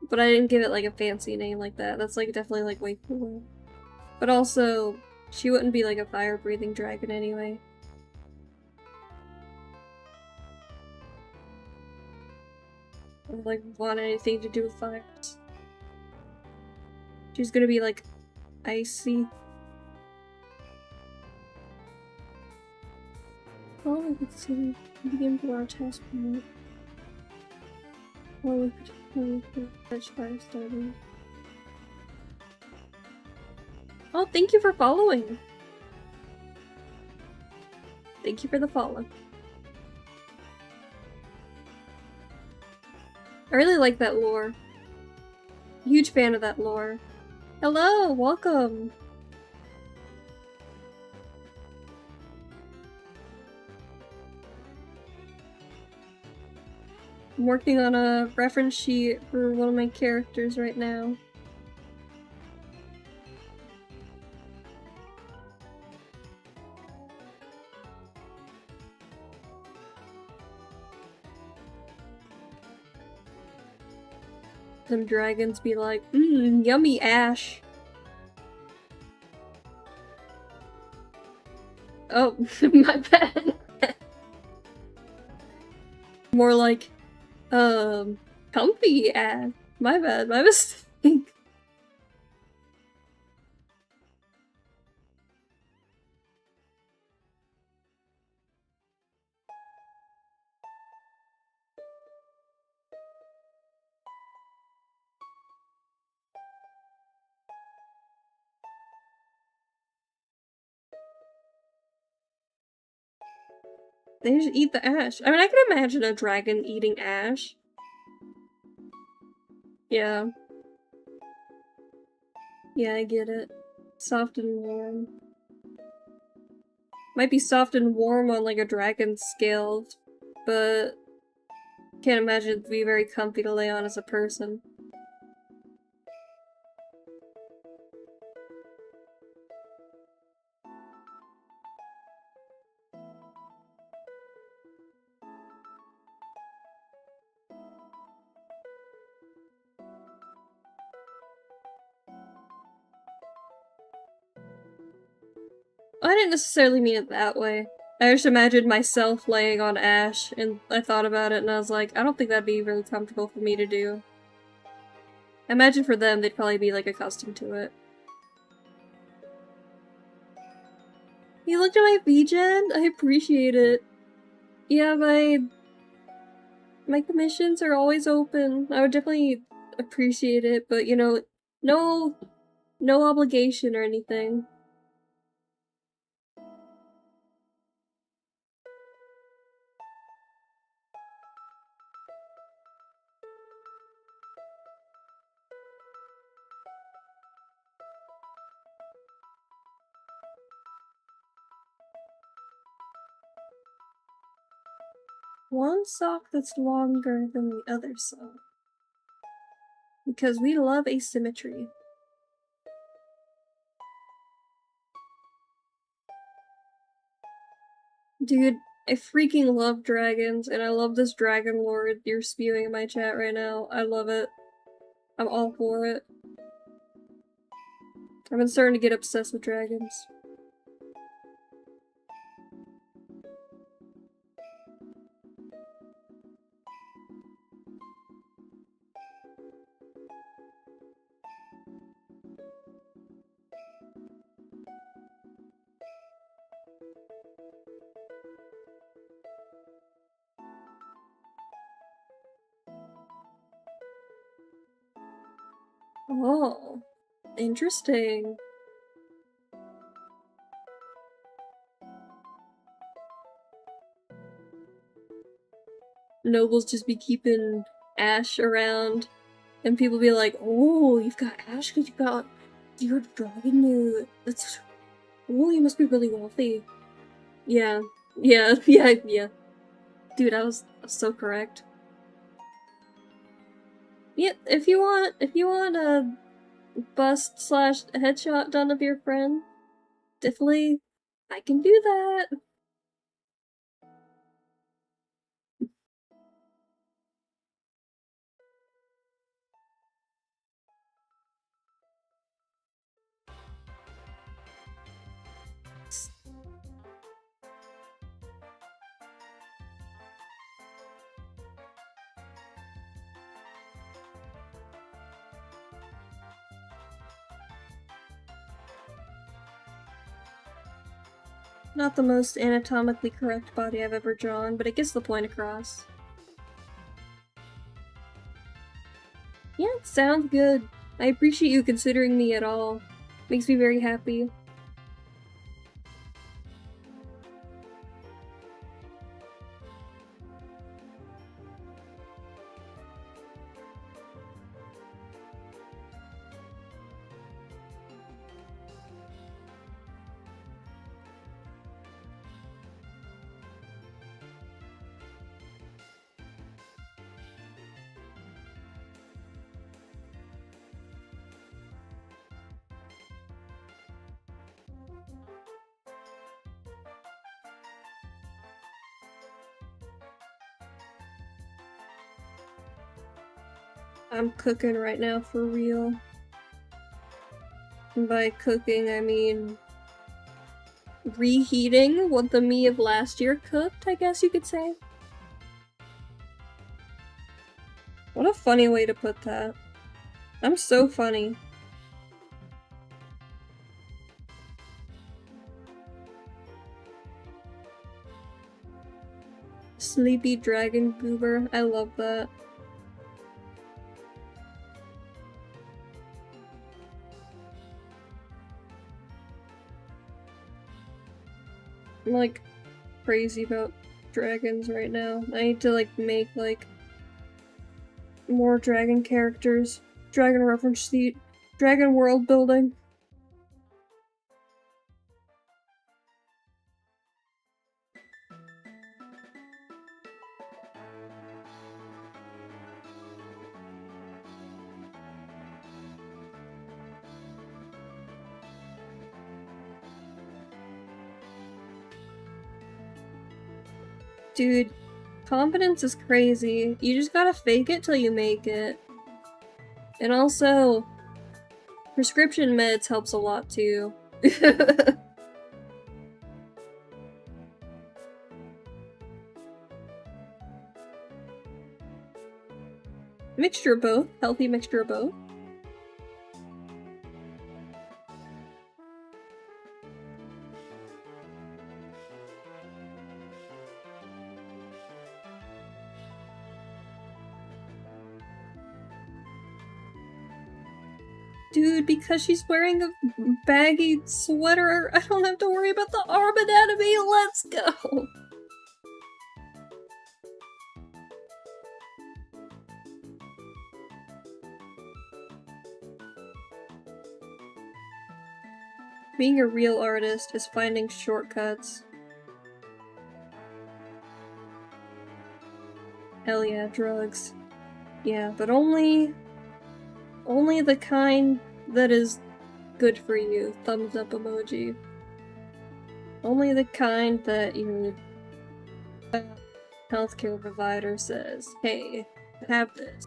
But I didn't give it like a fancy name like that. That's like definitely like way cooler. But also, she wouldn't be like a fire-breathing dragon anyway. Or like want anything to do with fires. She's gonna be like icy. Oh, I could see begin to our task point. Or we could catch fire starting. Oh, thank you for following! Thank you for the follow. I really like that lore. Huge fan of that lore. Hello! Welcome! I'm working on a reference sheet for one of my characters right now. Some dragons be like, yummy ash. Oh, my bad. More like, comfy ash. My bad, my mistake. They just eat the ash. I mean, I can imagine a dragon eating ash. Yeah. Yeah, I get it. Soft and warm. Might be soft and warm on like a dragon's scale, but can't imagine it to be very comfy to lay on as a person. I didn't necessarily mean it that way. I just imagined myself laying on ash, and I thought about it, and I was like, I don't think that'd be very comfortable for me to do. I imagine for them, they'd probably be, like, accustomed to it. You looked at my VGen? I appreciate it. Yeah, my commissions are always open. I would definitely appreciate it, but, you know, no obligation or anything. One sock that's longer than the other sock. Because we love asymmetry. Dude, I freaking love dragons, and I love this dragon lord you're spewing in my chat right now. I love it. I'm all for it. I've been starting to get obsessed with dragons. Oh, interesting. Nobles just be keeping Ash around, and people be like, "Oh, you've got Ash because you got your dragon new. That's oh, you must be really wealthy." Yeah, yeah, yeah. Dude, I was so correct. Yeah, if you want a bust slash headshot done of your friend, definitely, I can do that. Not the most anatomically correct body I've ever drawn, but it gets the point across. Yeah, sounds good. I appreciate you considering me at all. Makes me very happy. I'm cooking right now for real. And by cooking, I mean reheating what the me of last year cooked, I guess you could say. What a funny way to put that. I'm so funny. Sleepy dragon goober, I love that. I'm like crazy about dragons right now. I need to like make like more dragon characters, dragon reference sheet, dragon world building. Dude, confidence is crazy. You just gotta fake it till you make it. And also, prescription meds helps a lot too. Mixture of both. Healthy mixture of both. Dude, because she's wearing a baggy sweater, I don't have to worry about the arm anatomy. Let's go! Being a real artist is finding shortcuts. Hell yeah, drugs. Yeah, but only the kind that is good for you. Thumbs up emoji. Only the kind that your healthcare provider says, hey, have this.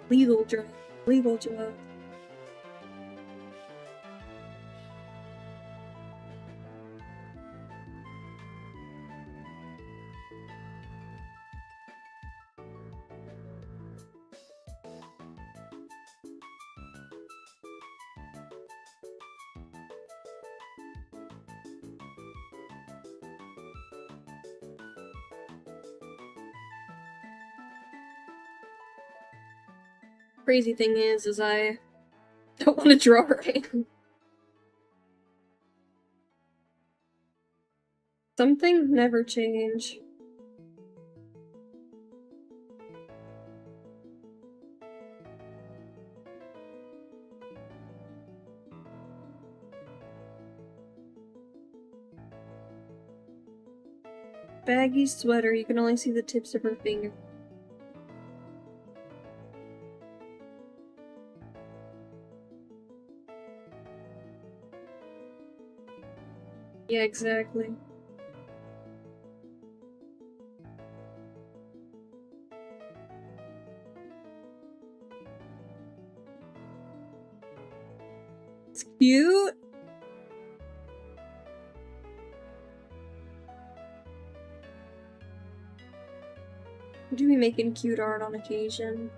Legal drug. Legal drug. Crazy thing is I don't want to draw right. Some things never change. Baggy sweater, you can only see the tips of her fingers. Yeah, exactly. It's cute. I do be making cute art on occasion.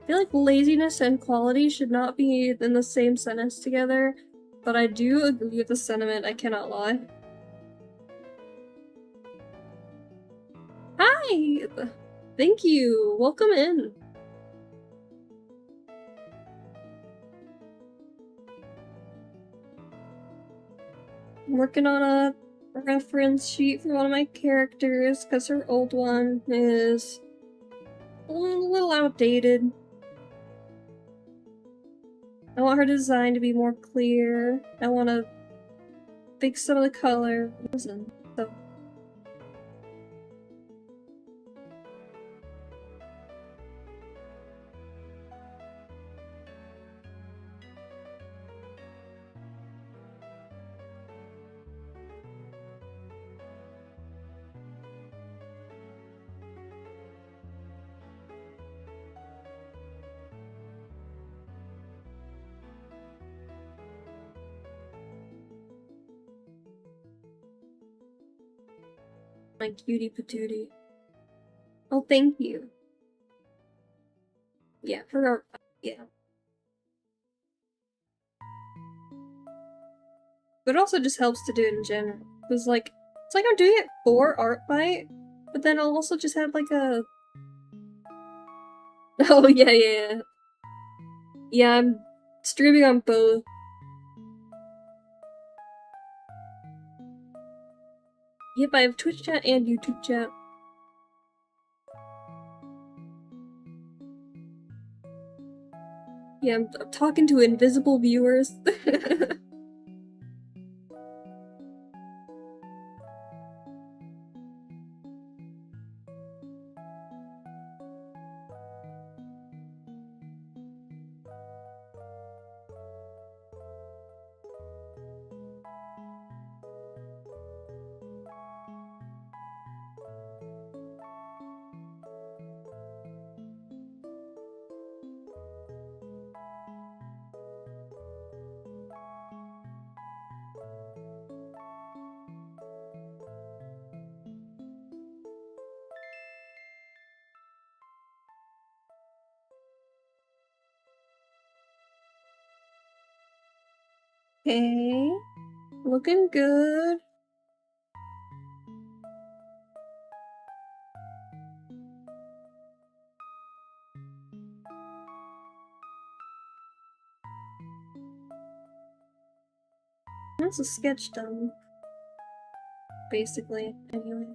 I feel like laziness and quality should not be in the same sentence together, but I do agree with the sentiment, I cannot lie. Hi! Thank you! Welcome in! I'm working on a reference sheet for one of my characters, because her old one is a little outdated. I want her design to be more clear. I want to fix some of the colors and stuff. My cutie patootie. Oh, thank you. Yeah, for our, yeah. But it also just helps to do it in general. Because, like, it's like I'm doing it for Artfight, but then I'll also just have, like, a... Oh, yeah. Yeah, I'm streaming on both. Yep, I have Twitch chat and YouTube chat. Yeah, I'm talking to invisible viewers. Okay, looking good. That's a sketch done. Basically, anyway.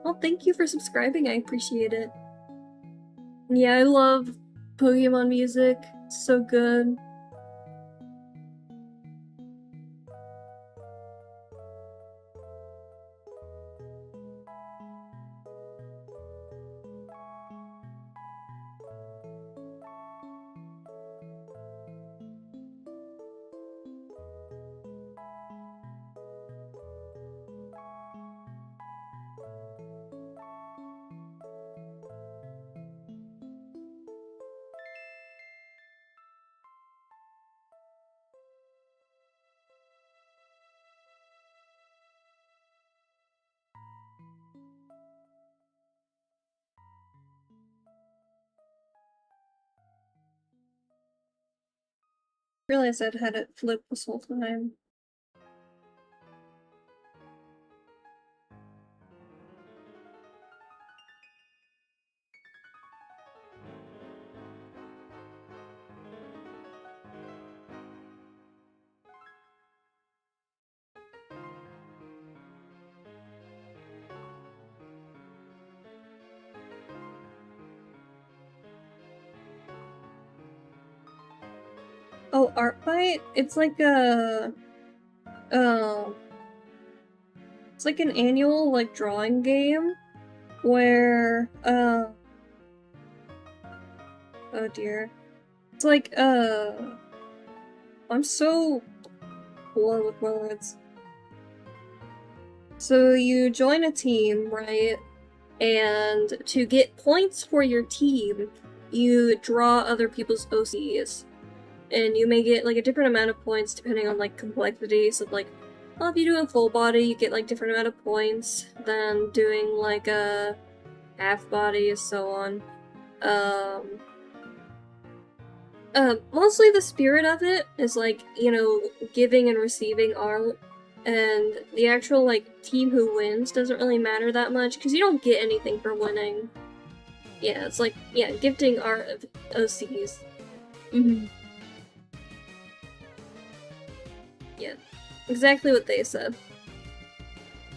Well, thank you for subscribing, I appreciate it. Yeah, I love Pokemon music. It's so good. Realized I'd had it flipped this whole time. Oh, Artfight? It's like a... it's like an annual, like, drawing game where, oh dear. It's like, I'm so poor with words. So you join a team, right? And to get points for your team, you draw other people's OCs. And you may get, like, a different amount of points depending on, like, complexities of, like, well, if you do a full body, you get, like, different amount of points than doing, like, a half body, and so on. Mostly the spirit of it is, like, you know, giving and receiving art, and the actual, like, team who wins doesn't really matter that much, because you don't get anything for winning. Yeah, it's like, yeah, gifting art of OCs. Yeah, exactly what they said.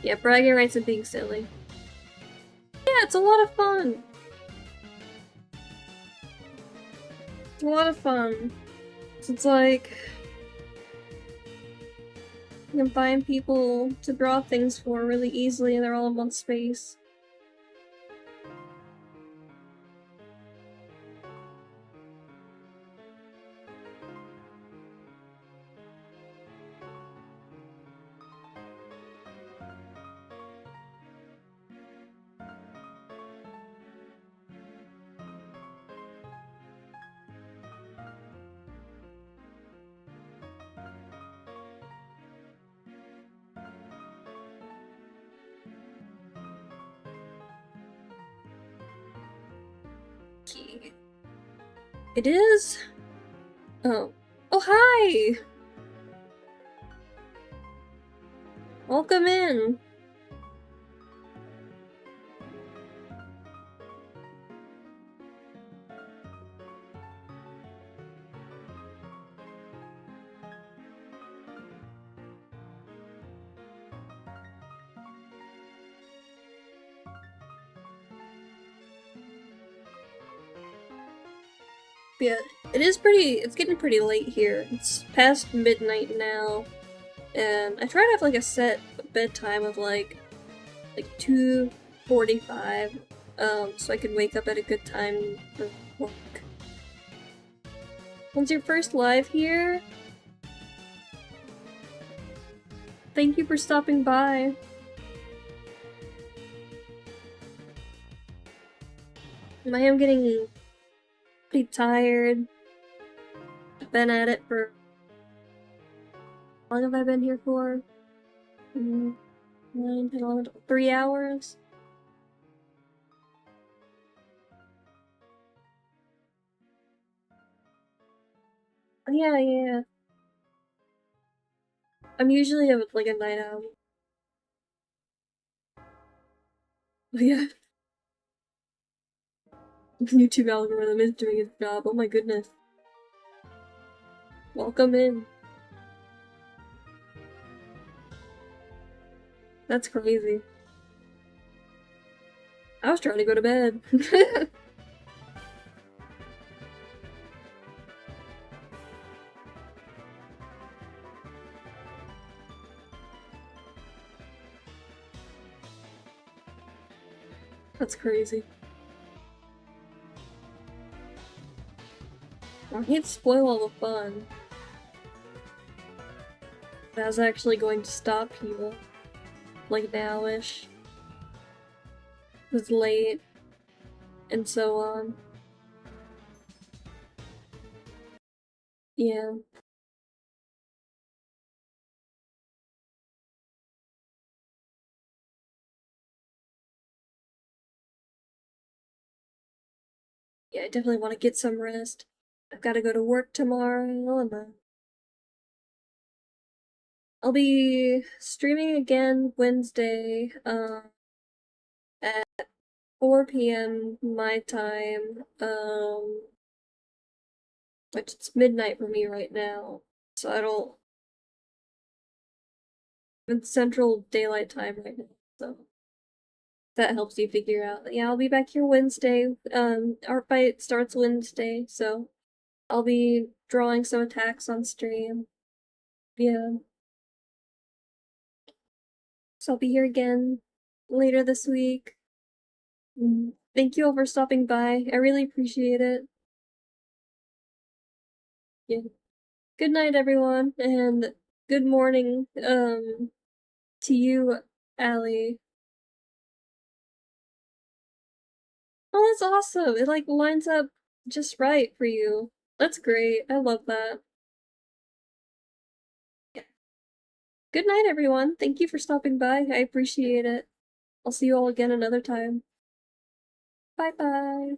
Yeah, bragging rights and being silly. Yeah, it's a lot of fun! It's a lot of fun. So it's like... you can find people to draw things for really easily and they're all in one space. Key. It is? Oh. Oh, hi! Welcome in. Yeah, it's getting pretty late here. It's past midnight now, and I try to have like a set bedtime of like 2:45, so I can wake up at a good time for work. When's your first live here? Thank you for stopping by. I am getting pretty tired. I've been at it for... How long have I been here for? 9, 10, 11, 3 hours? Yeah, yeah. I'm usually like a night owl. Yeah. YouTube algorithm is doing its job. Oh my goodness. Welcome in. That's crazy. I was trying to go to bed. That's crazy. I hate to spoil all the fun. I was actually going to stop people. Like now-ish. It was late. And so on. Yeah. Yeah, I definitely want to get some rest. I've got to go to work tomorrow, and I'll be streaming again Wednesday, at 4 p.m. my time, which it's midnight for me right now, so I don't... It's Central Daylight Time right now, so that helps you figure out. Yeah, I'll be back here Wednesday. Artfight starts Wednesday, so I'll be drawing some attacks on stream. Yeah. So I'll be here again later this week. Thank you all for stopping by. I really appreciate it. Yeah. Good night, everyone, and good morning, to you, Allie. Oh, that's awesome. It like lines up just right for you. That's great. I love that. Yeah. Good night, everyone. Thank you for stopping by. I appreciate it. I'll see you all again another time. Bye bye.